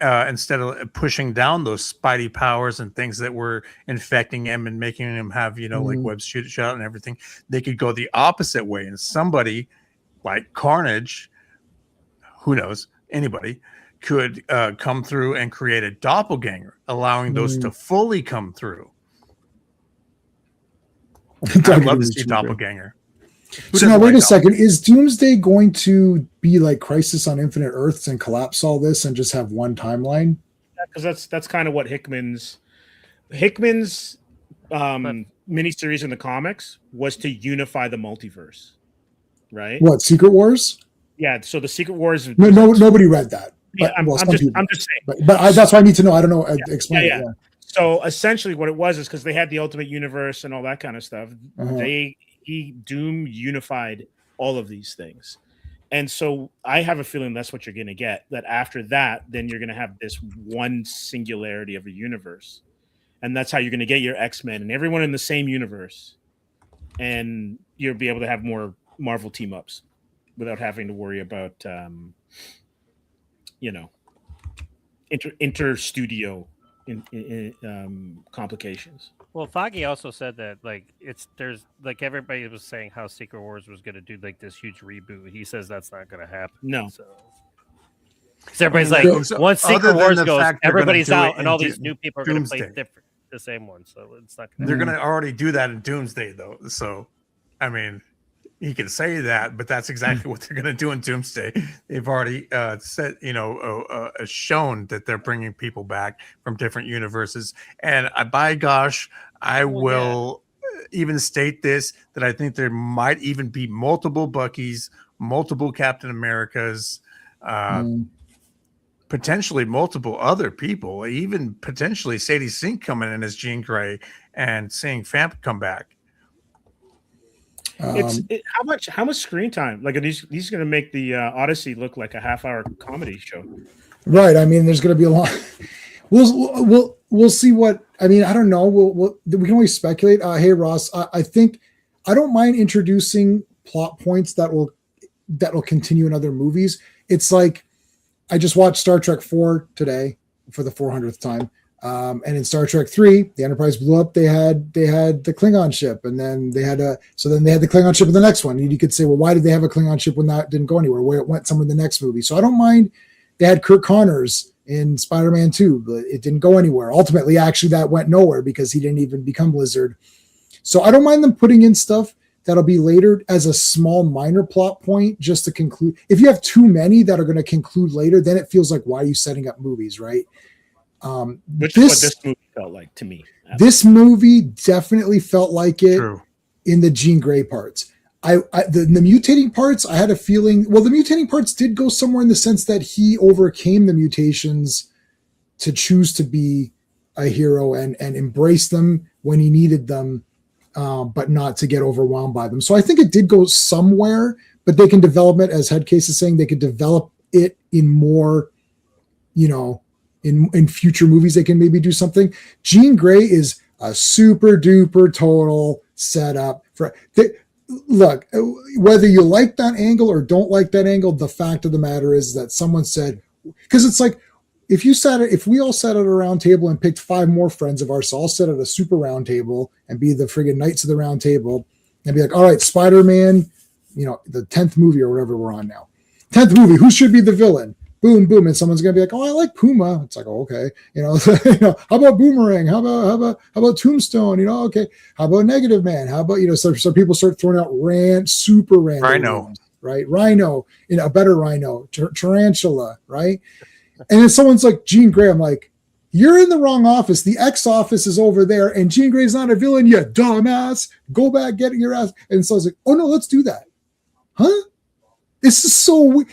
down those Spidey powers and things that were infecting him and making him have like web shoot and everything. They could go the opposite way, and somebody like Carnage, who knows, anybody could come through and create a doppelganger, allowing those to fully come through. I'd love to see doppelganger. So now, wait a second. Is Doomsday going to be like Crisis on Infinite Earths and collapse all this and just have one timeline? Because that's kind of what Hickman's miniseries in the comics was, to unify the multiverse, right? What, Secret Wars? Yeah. So the Secret Wars. No, nobody read that. But, yeah, I'm just saying. But that's why I need to know. I don't know. Explain it. Yeah. So essentially, what it was is because they had the Ultimate Universe and all that kind of stuff. Doom unified all of these things. And so I have a feeling that's what you're going to get, that after that, then you're going to have this one singularity of a universe. And that's how you're going to get your X-Men and everyone in the same universe. And you'll be able to have more Marvel team-ups without having to worry about, inter-studio complications. Well, Foggy also said that there's everybody was saying how Secret Wars was going to do like this huge reboot. He says that's not going to happen. No. So everybody's like, once Secret Wars goes, everybody's out, and all these new people are going to play the same one. So it's not. They're going to already do that in Doomsday, though. So, I mean, he can say that, but that's exactly what they're going to do in Doomsday. They've already said, shown that they're bringing people back from different universes. And by gosh, I will even state this, that I think there might even be multiple Buckys, multiple Captain Americas, potentially multiple other people, even potentially Sadie Sink coming in as Jean Grey and seeing Famp come back. How much screen time? Like, are these going to make the Odyssey look like a half-hour comedy show? Right. I mean, there's going to be a lot. We'll see what. I mean, I don't know. We can always speculate. Hey Ross, I think I don't mind introducing plot points that will continue in other movies. It's like I just watched Star Trek 4 today for the 400th time. And in Star Trek 3, the Enterprise blew up. They had the Klingon ship, and then they had the Klingon ship in the next one. And you could say, well, why did they have a Klingon ship when that didn't go anywhere? Where it went somewhere in the next movie. So I don't mind. They had Kirk Connors in Spider-Man 2, but it didn't go anywhere. Ultimately, actually, that went nowhere because he didn't even become Lizard. So I don't mind them putting in stuff that'll be later as a small minor plot point just to conclude. If you have too many that are going to conclude later, then it feels like, why are you setting up movies, right? Which is what this movie felt like to me. This movie definitely felt like it. True. In the Jean Grey parts. The mutating parts, I had a feeling, well, the mutating parts did go somewhere in the sense that he overcame the mutations to choose to be a hero and embrace them when he needed them, but not to get overwhelmed by them. So I think it did go somewhere, but they can develop it, as Headcase is saying, they could develop it in more, in future movies, they can maybe do something. Jean Grey is a super duper total setup for look, whether you like that angle or don't like that angle, the fact of the matter is that someone said, because it's like, if we all sat at a round table and picked 5 more friends of ours, so I'll sit at a super round table and be the friggin' Knights of the Round Table and be like, all right, Spider-Man, the 10th movie or whatever we're on now. 10th movie, who should be the villain? Boom, boom. And someone's going to be like, oh, I like Puma. It's like, oh, okay. How about Boomerang? How about Tombstone? Okay. How about Negative Man? How about, so people start throwing out super random. Rhino. Names, right? Rhino, a better Rhino, Tarantula, right? And then someone's like, Jean Grey. I'm like, you're in the wrong office. The X office is over there, and Jean Grey's not a villain yet, dumbass. Go back, get your ass. And so I was like, oh no, let's do that. Huh? This is so weird.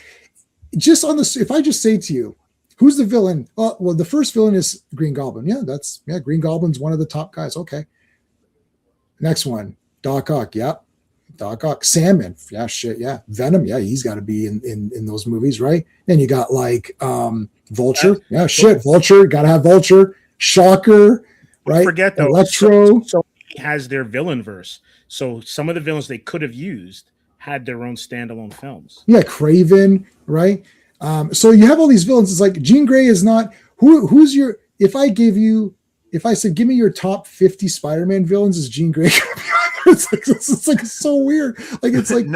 Just on this, if I just say to you, who's the villain? Well, the first villain is Green Goblin. Yeah, Green Goblin's one of the top guys. Okay. Next one, Doc Ock. Yep. Doc Ock. Sandman. Yeah, shit. Yeah. Venom. Yeah, he's got to be in those movies, right? Then you got like Vulture. Yeah, shit. Vulture. Got to have Vulture. Shocker. Right. Forget though. Electro. So has their villain verse. So some of the villains they could have used had their own standalone films. Yeah, Craven, right? So you have all these villains. It's like Jean Grey is not who's your. If I said give me your top 50 Spider-Man villains, is Jean Grey? It's like so weird. Like it's like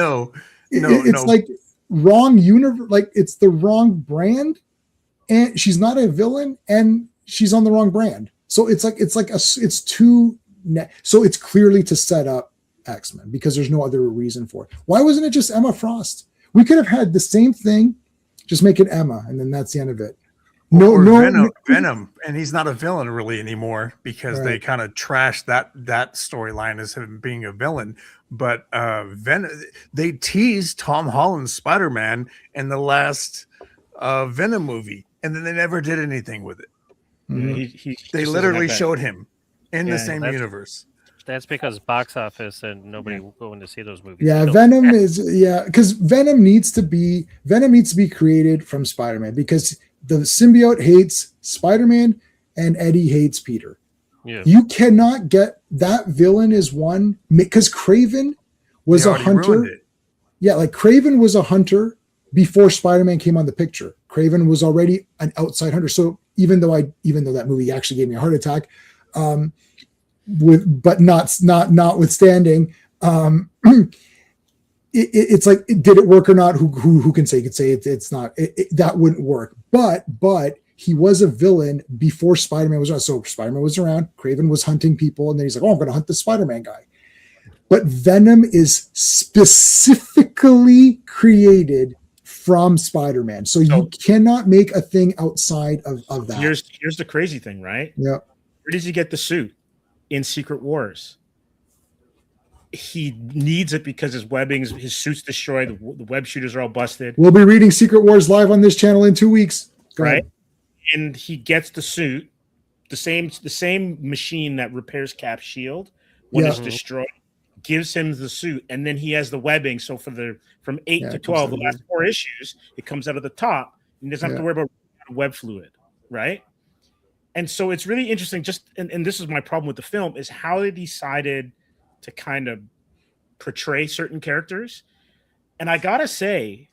it's like wrong universe. Like it's the wrong brand, and she's not a villain, and she's on the wrong brand. So it's too. So it's clearly to set up X-Men because there's no other reason for it. Why wasn't it just Emma Frost? We could have had the same thing, just make it Emma, and then that's the end of it. No, Venom, and he's not a villain really anymore because they kind of trashed that storyline as him being a villain. But Venom, they teased Tom Holland's Spider-Man in the last Venom movie, and then they never did anything with it. Mm-hmm. They literally showed him in the same universe. That's because box office and nobody will go in to see those movies. Yeah, Venom is because Venom needs to be created from Spider-Man because the symbiote hates Spider-Man and Eddie hates Peter. Yeah. You cannot get that villain is one because Craven was a hunter. Yeah, like Craven was a hunter before Spider-Man came on the picture. Craven was already an outside hunter. So even though that movie actually gave me a heart attack, but notwithstanding, it's like, did it work or not? Who can say? You could say it's not. That wouldn't work. But he was a villain before Spider-Man was around. So Spider-Man was around. Craven was hunting people, and then he's like, "Oh, I'm going to hunt the Spider-Man guy." But Venom is specifically created from Spider-Man, so you cannot make a thing outside of that. Here's the crazy thing, right? Yeah. Where does he get the suit? In Secret Wars. He needs it because his suit's destroyed. The web shooters are all busted. We'll be reading Secret Wars live on this channel in 2 weeks. Go ahead. And he gets the suit, the same machine that repairs Cap's shield when it's destroyed, gives him the suit, and then he has the webbing. So from 8 to 12, the last 4 issues, it comes out of the top. And he doesn't have to worry about web fluid, right? And so it's really interesting. And this is my problem with the film is how they decided to kind of portray certain characters. And I gotta say,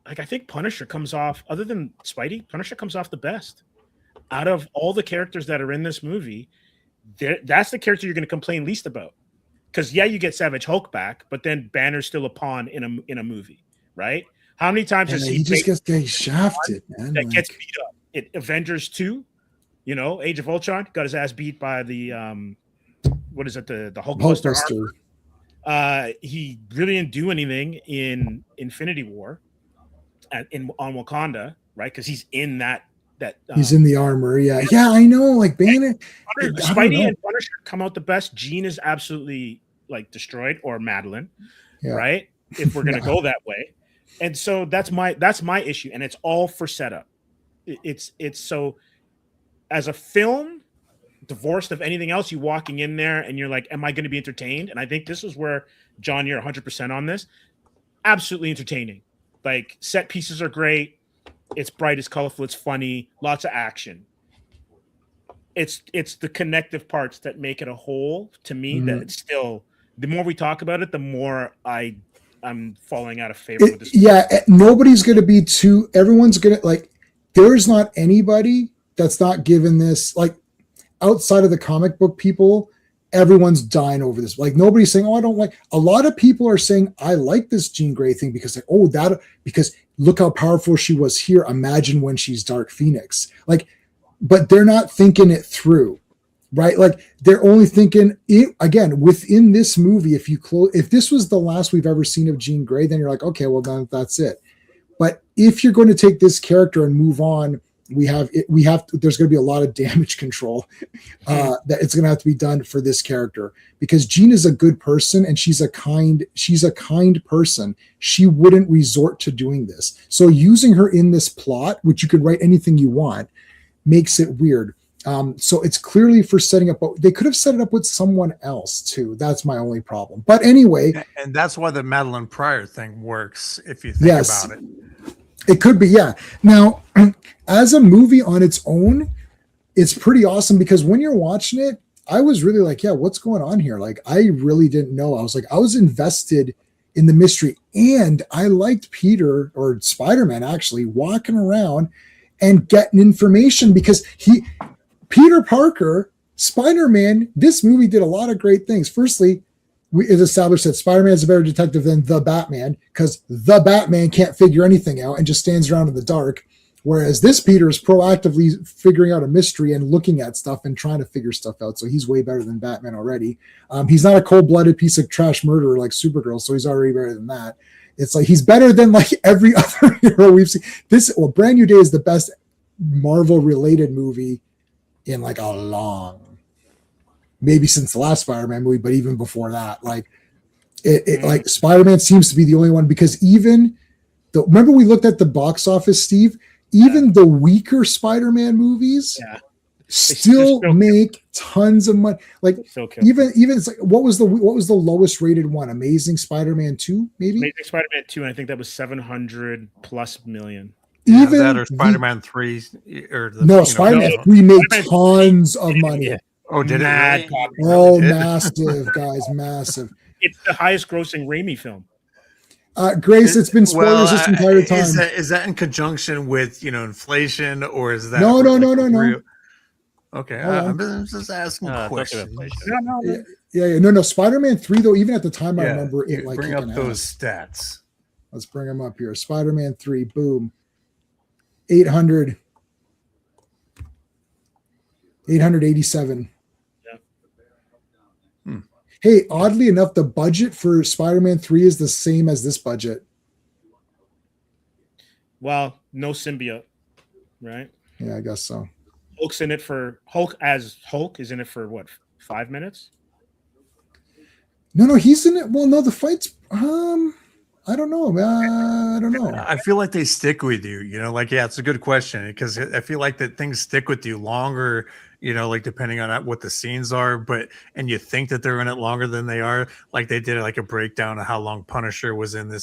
like, I think Punisher comes off, other than Spidey, Punisher comes off the best out of all the characters that are in this movie. That's the character you're going to complain least about, because yeah, you get Savage Hulk back, but then Banner's still a pawn in a movie, right? How many times And has he just gets getting shafted, man. that Like, gets beat up? Avengers 2, Age of Ultron, got his ass beat by the what is it, the Hulkbuster Hulkbuster. armor. He really didn't do anything in Infinity War on Wakanda, right? Because he's in that He's in the armor. Yeah. Yeah, I know. Like Banner. I don't Spidey know. and Punisher come out the best. Jean is absolutely like destroyed, or Madeline, Yeah. right? If we're gonna go that way. And so that's my issue, and it's all for setup. It's so, as a film divorced of anything else, you walking in there and you're like, am I going to be entertained? And I think this is where, John, you're 100% on this. Absolutely entertaining. Like, set pieces are great. It's bright, it's colorful, it's funny, lots of action. It's the connective parts that make it a whole, to me, that it's still, the more we talk about it, the more I'm falling out of favor with this. Yeah, nobody's going to be too. Everyone's going to, like, there's not anybody that's not given this, like, outside of the comic book people, everyone's dying over this. Like, nobody's saying, oh, I don't like. A lot of people are saying, I like this Jean Grey thing because, like, oh, because look how powerful she was here. Imagine when she's Dark Phoenix. Like, but they're not thinking it through. Right, like they're only thinking again within this movie. If this was the last we've ever seen of Jean Grey, then you're like, okay, well then that's it. But if you're going to take this character and move on, there's going to be a lot of damage control that it's going to have to be done for this character, because Jean is a good person and she's a kind person. She wouldn't resort to doing this. So using her in this plot, which you could write anything you want, makes it weird. So it's clearly for setting up, but they could have set it up with someone else too. That's my only problem. But anyway. And that's why the Madeline Pryor thing works, if you think about it. It could be, yeah. Now, as a movie on its own, it's pretty awesome, because when you're watching it, I was really like, yeah, what's going on here? Like, I really didn't know. I was invested in the mystery, and I liked Peter, or Spider-Man actually, walking around and getting information, because Peter Parker, Spider-Man, this movie did a lot of great things. Firstly, it established that Spider-Man is a better detective than the Batman, because the Batman can't figure anything out and just stands around in the dark. Whereas this Peter is proactively figuring out a mystery and looking at stuff and trying to figure stuff out. So he's way better than Batman already. He's not a cold-blooded piece of trash murderer like Supergirl, so he's already better than that. It's like he's better than like every other hero we've seen. Brand New Day is the best Marvel-related movie in like a long, maybe since the last Spider-Man movie, but even before that, like like Spider-Man seems to be the only one, because even remember we looked at the box office, Steve, even the weaker Spider-Man movies still make tons of money. Like even it's like, what was the lowest rated one? Amazing Spider-Man 2, maybe? Amazing Spider-Man 2, and I think that was 700+ million. Even that, or Spider-Man 3, or Spider-Man 3 made tons of money. Yeah. Oh, did it? Oh, massive, guys, massive. It's the highest grossing Raimi film. Grace, it's been spoilers this entire time. Is that in conjunction with inflation, or is that no? Okay, I'm just asking questions. No. Spider-Man 3, though, even at the time, I remember it like bring up those stats. Let's bring them up here. Spider-Man 3, boom. 887. Yeah. Hey, oddly enough, the budget for Spider-Man 3 is the same as this budget. Well, no symbiote, right? Yeah, I guess so. Hulk is in it for what, 5 minutes? No, he's in it. Well, no, the fights. I don't know. I don't know. I feel like they stick with you. It's a good question, because I feel like that things stick with you longer you know, like depending on what the scenes are, and you think that they're in it longer than they are. Like they did like a breakdown of how long Punisher was in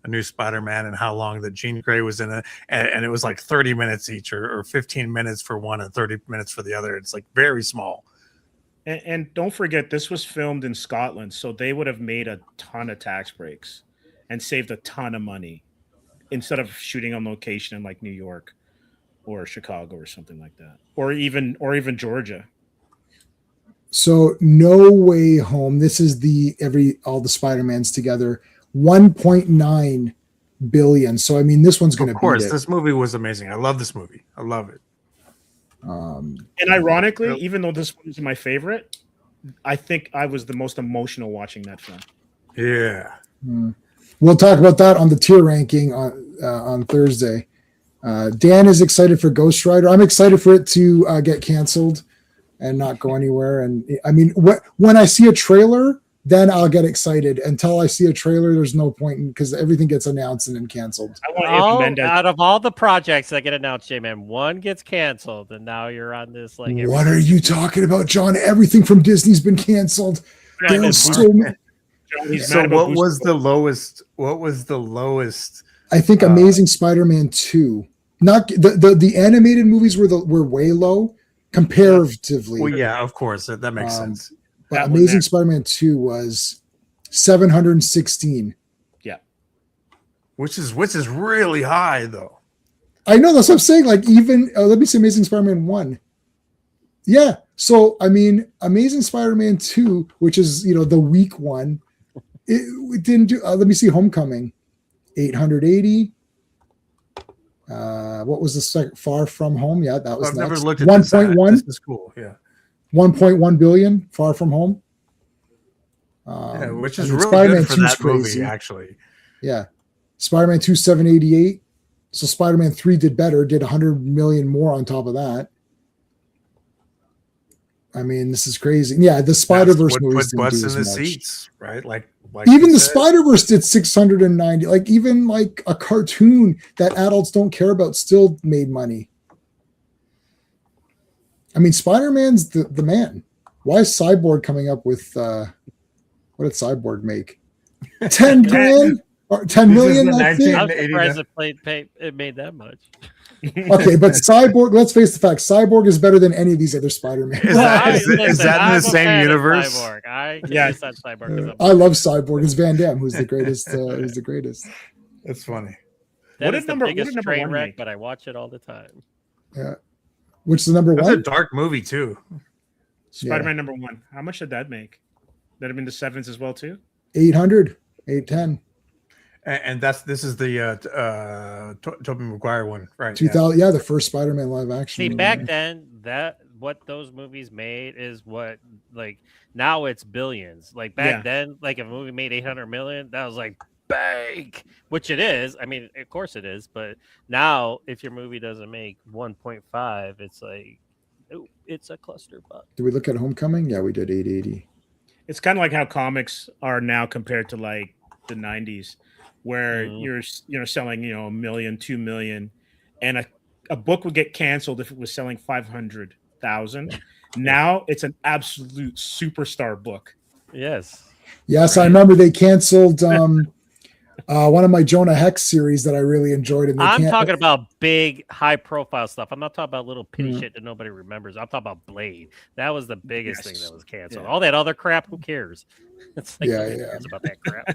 a new Spider-Man and how long that Jean Grey was in it. And it was like 30 minutes each or 15 minutes for one and 30 minutes for the other. It's like very small. And don't forget, this was filmed in Scotland, so they would have made a ton of tax breaks and saved a ton of money instead of shooting on location in like New York or Chicago or something like that, or even Georgia. So No Way Home. This is all the Spider-Mans together. 1.9 billion. So I mean, this one's going to. Of course, beat it. this movie was amazing. I love this movie. I love it. And ironically, even though this one is my favorite, I think I was the most emotional watching that film. Yeah. We'll talk about that on the tier ranking on Thursday. Dan is excited for Ghost Rider. I'm excited for it to get canceled and not go anywhere. And I mean, when I see a trailer, then I'll get excited. Until I see a trailer, there's no point because everything gets announced and then canceled. I want Eva Mendes. Out of all the projects that get announced, J-Man, one gets canceled, and now you're on this like. What are you talking about, John? Everything from Disney's been canceled. There's so many. So what was the lowest? What was the lowest? I think Amazing Spider-Man 2. Not the animated movies were way low comparatively. Well, yeah, of course that makes sense. But Amazing Spider-Man 2 was 716. Yeah, which is really high though. I know, that's what I'm saying. Like even let me say Amazing Spider-Man 1. Yeah. So I mean, Amazing Spider-Man 2, which is the weak one, it didn't do. Let me see, Homecoming, 880. What was the second? Far From Home? Yeah, that was I've next. never looked at 1.1. This is cool. Yeah. 1.1 billion. Far From Home. Yeah, which is and really Spider-Man good for 2's that crazy. movie, actually. Yeah. Spider-Man 2, 788. So Spider-Man 3 did better, did 100 million more on top of that. I mean, this is crazy. Yeah, the Spider-Verse movies didn't butts do in as the much. seats, right? Like even you the said. Spider-Verse did 690. Like even like a cartoon that adults don't care about still made money. I mean, Spider-Man's the man. Why is Cyborg coming up with what did Cyborg make? 10 grand or 10 million? That's it. I'm surprised it made that much. Okay, but Cyborg, let's face the facts. Cyborg is better than any of these other Spider-Man. Is that in the same universe? Cyborg. I love Cyborg. It's Van Damme who's the greatest. Who's the greatest. That's funny. That is the biggest train wreck, but I watch it all the time. Yeah. Which is the number That's one? a dark movie too. Spider-Man number 1. How much did that make? That have been the sevens as well too. 800, 810. And this is the Tobey Maguire one, right? 2000, yeah, the first Spider-Man live action. See, movie, back right? then, what those movies made is what, like, now it's billions. Like back then, like if a movie made 800 million, that was like bank, which it is. I mean, of course it is, but now if your movie doesn't make 1.5, it's like, ooh, it's a clusterfuck. Did we look at Homecoming? Yeah, we did 880. It's kind of like how comics are now compared to like the 90s, where you're selling $1 million, 2 million, and a book would get canceled if it was selling 500,000. Now it's an absolute superstar book. Yes. Yes, I remember they canceled one of my Jonah Hex series that I really enjoyed. And I'm talking about big, high-profile stuff. I'm not talking about little pitty shit that nobody remembers. I'm talking about Blade. That was the biggest thing that was canceled. All that other crap, who cares? It's like nobody cares about that crap.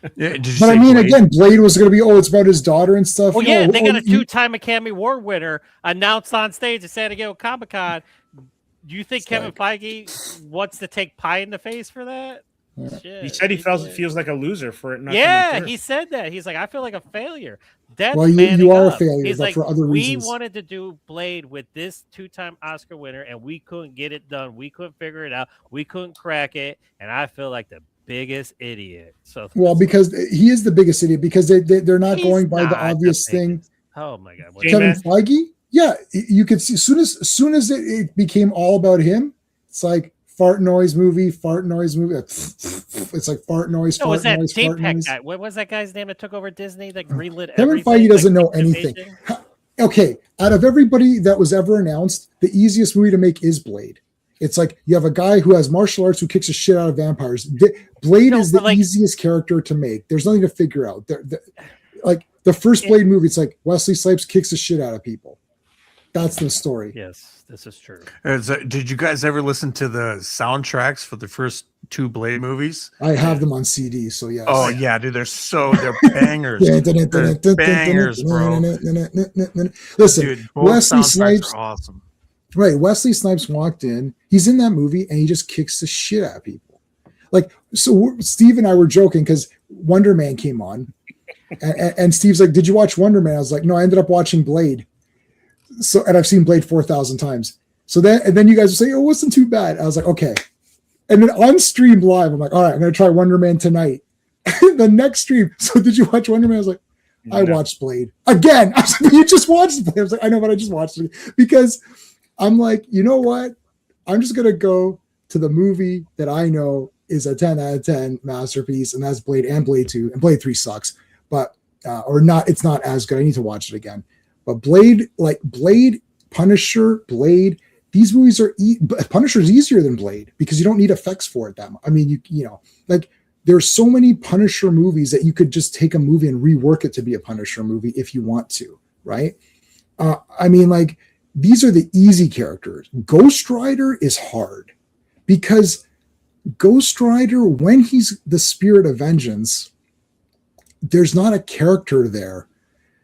But I mean, Blade? Again, Blade was going to be, it's about his daughter and stuff. Well, yeah, they got a 2-time Academy Award winner announced on stage at San Diego Comic-Con. Do you think Kevin Feige wants to take pie in the face for that? Yeah. He said he feels like a loser for it. He said that. He's like, I feel like a failure. That's you are up. a failure, He's but like, for other reasons. We wanted to do Blade with this 2-time Oscar winner, and we couldn't get it done. We couldn't figure it out. We couldn't crack it, and I feel like the biggest idiot. So, because he is the biggest idiot because they're not going by the obvious thing. Oh my God, Kevin Feige. Yeah, you could see as soon as it became all about him, it's like fart noise movie. It's like fart noise. No, was that JPEG guy? What was that guy's name that took over Disney that greenlit Kevin everything? Feige doesn't know anything. okay, out of everybody that was ever announced, the easiest movie to make is Blade. It's like you have a guy who has martial arts who kicks the shit out of vampires. Blade No, is the but, like- easiest character to make. There's nothing to figure out. Like the first Blade movie, it's like Wesley Snipes kicks the shit out of people. That's the story. Yes, this is true. Did you guys ever listen to the soundtracks for the first 2 Blade movies? I have them on CD, so yes. Oh yeah, dude, they're bangers. They're bangers, bro. Listen, Dude, both Wesley soundtracks Snipes, are awesome. right? Wesley Snipes walked in. He's in that movie, and he just kicks the shit out of people. Like, so Steve and I were joking because Wonder Man came on, and Steve's like, "Did you watch Wonder Man?" I was like, "No, I ended up watching Blade." So, and I've seen Blade 4,000 times. So then you guys would say, "Oh, it wasn't too bad." I was like, "Okay." And then on stream live, I'm like, "All right, I'm gonna try Wonder Man tonight." The next stream. So did you watch Wonder Man? I was like, "I watched Blade again." I was like, "You just watched Blade." I was like, "I know, but I just watched it," because I'm like, you know what? I'm just gonna go to the movie that I know is a 10 out of 10 masterpiece, and that's Blade and Blade 2. And Blade 3 sucks, but or not, it's not as good. I need to watch it again. But Blade, like Blade, Punisher, Blade, these movies are Punisher is easier than Blade because you don't need effects for it that much. I mean, you know, like there's so many Punisher movies that you could just take a movie and rework it to be a Punisher movie if you want to, right? I mean, like these are the easy characters. Ghost Rider is hard because Ghost Rider, when he's the spirit of vengeance, there's not a character there.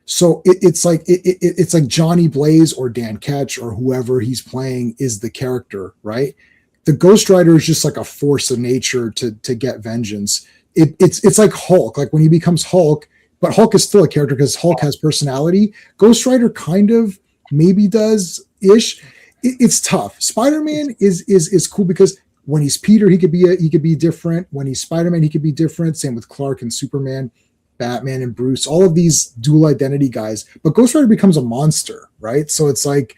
So it's like Johnny Blaze or Dan Ketch or whoever he's playing is the character, right? The Ghost Rider is just like a force of nature to get vengeance. It's like Hulk, like when he becomes Hulk, but Hulk is still a character because Hulk has personality. Ghost Rider kind of maybe does ish. It's tough. Spider-Man is cool because when he's Peter, he could be different. When he's Spider-Man, he could be different. Same with Clark and Superman, Batman and Bruce, all of these dual identity guys. But Ghost Rider becomes a monster, right? So it's like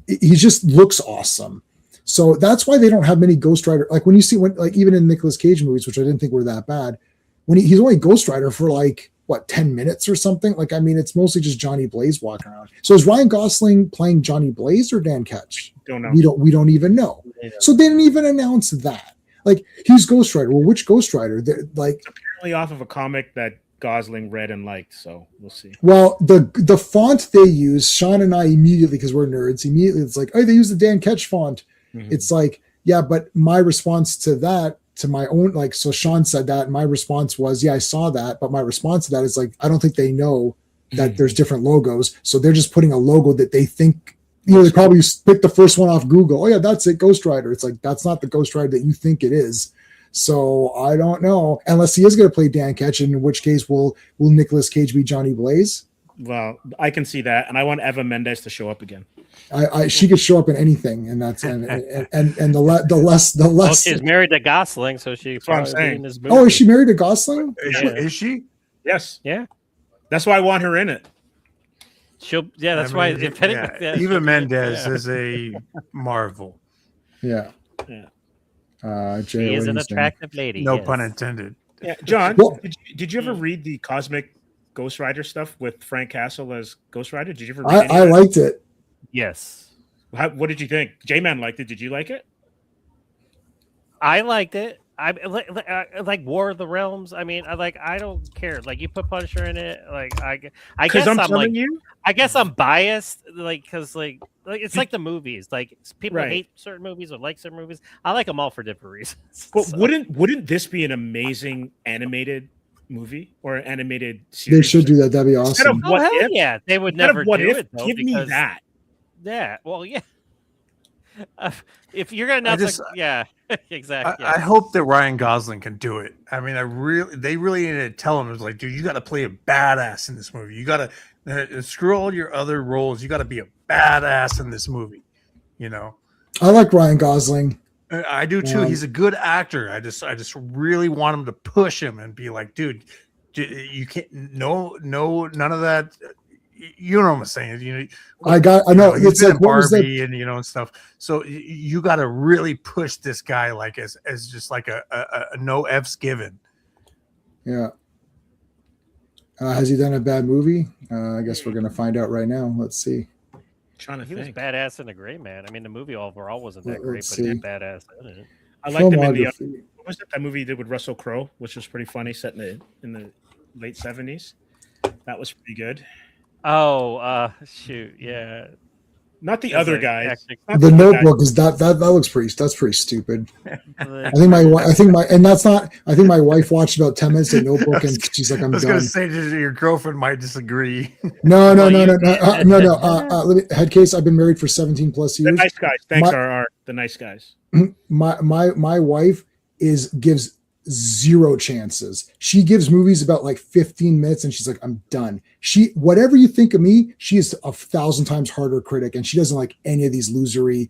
he just looks awesome. So that's why they don't have many Ghost Rider. Like when you see like even in Nicolas Cage movies, which I didn't think were that bad, when he's only Ghost Rider for like 10 minutes or something. Like I mean, it's mostly just Johnny Blaze walking around. So is Ryan Gosling playing Johnny Blaze or Dan Ketch? Don't know. We don't even know. So they didn't even announce that. Like he's Ghost Rider. Well, which Ghost Rider? Like It's apparently off of a comic that Gosling read and liked, so we'll see. Well, the font they use, Sean and I immediately, because we're nerds, it's like, oh, they use the Dan Ketch font. Mm-hmm. It's like, yeah, but my response to that, to my own, like, so Sean said that, and my response was, yeah, I saw that, but my response to that is like, I don't think they know that there's different logos, so they're just putting a logo that they think, they probably picked the first one off Google. Oh yeah, that's it, Ghost Rider. It's like, that's not the Ghost Rider that you think it is. So I don't know, unless he is going to play Dan Ketch, in which case will Nicolas Cage be Johnny Blaze? Well, I can see that, and I want Eva Mendes to show up again. She could show up in anything, and that's and the less. Well, she's married to Gosling, so she. That's what I'm saying. In this movie. Oh, is she married to Gosling? Is she? Yes. Yeah. That's why I want her in it. She'll. Yeah, that's why. If anything, yeah, Eva Mendes is a marvel. Yeah. Yeah. She is an attractive lady. No yes. pun intended. Yeah, John, Well- did you ever read the Cosmic Ghost Rider stuff with Frank Castle as Ghost Rider? Did you ever read any I of that? liked it. Yes. What did you think? J-Man liked it. Did you like it? I liked it. I like War of the Realms. I mean, I don't care. Like you put Punisher in it. Like I guess I'm telling like you. I guess I'm biased. Like because like it's like the movies. Like people Right. hate certain movies or like certain movies. I like them all for different reasons. But So- wouldn't this be an amazing animated movie or an animated They series? should do that. That'd be Instead of awesome. Oh What hell If? yeah! They would Instead of never What do If, it though. give me because- that. Yeah. Well, yeah. If you're gonna announce, just- yeah, exactly. I hope that Ryan Gosling can do it. I mean, they really need to tell him, it's like, dude, you got to play a badass in this movie. You got to screw all your other roles. You got to be a badass in this movie. You know, I like Ryan Gosling. I do too. He's a good actor. I just really want him to push him and be like, dude, you can't, no, none of that. You know what I'm saying? I know. He's It's been like, in what was that? Barbie and stuff. So you got to really push this guy like as just like a no F's given. Yeah. Has he done a bad movie? I guess we're gonna find out right now. Let's see. Trying to He was think. badass in The Gray Man. I mean, the movie overall wasn't that great, Let's but he did see. badass in it. I liked him in the Filmography. what was it, that movie he did with Russell Crowe, which was pretty funny, set in the late 70s. That was pretty good. Oh, shoot, yeah. Not the That's other like guys. acting- Not The other guys. Notebook is that looks pretty. That's pretty stupid. Like, I think and that's not. I think my wife watched about 10 minutes of Notebook and she's like, I I'm was done. going to say your girlfriend might disagree. No. Well, you- Let me, head case. I've been married for 17 plus The years. nice guys. Thanks, My- RR. The nice guys. My wife gives zero chances. She gives movies about like 15 minutes and she's like, I'm done. Whatever you think of me, she is 1,000 times harder critic, and she doesn't like any of these losery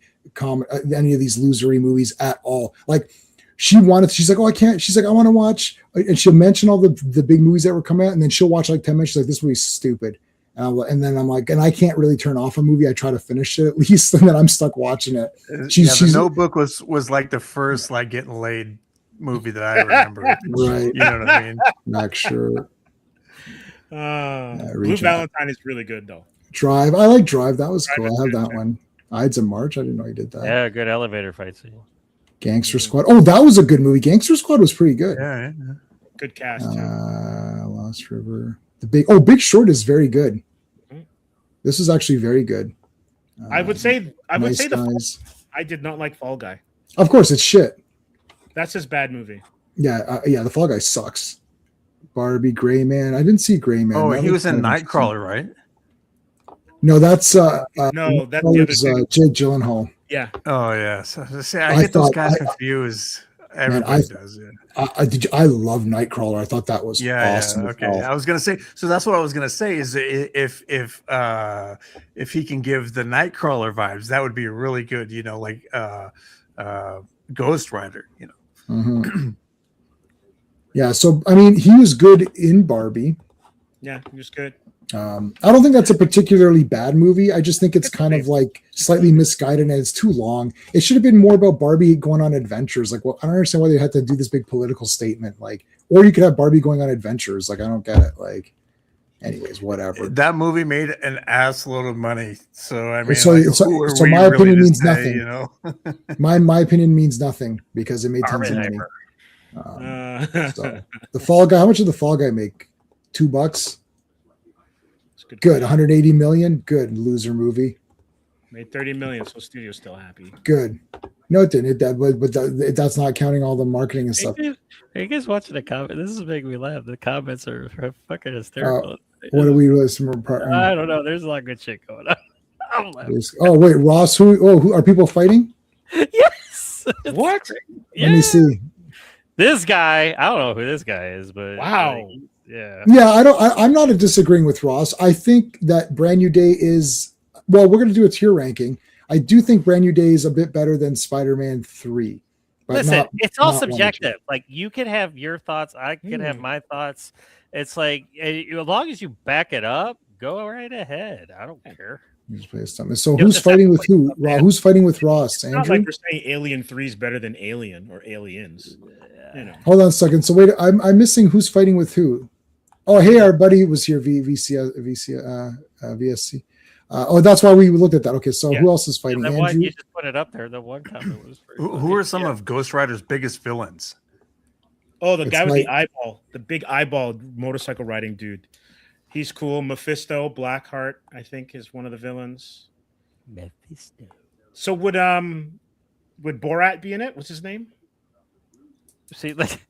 movies at all. Like she's like, oh, I can't. She's like, I want to watch, and she'll mention all the big movies that were coming out, and then she'll watch like 10 minutes. She's like, this movie's stupid. And then I'm like, and I can't really turn off a movie. I try to finish it at least, and then I'm stuck watching it. The Notebook was like the first like getting laid movie that I remember. Right. You know what I mean? Not sure. Blue reach out. Valentine is really good though. Drive. I like Drive. That was Drive cool. is I have good, that too. one. Ides of March. I didn't know he did that. yeah, good elevator fight scene. Gangster Squad. Oh, that was a good movie. Gangster Squad was pretty good. Yeah. Good cast too. Lost River. Big Short is very good. Mhm. This is actually very good. I would say Nice the Guys. I did not like Fall Guy. Of course, it's shit. That's his bad movie. Yeah, the Fall Guy sucks. Barbie, Gray Man. I didn't see Gray Man. Oh, That he looks was in kind of interesting. Nightcrawler, right? No, that's No, that's the other dude. Jake Gyllenhaal. Yeah. Oh yes. See, I I get those thought- guys confused. Everybody does. Yeah. I love Nightcrawler. I thought that was awesome. Yeah. as Okay. well. I was gonna say. So that's what I was gonna say. Is if he can give the Nightcrawler vibes, that would be really good. You know, like Ghost Rider. You know. Mhm. Yeah, so I mean, he was good in Barbie. Yeah, he was good. I don't think that's a particularly bad movie. I just think it's kind of like slightly misguided and it's too long. It should have been more about Barbie going on adventures. Like, well, I don't understand why they had to do this big political statement. Like, or you could have Barbie going on adventures. Like, I don't get it. Like, anyways, whatever. That movie made an ass load of money. So I mean, So- like, so- who are so we my really opinion to means say, nothing. You know. My opinion means nothing because it made tons of money. It's So the Fall Guy. How much did the Fall Guy make? $2. Good. 180 million. Good. Loser movie. Made 30 million, so studio's still happy. Good. No, it didn't. That's not counting all the marketing and stuff. Are you guys watching the comment? This is making me laugh. The comments are fucking hysterical. What are we I don't know. There's a lot of good shit going on. I'm laughing. Oh wait, Ross. Who are people fighting? Yes. What? Yeah. Let me see. This guy, I don't know who this guy is, but Wow. yeah. Yeah, I'm not disagreeing with Ross. I think that Brand New Day is. Well, we're going to do a tier ranking. I do think Brand New Day is a bit better than Spider-Man 3. But Listen, it's all not one or two. subjective. Like you can have your thoughts, I can have my thoughts. It's like as long as you back it up, go right ahead. I don't care. Just play something. So You'll who's just have fighting to with wait who? till the end. Who's fighting with Ross? It's not Andrew? like we're saying Alien 3 is better than Alien or Aliens. You know. Hold on a second. So wait, I'm missing who's fighting with who. Oh, hey, our buddy was here. VSC. Oh, that's why we looked at that. Okay, so Yeah. who else is fighting? Then why Andrew. you just put it up there? The one comment was pretty Who funny. are some Yeah. of Ghost Rider's biggest villains? Oh, the It's guy with like- the eyeball, the big eyeball motorcycle riding dude. He's cool. Mephisto, Blackheart, I think, is one of the villains. Mephisto. So would Borat be in it? What's his name? See, like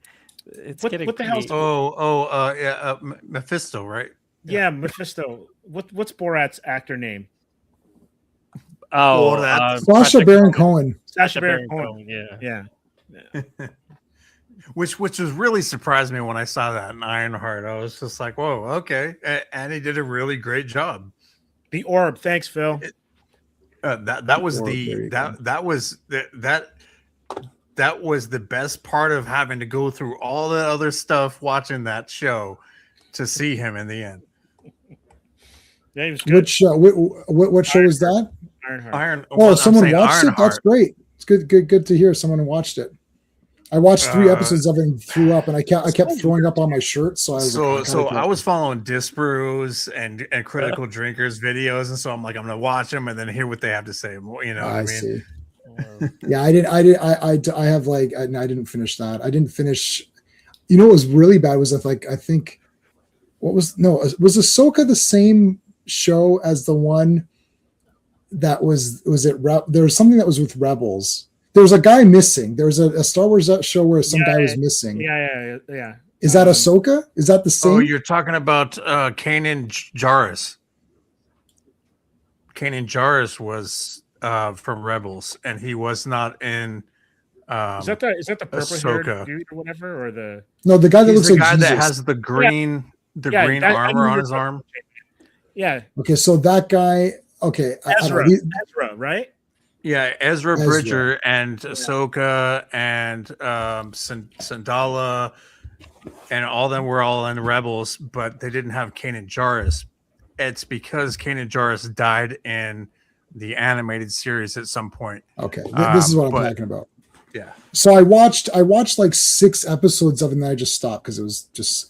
it's What getting the hell's- pretty- Mephisto, right? Yeah, Mephisto. What's Borat's actor name? Oh, that's- Sasha Baron Cohen. Sacha Sacha Baron Baron Cohen. Cohen. Yeah. Yeah. Which was really surprised me when I saw that in Ironheart. I was just like, "Whoa, okay!" And he did a really great job. The Orb. Thanks, Phil. That was Or the very that was that was the best part of having to go through all the other stuff watching that show to see him in the end. Yeah, he was good. Which what show is that? Ironheart. Iron. Oh, well, I'm someone saying watched it. That's Ironheart. great. It's good to hear someone watched it. I watched 3 Uh, episodes of it and threw up, and I kept throwing up on my shirt. So I was I was following Disbrews and Critical Drinkers videos, and so I'm like, I'm gonna watch them and then hear what they have to say. You know what I mean? see. Yeah, I have like I didn't finish that. I didn't finish. You know what was really bad was I think was Ahsoka the same show as the one that was it there was something that was with Rebels. There was a guy missing. There was a Star Wars show where some guy was missing. Yeah. Is that Ahsoka? Is that the same? Oh, you're talking about Kanan Jarrus. Kanan Jarrus was from Rebels, and he was not in. Is that the purple haired Ahsoka. dude or whatever, or the No, the guy that He's looks the like guy Jesus. that has the green green I armor knew on you his were arm. yeah Okay, so that guy. Okay, Ezra, right? Yeah, Ezra Ezra. Bridger and Ahsoka and Sandala and all them were all in Rebels, but they didn't have Kanan Jarrus. It's because Kanan Jarrus died in the animated series at some point. Okay, this is what I'm but- talking about. Yeah. So I watched like 6 episodes of it, and then I just stopped because I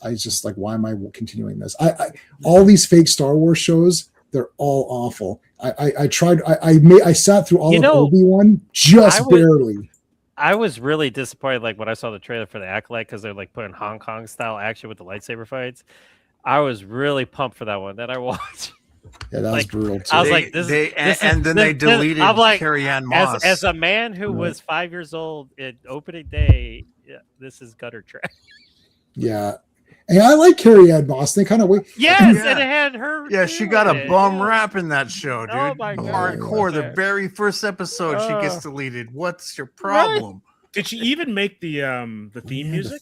was just like, why am I continuing this? I all these fake Star Wars shows, they're all awful. I tried. I sat through all of Obi-Wan just barely. I was really disappointed, like when I saw the trailer for the Acolyte, because they're like putting Hong Kong style action with the lightsaber fights. I was really pumped for that one. That I watched. Yeah, that was brutal too. I was like, they deleted I'm like, Carrie-Anne Moss. as a man who was 5 years old at opening day, this is gutter trash. Yeah. And I like Carrie-Anne Moss. They kind of wait. Yes, Yeah. and it had her. Yeah, she got a doing it, bum yeah. rap in that show, dude. Oh my God. Hardcore. The Yeah. very first episode, she gets deleted. What's your problem? Did she even make the theme music?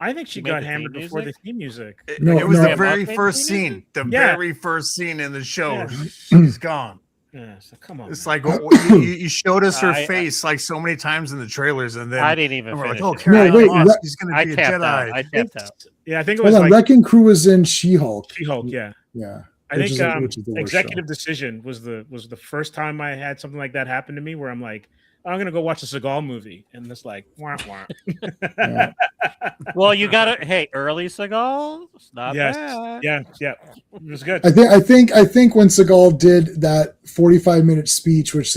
I think she Made got the hammered theme before the music? theme music. It, No, it was no. the very Made first the theme scene. The Yeah. very first scene in the show. Yeah. She's gone. Yeah, so come on. It's man. like you showed us her I- face like so many times in the trailers, and then I didn't even we're like, finish "Oh, it. Carrie-Anne wait, Moss, what- she's going I to be a tapped out. Jedi." I tapped out. Yeah, I think it Hold was on, like Wrecking Crew was in She-Hulk. She-Hulk. Yeah, Yeah. I Which think is the worst Executive show. Decision was the first time I had something like that happen to me, where I'm like, I'm gonna go watch a Seagal movie, and it's like, wah, wah. Yeah. Well, you got to early Seagal. It's not Yes, bad. yeah, it was good. I think when Seagal did that 45-minute speech, which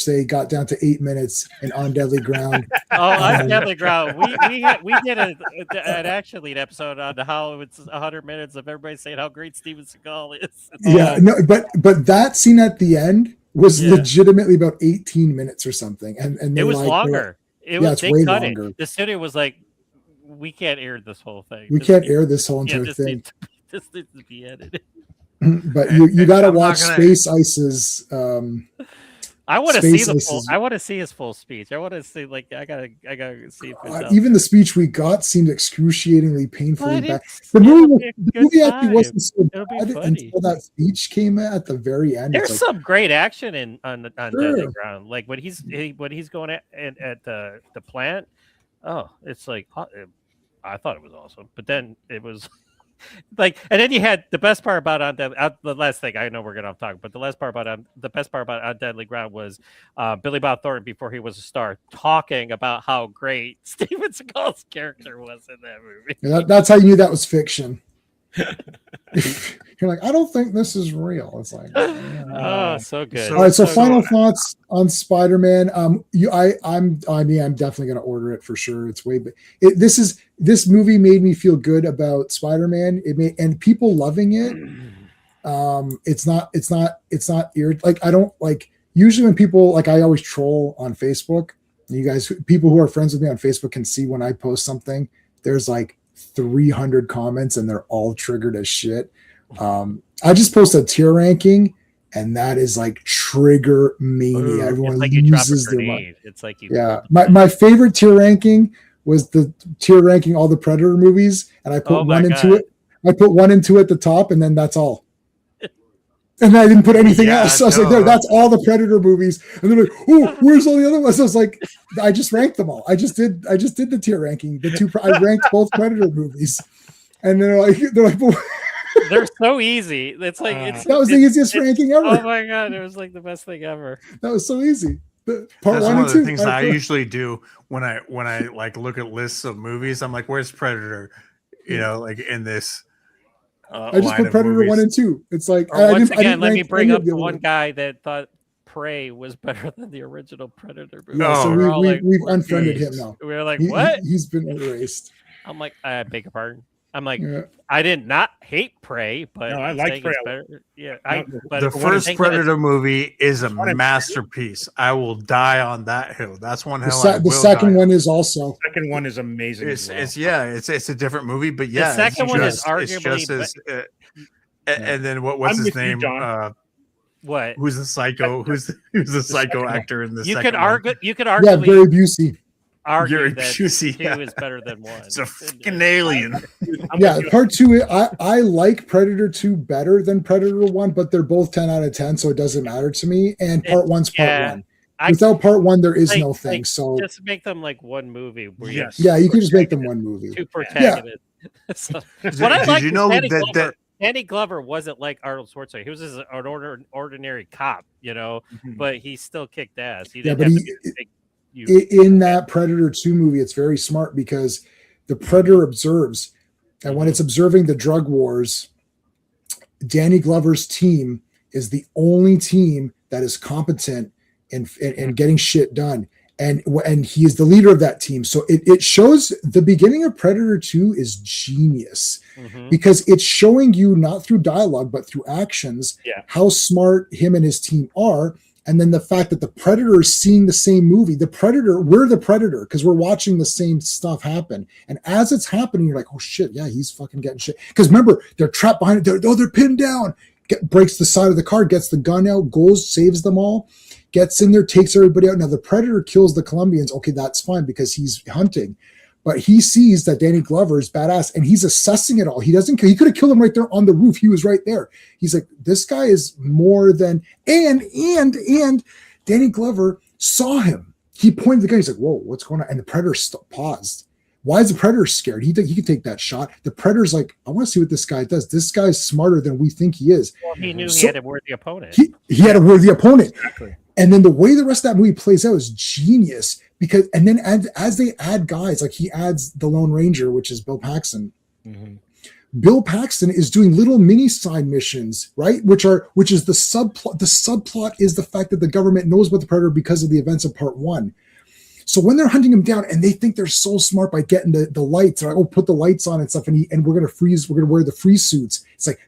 they got down to 8 minutes and On Deadly Ground. Oh, on Deadly Ground. We did an Action Lead episode on how it's 100 minutes of everybody saying how great Steven Seagal is. Yeah, no, but that scene at the end was Yeah. legitimately about 18 minutes or something, and It was longer. it's They way cut longer. it. The studio was like, we can't air this whole thing. We This can't needs- air this whole yeah, entire this thing. needs- This needs to be edited. But you got to I'm not watch gonna- Space Ice's. I want to see Space the Ice full. is- I want to see his full speech. I want to see I gotta see it. myself. Even the speech we got seemed excruciatingly painfully But bad. it's- The it'll movie, be a the good movie actually time. wasn't so It'll be bad funny. until that speech came at the very end. There's It's like, some great action on Deadly Sure. Ground, like when he's going at the plant. Oh, it's like I thought it was awesome, but then it was like, and then you had the best part about the last thing. I know we're gonna talk, but the best part about On Deadly Ground was Billy Bob Thornton before he was a star talking about how great Steven Seagal's character was in that movie. yeah, that's how you knew that was fiction. You're like, I don't think this is real. It's like, Oh, so good. So- all right. So so- final thoughts on Spider-Man. I'm definitely going to order it for sure. It's this movie made me feel good about Spider-Man. And people loving it. It's not like I don't like usually when people like I always troll on Facebook. You guys, people who are friends with me on Facebook can see when I post something. There's like 300 comments and they're all triggered as shit. I just posted a tier ranking, and that is like trigger mania. Everyone it's like you drop a loses their mind. grenade. It's like you. Yeah, my favorite tier ranking was the tier ranking all the Predator movies, and I put Oh my one into God. it. I put one into at the top, and then that's all. And I didn't put anything Yeah, else. So I was like, no. that's all the Predator movies. And they're like, oh, where's all the other ones? I was like, I just ranked them all. I just did the tier ranking. I ranked both Predator movies. And they're like, well, They're so easy. It's like that was the easiest ranking ever. Oh my God, it was like the best thing ever. That was so easy. Part That's one one and of the two. things that I usually do when I like look at lists of movies. I'm like, where's Predator? You know, like in this I just line put of Predator movies. 1 and 2. It's like Or once I again, let me rank bring any up of the other one ones. guy that thought Prey was better than the original Predator movie. Yeah, so Oh, we've we're- unfriended him now. We were like, He, what? has been erased. I'm like, I beg your pardon. I'm like, Yeah. I did not hate Prey, but No, I I'm liked saying Prey it's a lot. better. Yeah, No, but The for first saying that it's- Predator movie is a One and two? masterpiece. I will die on that hill. That's one The, hill I the will second die one on. is also. Second one is amazing. It's as well. it's a different movie, but yeah, second one is it's arguably just as. And then what's I'm his with you, name? John. what Who's the psycho? Who's the psycho second one. actor in the you second could one? argue. You could Yeah, arguably Gary Busey. argue Gary that Busey, two yeah. is better than one. It's a freaking alien. I'm Yeah, with you. part 2. I like Predator 2 better than Predator 1, but they're both 10 out of 10, so it doesn't matter to me. And part 1's part yeah. 1. I Without part 1, there is like- no thing. like, So just make them like one movie. Where you have Yes. yeah, you can just make them one movie. two protagonists. So, Did, what I did like you is know Danny that Glover. Danny Glover wasn't like Arnold Schwarzenegger. He was just an ordinary cop, you know, Mhm. but he still kicked ass. He Yeah, didn't but have he- to be big, huge- In that Predator 2 movie, it's very smart because the Predator observes, and when it's observing the drug wars, Danny Glover's team is the only team that is competent in getting shit done. And he is the leader of that team. So it shows the beginning of Predator 2 is genius Mhm. because it's showing you not through dialogue, but through actions, Yeah. how smart him and his team are. And then the fact that the Predator is seeing the same movie, we're the Predator because we're watching the same stuff happen. And as it's happening, you're like, oh shit, yeah, he's fucking getting shit. Because remember, they're trapped behind it. They're pinned down. Breaks the side of the car, gets the gun out, goes, saves them all, gets in there, takes everybody out. Now the Predator kills the Colombians. Okay, that's fine because he's hunting. But he sees that Danny Glover is badass and he's assessing it all. He doesn't care. He could have killed him right there on the roof. He was right there. He's like, this guy is more than, and Danny Glover saw him. He pointed the gun. He's like, whoa, what's going on? And the Predator paused. Why is the Predator scared? He could take that shot. The Predator's like, I want to see what this guy does. This guy's smarter than we think he is. Well, he knew he So- had a worthy opponent. He had a worthy opponent. Exactly. And then the way the rest of that movie plays out is genius because, and then as they add guys, like he adds the Lone Ranger, which is Bill Paxton. Mhm. Bill Paxton is doing little mini side missions, right? Which is the subplot. The subplot is the fact that the government knows about the Predator because of the events of part 1. So when they're hunting him down and they think they're so smart by getting the lights, they're like, oh, put the lights on and stuff. And we're going to wear the freeze suits. It's like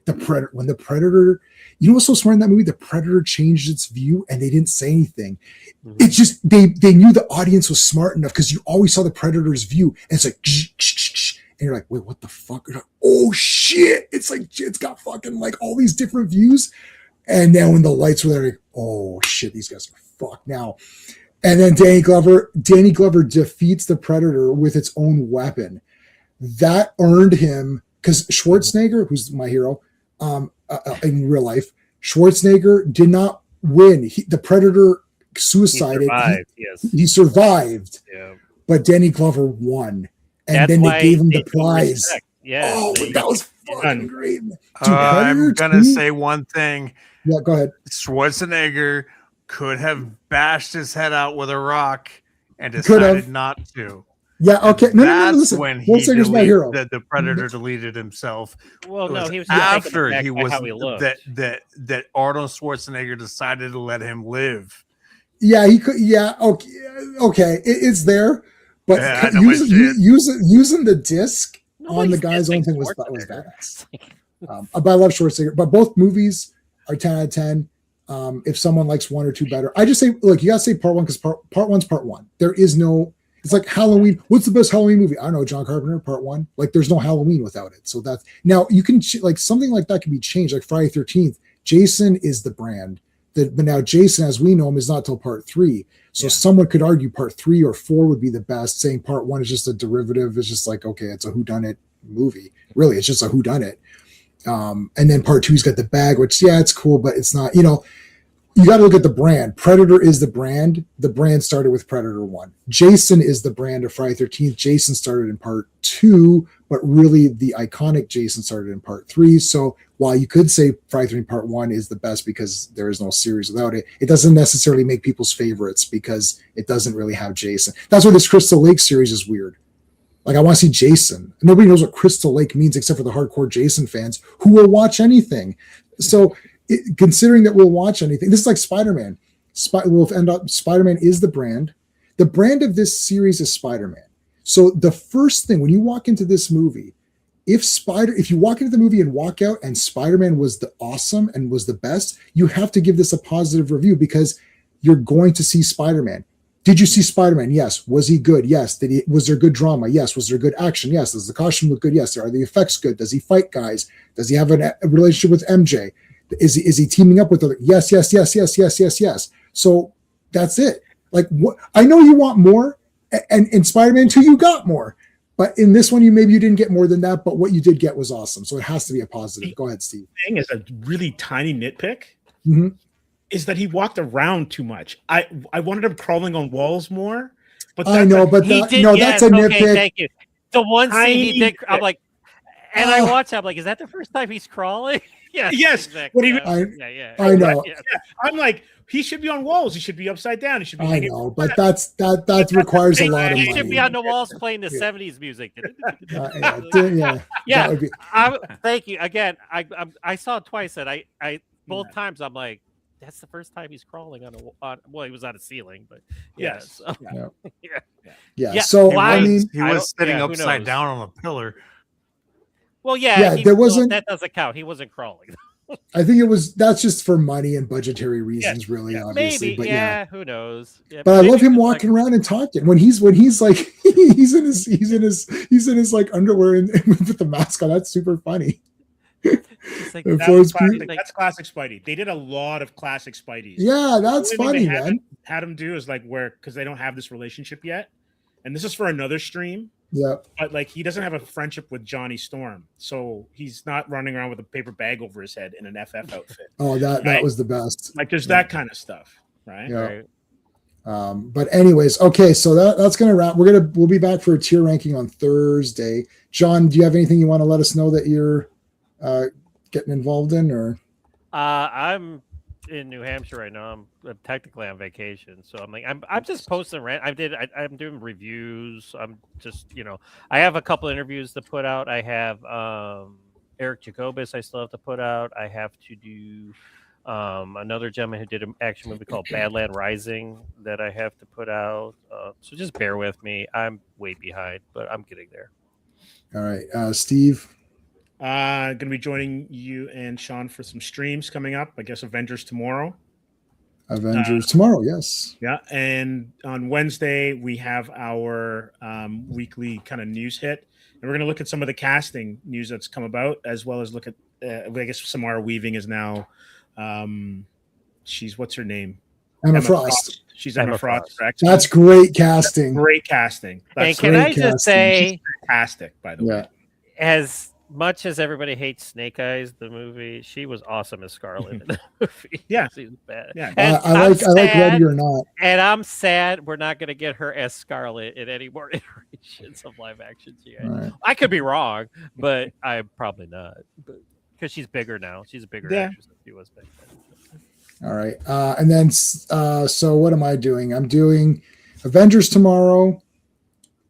when the Predator, you know what's so smart in that movie? The Predator changed its view and they didn't say anything. Mhm. It's just, they knew the audience was smart enough because you always saw the Predator's view. And it's like, and you're like, wait, what the fuck? You're like, oh shit. It's like, it's got fucking like all these different views. And then when the lights were there, like, oh shit, these guys are fucked now. And then Danny Glover defeats the Predator with its own weapon. That earned him, because Schwarzenegger, who's my hero in real life, Schwarzenegger did not win. The Predator He suicided. survived, yes. He survived, Yeah. but Danny Glover won. And That's then why they gave him the showed prize. respect. Yeah. Oh, they- that was Done. fucking great. Dude, I'm Predator gonna 2? say one thing. Yeah, go ahead. Schwarzenegger could have bashed his head out with a rock and Could have. decided not to. Yeah, okay. No, That's listen. when he Schwarzenegger's my hero. the Predator deleted himself. well, It no, was he was just taken after aback he by was how he looked. that Arnold Schwarzenegger decided to let him live. Yeah, he could. Yeah, okay. It's there, but Yeah, I know my shit. using the disc on the Nobody's guy's own dissing thing was Schwarzenegger. badass. But I love Schwarzenegger. But both movies are 10 out of 10. If someone likes one or two better, I just say, look, you gotta say part 1 because part 1's part 1. There is no. It's like Halloween. What's the best Halloween movie? I don't know, John Carpenter, part 1. Like, there's no Halloween without it. So that's now you can like something like that can be changed. Like Friday 13th, Jason is the brand. But now Jason, as we know him, is not till part 3. So Yeah. someone could argue part 3 or 4 would be the best, saying part 1 is just a derivative. It's just like, okay, it's a whodunit movie. Really, it's just a whodunit. And then part 2's got the bag, which, yeah, it's cool, but it's not, you got to look at the brand. Predator is the brand. The brand started with Predator 1. Jason is the brand of Friday 13th. Jason started in part 2. but really the iconic Jason started in part 3. So while you could say Friday 13 Part 1 is the best because there is no series without it, it doesn't necessarily make people's favorites because it doesn't really have Jason. That's why this Crystal Lake series is weird. Like, I want to see Jason. Nobody knows what Crystal Lake means except for the hardcore Jason fans who will watch anything. So considering that we'll watch anything, this is like Spider-Man. Spider-Man is the brand. The brand of this series is Spider-Man. So the first thing when you walk into this movie, if you walk into the movie and walk out and Spider-Man was the awesome and was the best, you have to give this a positive review because you're going to see Spider-Man. Did you see Spider-Man? Yes. Was he good? Yes. Was there good drama? Yes. Was there good action? Yes. Does the costume look good? Yes. Are the effects good? Does he fight guys? Does he have a relationship with MJ? Is he teaming up with other? Yes. So that's it. Like, what? I know you want more, and in Spider-Man 2 you got more, but in this one you didn't get more than that. But what you did get was awesome. So it has to be a positive. Go ahead, Steve. Thing is a really tiny nitpick. Mm-hmm. Is that he walked around too much. I wanted him crawling on walls more, but I know, but he that, did, no, yes, that's a okay, nitpick. thank you. The one scene he did, I'm nitpick. like, and I watched it, I'm like, is that the first time he's crawling? Yes, exactly. what he- Yeah. I know. Yeah. I'm like, he should be on walls. He should be upside down. He should be. I hanging know, from but the- that requires a lot of He money. should be on the walls playing the Yeah. 70s music. Yeah. Yeah, That would be, thank you again. I saw it twice, and I both times I'm like, that's the first time he's crawling on well, he was on a ceiling, but yeah, Yes. so- Yeah. yeah. Yeah, So why- I mean, He I was don't- sitting yeah, who upside knows? down on a pillar. well, yeah, Yeah, he's there still- wasn't- that doesn't count. He wasn't crawling. I think that's just for money and budgetary reasons, really, obviously. Maybe, But yeah, who knows? Yeah, But I maybe love him it's walking like- around and talking when he's like he's in his like underwear and with the mask on. That's super funny. it's like- Of That course, was classic. Pete- That's classic Spidey. They did a lot of classic Spideys. Yeah, that's The only funny, thing they man. Had him do is like where because they don't have this relationship yet, and this is for another stream. Yeah, But like he doesn't have a friendship with Johnny Storm, so he's not running around with a paper bag over his head in an FF outfit. oh, that Right. was the best. Like there's that kind of stuff, right? Yeah. Right. But anyways, okay, so that's gonna wrap. We'll be back for a tier ranking on Thursday. John, do you have anything you want to let us know that you're getting involved in, or? I'm in New Hampshire right now. I'm technically on vacation, so I'm just posting rant. I'm doing reviews. I'm just I have a couple interviews to put out. I have Eric Jacobus I still have to put out. I have to do another gentleman who did an action movie called Badland Rising that I have to put out. So just bear with me. I'm way behind, but I'm getting there. All right, Steve. Going to be joining you and Sean for some streams coming up. I guess Avengers tomorrow. Avengers tomorrow, yes. Yeah, and on Wednesday we have our weekly kind of news hit, and we're going to look at some of the casting news that's come about, as well as look at I guess Samara Weaving is now. She's what's her name? Emma Frost. She's Emma Emma Frost. Frost. correct? That's great casting. Great casting. And That's can I great just casting. say, fantastic, by the Yeah. way. as much as everybody hates Snake Eyes, the movie, she was awesome as Scarlet in the movie. Yeah. She was bad. Yeah. And I like Ready or Not. And I'm sad we're not going to get her as Scarlet in any more iterations of live action. All right. I could be wrong, but I'm probably not. Because she's bigger now. She's a bigger Yeah. actress than she was back then. All right. And then, so what am I doing? I'm doing Avengers tomorrow.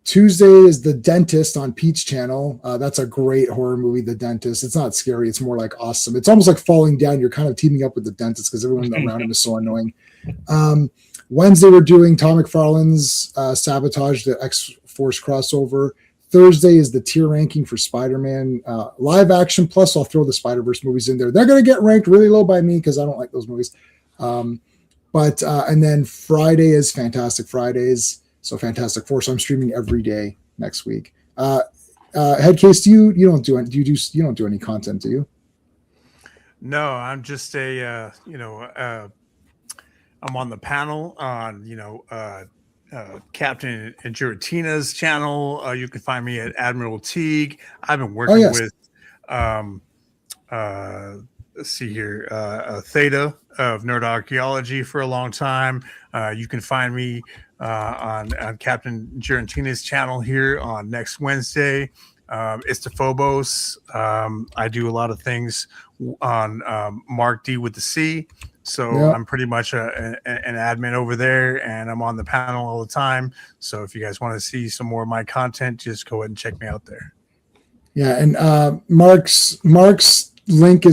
Tuesday is The Dentist on Pete's channel. That's a great horror movie, The Dentist. It's not scary. It's more like awesome. It's almost like Falling Down. You're kind of teaming up with the dentist because everyone around him is so annoying. Wednesday, we're doing Tom McFarlane's Sabotage, the X-Force crossover. Thursday is the tier ranking for Spider-Man live action. Plus, I'll throw the Spider-Verse movies in there. They're going to get ranked really low by me because I don't like those movies. And then Friday is Fantastic Fridays. So Fantastic Four. So I'm streaming every day next week. Headcase, you don't do any content, do you? No, I'm just I'm on the panel on Captain and Giratina's channel. You can find me at Admiral Teague. I've been working yes. with let's see here, Theta of Nerd Archaeology for a long time. You can find me on Captain Giratina's channel here on next Wednesday. It's the Phobos. I do a lot of things on Mark D with the C. So Yep. I'm pretty much an admin over there, and I'm on the panel all the time. So if you guys want to see some more of my content, just go ahead and check me out there. Yeah, and Mark's link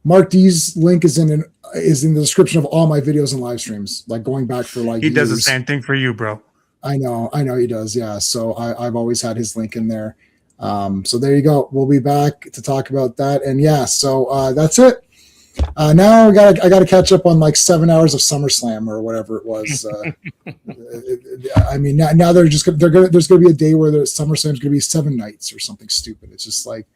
Mark D's link is in the description of all my videos and live streams, like going back for like He does the years. same thing for you, bro. I know he does. Yeah, so I've always had his link in there. So there you go. We'll be back to talk about that, and yeah, so that's it. Now I gotta catch up on like 7 hours of SummerSlam or whatever it was. I mean, now there's gonna be a day where the SummerSlam's gonna be 7 nights or something stupid. It's just like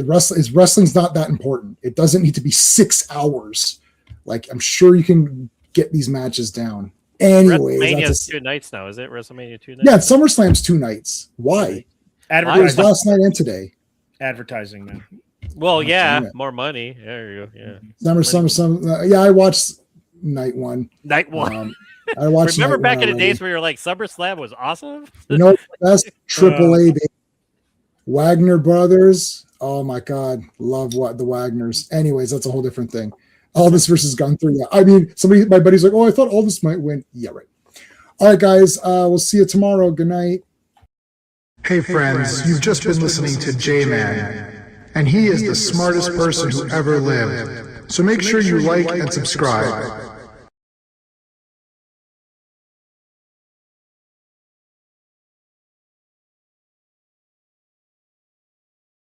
wrestling's not that important. It doesn't need to be 6 hours. Like, I'm sure you can get these matches down. Anyways, WrestleMania's 2 nights now, is it? WrestleMania 2 nights? yeah, SummerSlam's 2 nights. Why? It was Advertising, last night and today. advertising, man. Well, yeah, damn it. more money. There you go. Yeah. Yeah, I watched night 1. Night 1. I watched. Remember night back 1 in the already. days where you're like, SummerSlam was awesome? You know, best AAA day. Wagner Brothers. Oh my God, love what the Wagners. Anyways, that's a whole different thing. Aldis versus Gunther. Yeah, I mean, my buddy's like, oh, I thought Aldis might win. Yeah, right. All right, guys. We'll see you tomorrow. Good night. Hey friends, you've just been listening to J-Man, and he is the smartest person who ever lived. So make sure you like and subscribe.